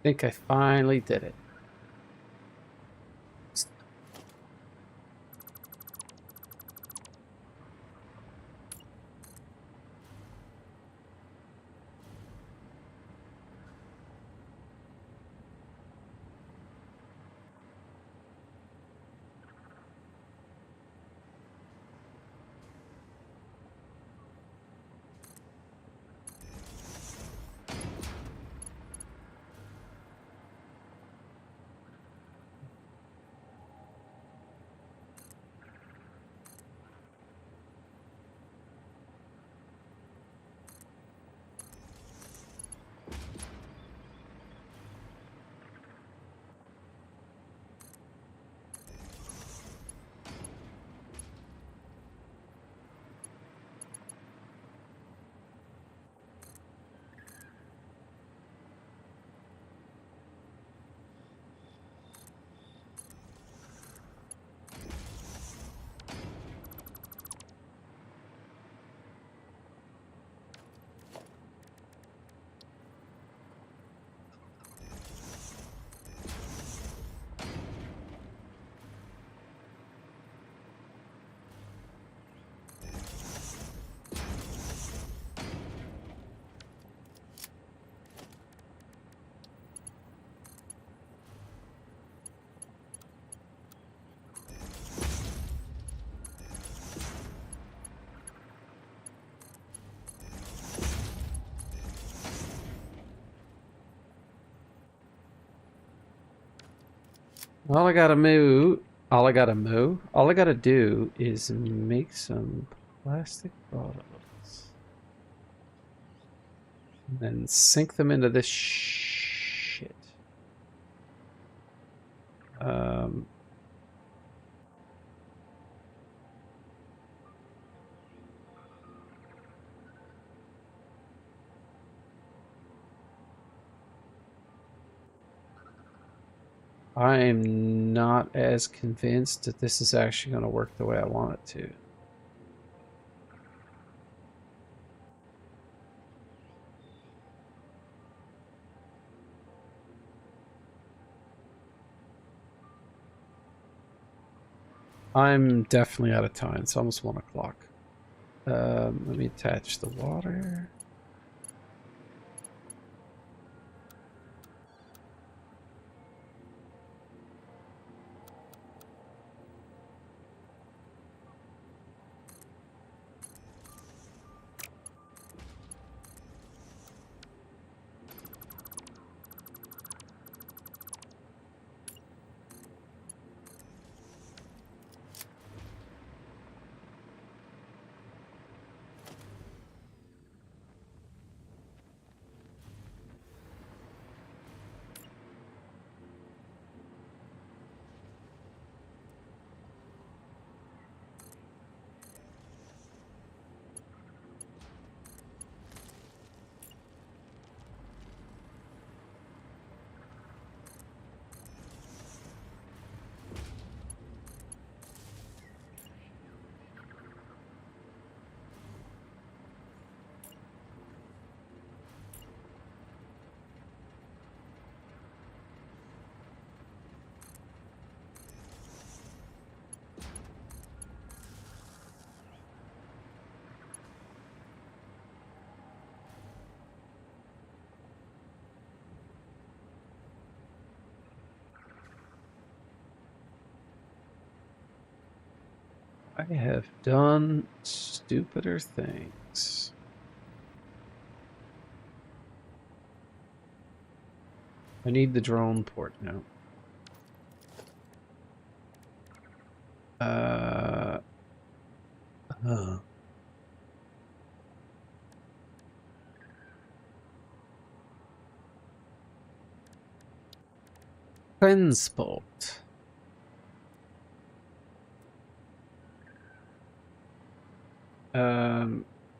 S1: think I finally did it. All I gotta do is make some plastic bottles. And then sink them into this shit. I'm not as convinced that this is actually going to work the way I want it to. I'm definitely out of time. It's almost 1 o'clock. Let me attach the water. I have done stupider things. I need the drone port now. Huh. Transport.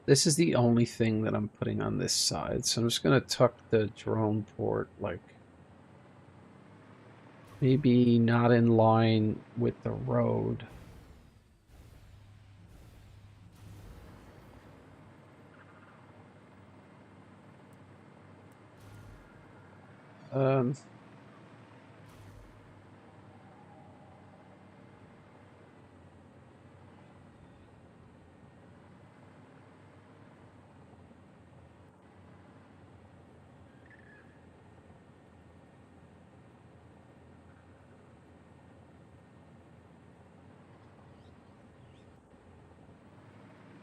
S1: This is the only thing that I'm putting on this side, so I'm just gonna tuck the drone port, like, maybe not in line with the road.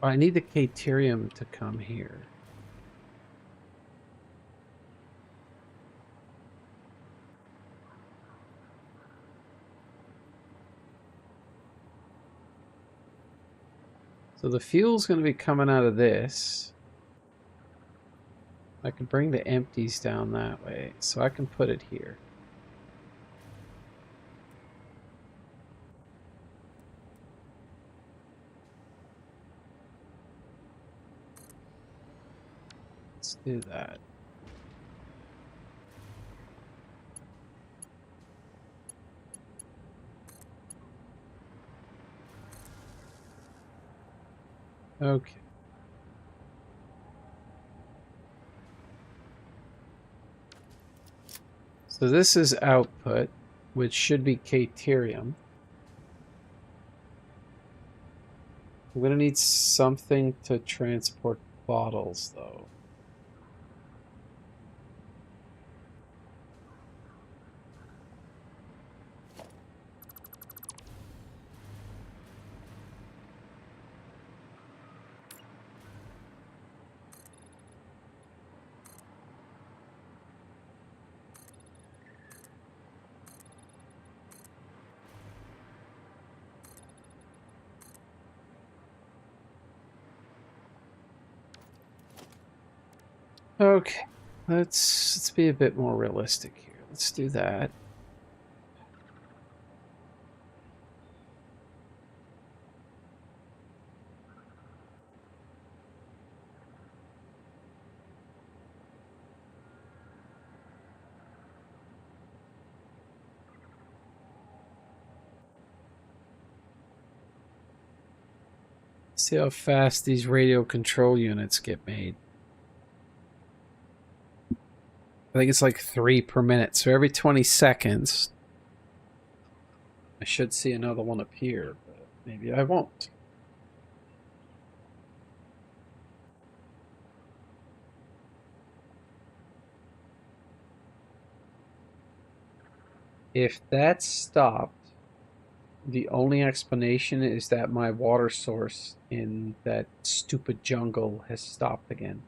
S1: I need the Caterium to come here. So the fuel's going to be coming out of this. I can bring the empties down that way, so I can put it here. Let's do that. Okay. So this is output, which should be Caterium. I'm going to need something to transport bottles, though. Okay, let's be a bit more realistic here. Let's do that. See how fast these radio control units get made. I think it's like 3 per minute. So every 20 seconds, I should see another one appear, but maybe I won't. If that stopped, the only explanation is that my water source in that stupid jungle has stopped again.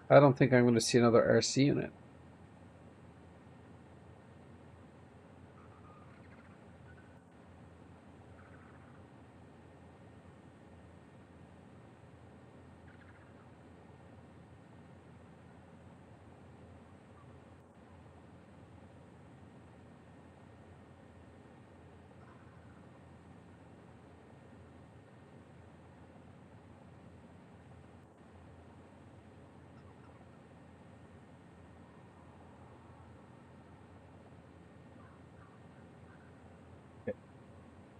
S1: I don't think I'm going to see another RC unit.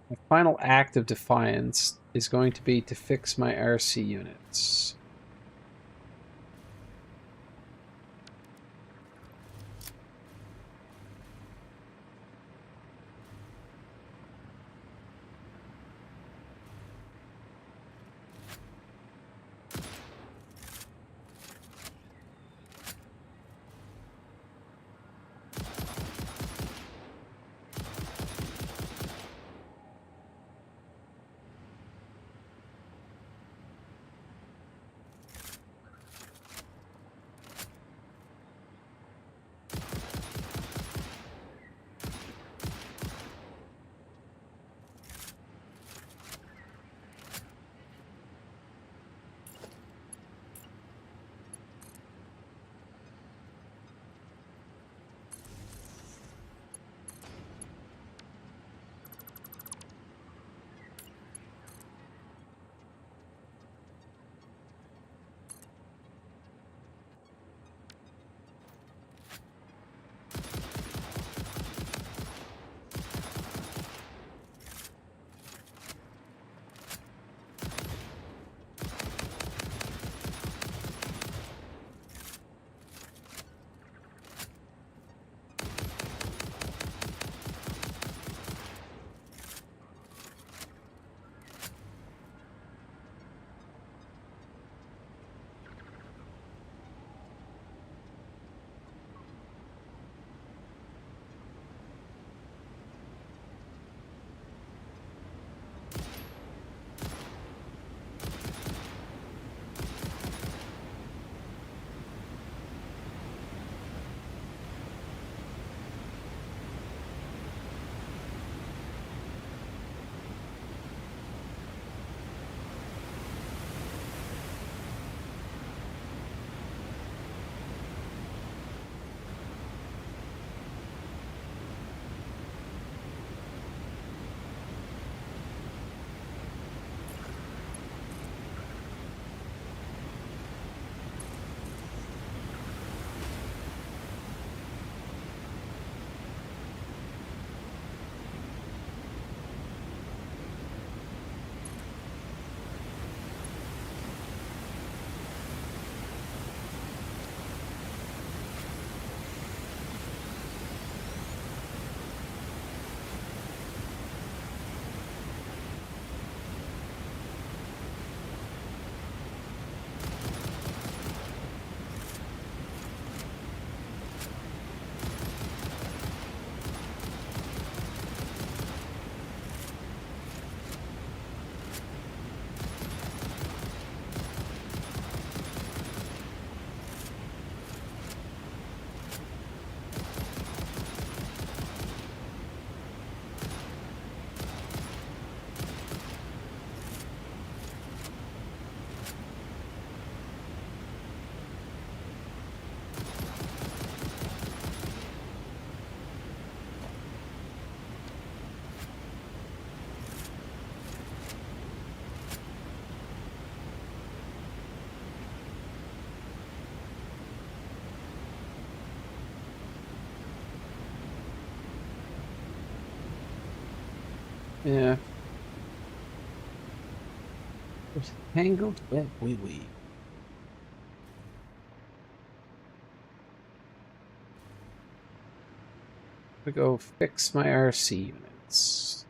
S1: My final act of defiance is going to be to fix my RC units. Yeah. Tangled web wee wee. I'm gonna go fix my RC units.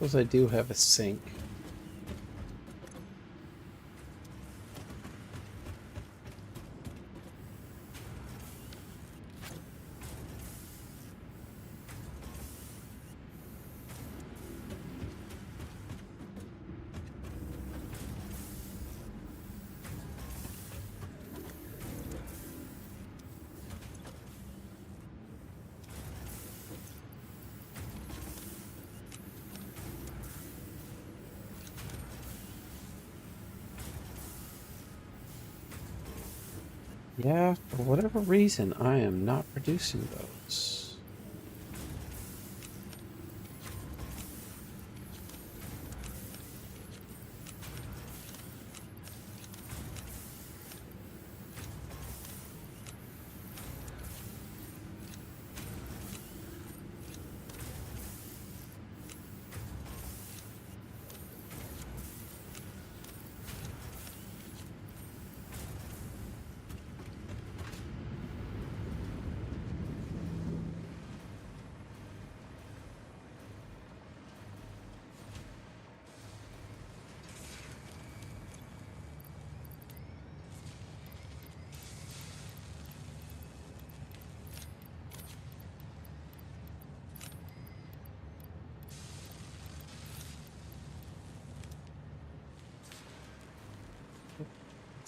S1: Suppose I do have a sink. Yeah, for whatever reason, I am not producing those.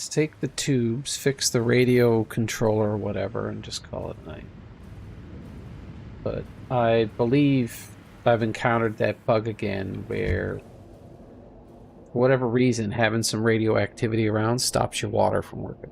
S1: Let's take the tubes, fix the radio controller or whatever, and just call it night. But I believe I've encountered that bug again where, for whatever reason, having some radioactivity around stops your water from working.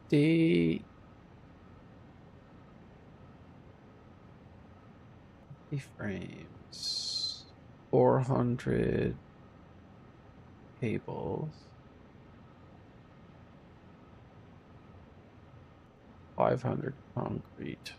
S1: 50 frames, 400 cables, 500 concrete.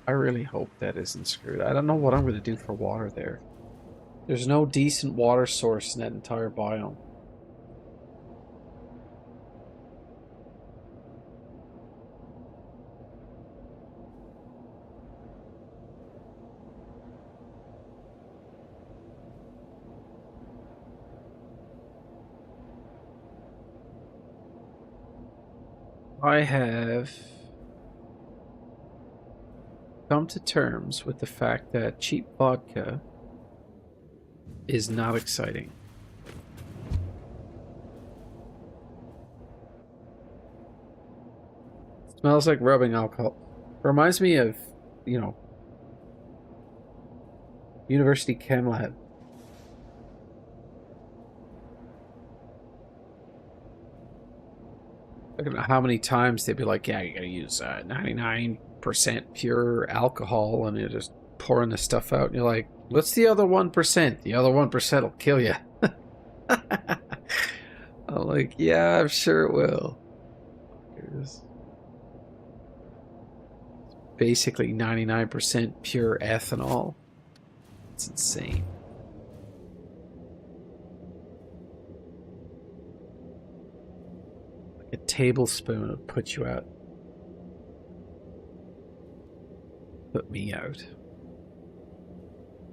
S1: I really hope that isn't screwed. I don't know what I'm going to do for water there. There's no decent water source in that entire biome. I have come to terms with the fact that cheap vodka is not exciting. Smells like rubbing alcohol. Reminds me of, you know, University Chem Lab. Look at how many times they'd be like, yeah, you gotta use 99% pure alcohol, and you're just pouring the stuff out, and you're like, what's the other 1%? The other 1% will kill you. I'm like, yeah, I'm sure it will. It's basically 99% pure ethanol. It's insane. Like a tablespoon would put you out. Put me out.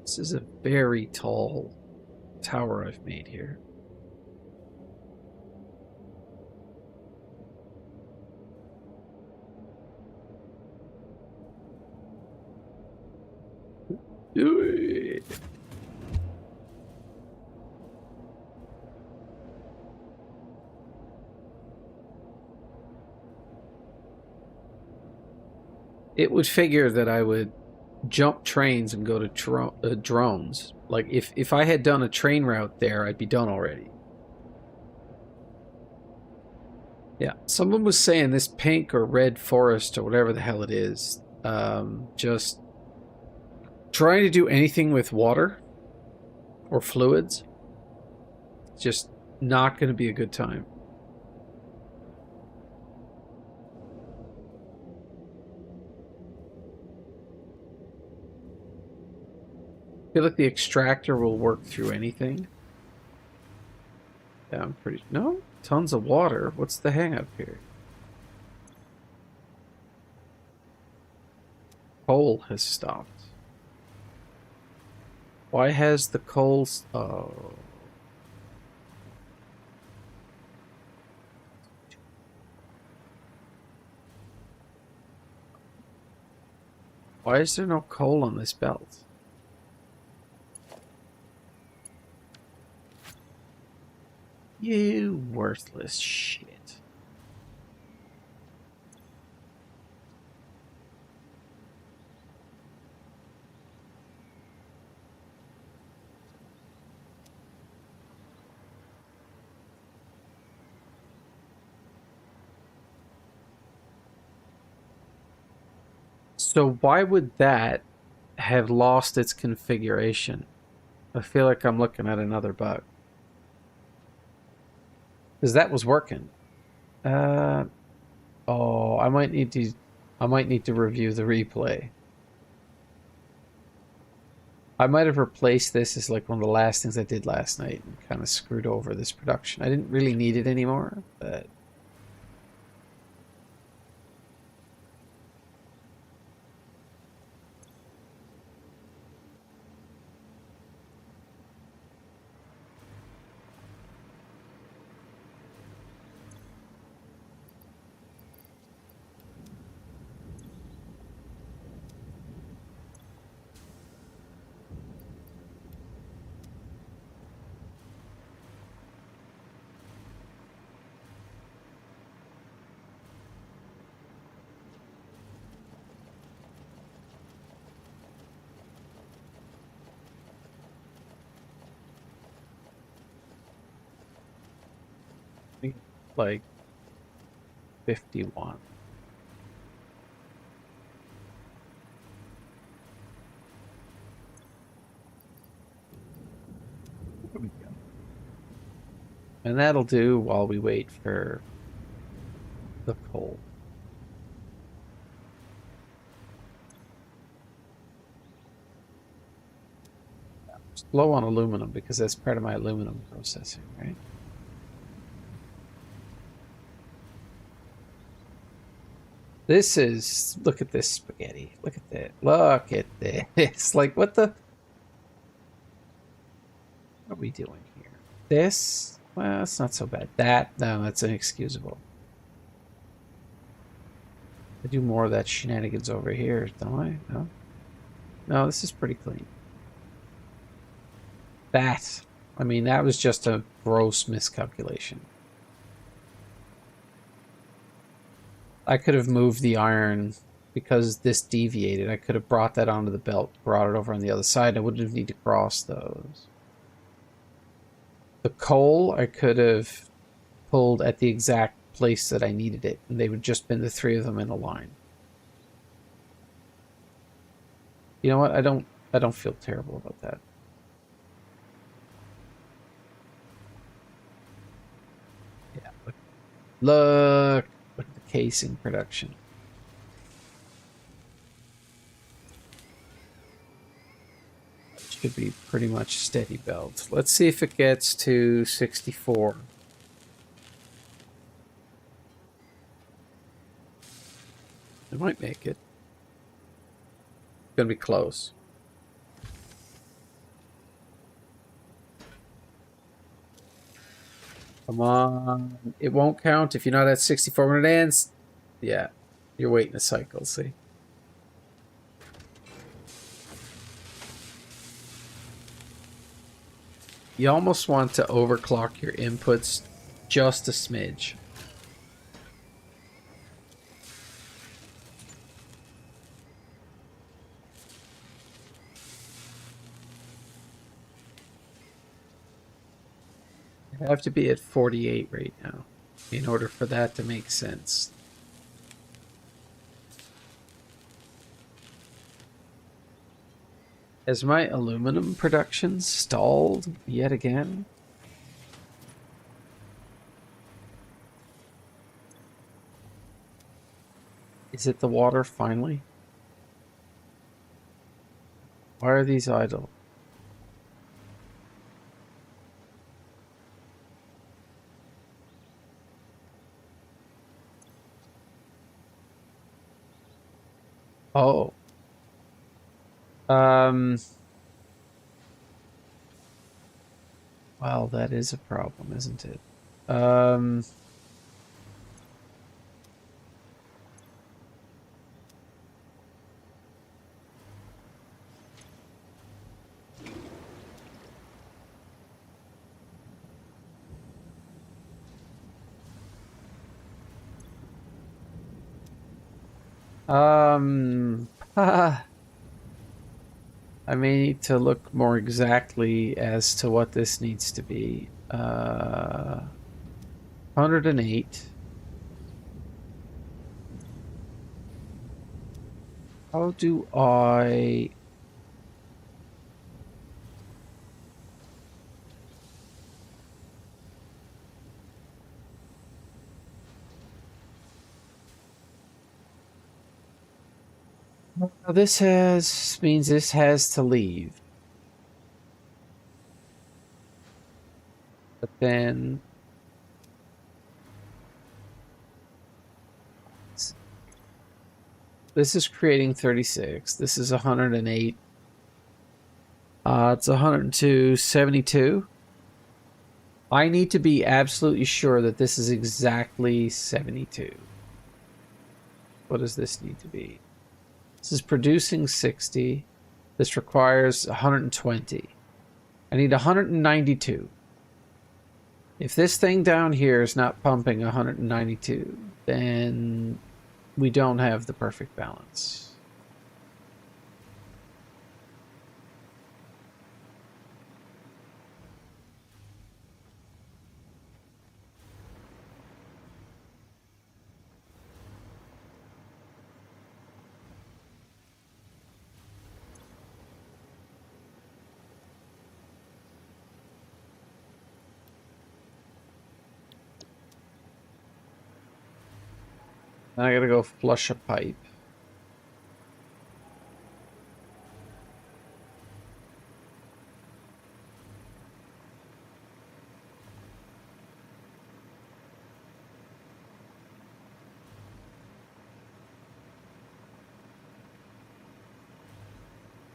S1: This is a very tall tower I've made here. Do it. It would figure that I would jump trains and go to drones. Like, if I had done a train route there, I'd be done already. Yeah, someone was saying this pink or red forest or whatever the hell it is, just trying to do anything with water or fluids, just not going to be a good time. I feel like the extractor will work through anything. Yeah, I'm pretty... No? Tons of water. What's the hang up here? Coal has stopped. Why has the coal... Oh... Why is there no coal on this belt? You worthless shit. So why would that have lost its configuration? I feel like I'm looking at another bug. Because that was working. Oh, I might need to review the replay. I might have replaced this as like one of the last things I did last night and kind of screwed over this production. I didn't really need it anymore, but... like 51. There we go. And that'll do while we wait for the coal. Low on aluminum because that's part of my aluminum processing, right? This is, look at this spaghetti. Look at that. Look at this. Like, what are we doing here? This, well, it's not so bad. That, no, that's inexcusable. I do more of that shenanigans over here, don't I? No? No, this is pretty clean. That, I mean, that was just a gross miscalculation. I could have moved the iron because this deviated. I could have brought that onto the belt, brought it over on the other side. I wouldn't have needed to cross those. The coal, I could have pulled at the exact place that I needed it, and they would just been the three of them in a line. You know what? I don't feel terrible about that. Yeah. Look at the casing production. Should be pretty much steady belt. Let's see if it gets to 64. It might make it. It's gonna be close. Come on. It won't count if you're not at 64 when it ends. Yeah. You're waiting a cycle, see? You almost want to overclock your inputs just a smidge. I have to be at 48 right now in order for that to make sense. Has my aluminum production stalled yet again? Is it the water finally? Why are these idle? Oh. Well, that is a problem, isn't it? I may need to look more exactly as to what this needs to be. 108. How do I... Well, this means this has to leave. But then... This is creating 36. This is 108. It's 102, 72. I need to be absolutely sure that this is exactly 72. What does this need to be? This is producing 60. This requires 120. I need 192. If this thing down here is not pumping 192, then we don't have the perfect balance. I gotta go flush a pipe.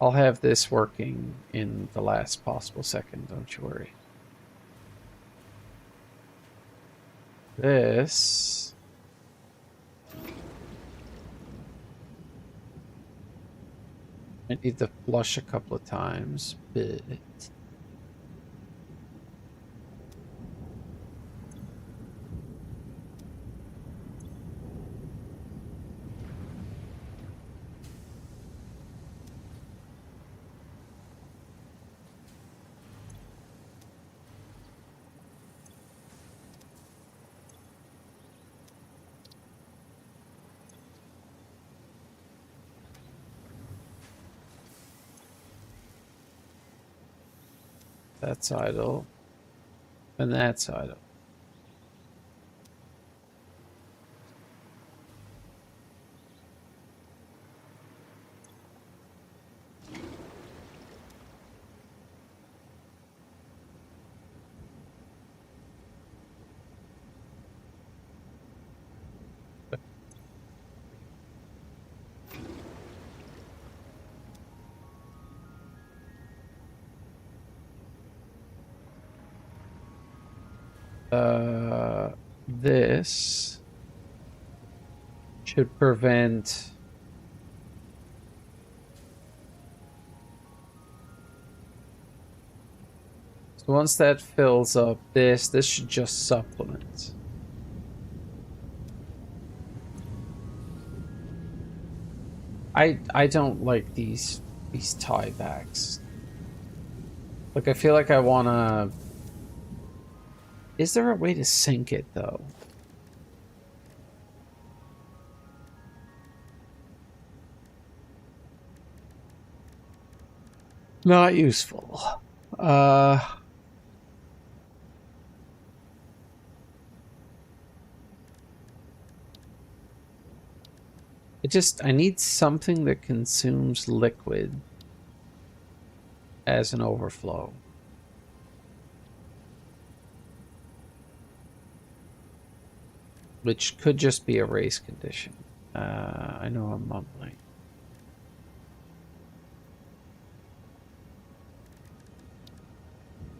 S1: I'll have this working in the last possible second, don't you worry. This... I need to flush a couple of times, but... That's idle. And that's idle. This should prevent so once that fills up this should just supplement. I don't like these tiebacks. Like I feel like I wanna. Is there a way to sync it, though? Not useful. I need something that consumes liquid as an overflow. Which could just be a race condition. I know I'm mumbling.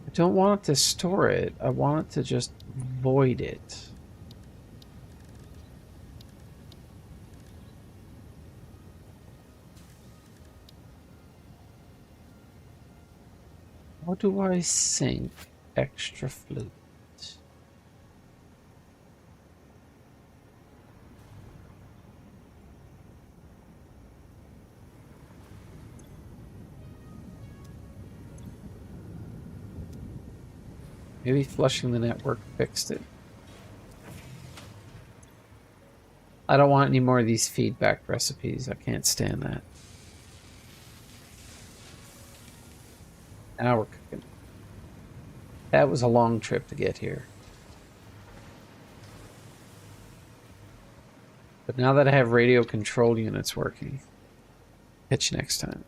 S1: I don't want it to store it. I want it to just void it. How do I sync extra fluid? Maybe flushing the network fixed it. I don't want any more of these feedback recipes. I can't stand that. Now we're cooking. That was a long trip to get here. But now that I have radio control units working, catch you next time.